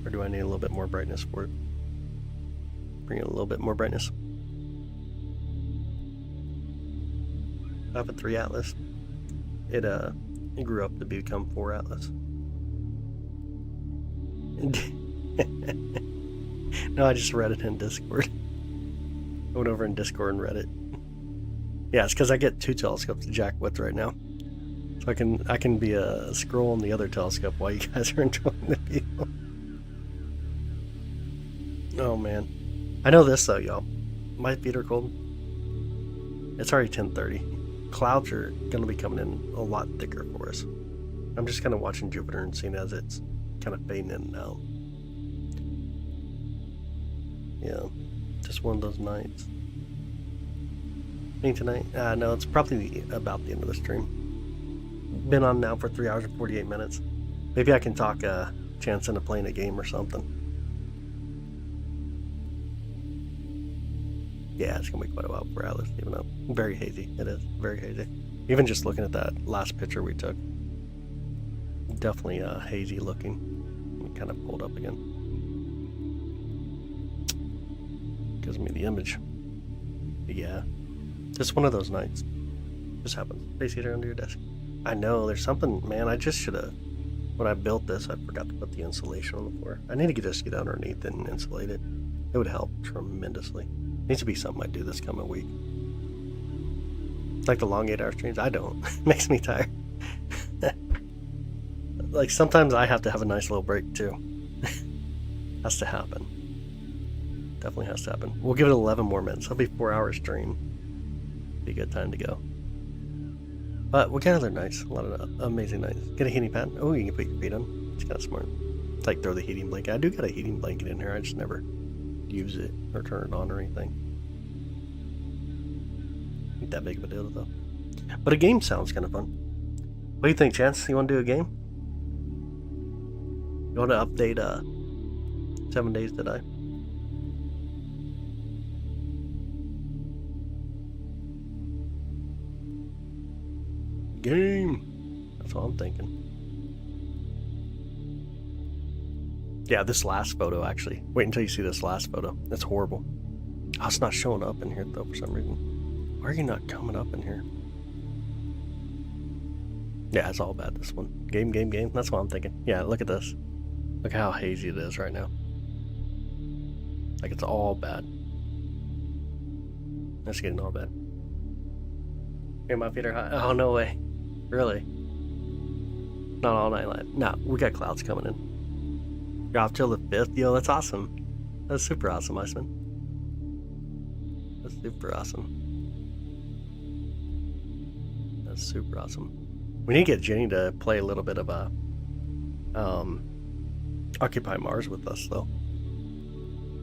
Or do I need a little bit more brightness for it? Bring it a little bit more brightness. Up at 3 Atlas. It grew up to become 4 Atlas. No, I just read it in Discord. I went over in Discord and read it. Yeah, it's because I get 2 telescopes to jack with right now. So I can be a scroll on the other telescope while you guys are enjoying the video. Oh man. I know this though, y'all. My feet are cold. It's already 10:30. Clouds are gonna be coming in a lot thicker for us. I'm just kind of watching Jupiter and seeing as it's kind of fading in and out. Yeah, just one of those nights. Me tonight? No, it's probably about the end of the stream. Been on now for 3 hours and 48 minutes. Maybe I can talk Chance into playing a game or something. Yeah, it's gonna be quite a while for Atlas, even though very hazy. It is very hazy. Even just looking at that last picture we took, definitely hazy looking. It kind of pulled up again. Gives me the image. But yeah, just one of those nights. Just happens. Space heater under your desk. I know there's something, man. I just should have. When I built this, I forgot to put the insulation on the floor. I need to just get underneath it and insulate it. It would help tremendously. Needs to be something I do this coming week. Like the long 8-hour streams, I don't. It makes me tired. Like sometimes I have to have a nice little break too. Has to happen. Definitely has to happen. We'll give it 11 more minutes. It'll be 4-hour stream. Be a good time to go. But we got other nights. A lot of amazing nights. Get a heating pad. Oh, you can put your feet on. It's kind of smart. It's like throw the heating blanket. I do got a heating blanket in here. I just never use it or turn it on or anything. Ain't that big of a deal though. But a game sounds kind of fun. What do you think, Chance? You want to do a game? You want to update 7 Days to Die? Game. That's all I'm thinking. Yeah, this last photo actually. Wait until you see this last photo. That's horrible. Oh, it's not showing up in here though for some reason. Why are you not coming up in here? Yeah, it's all bad, this one. Game. That's what I'm thinking. Yeah, look at this. Look how hazy it is right now. Like it's all bad. It's getting all bad. Hey, my feet are hot. Oh, no way. Really? Not all night live. No, we got clouds coming in. You're off till the 5th? Yo, that's awesome. That's super awesome, Iceman. That's super awesome. That's super awesome. We need to get Jenny to play a little bit of a Occupy Mars with us, though.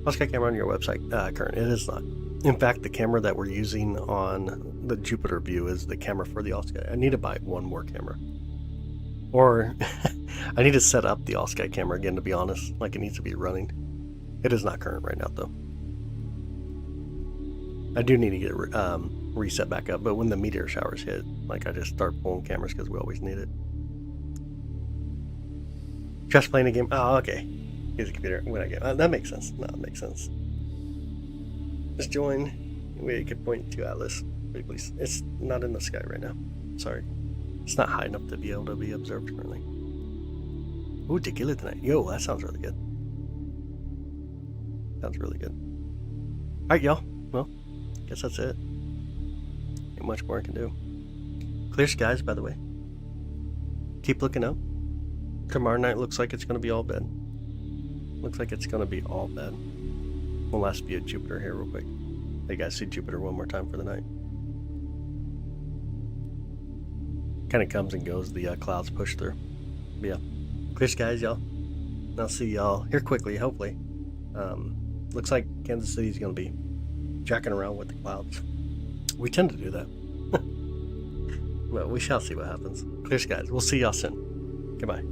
What's got camera on your website? Current. It is not. In fact, the camera that we're using on the Jupiter view is the camera for the all-sky. I need to buy one more camera. Or I need to set up the all-sky camera again, to be honest. Like, it needs to be running. It is not current right now, though. I do need to get it reset back up, but when the meteor showers hit, like, I just start pulling cameras because we always need it. Just playing a game? Oh, okay. Use a computer when I get... that makes sense. No, it makes sense. Just join. We could point to Atlas. Pretty please. It's not in the sky right now. Sorry. It's not high enough to be able to be observed currently. Ooh, tequila tonight. Yo, that sounds really good. Sounds really good. Alright, y'all. Well, guess that's it. Ain't much more I can do. Clear skies, by the way. Keep looking up. Tomorrow night looks like it's going to be all bad. Looks like it's going to be all bad. One last view of Jupiter here real quick. Let you guys see Jupiter one more time for the night. Kind of comes and goes, the clouds push through. But yeah, clear skies, y'all. I'll see y'all here quickly, hopefully. Looks like Kansas City's going to be jacking around with the clouds. We tend to do that. But we shall see what happens. Clear skies. We'll see y'all soon. Goodbye.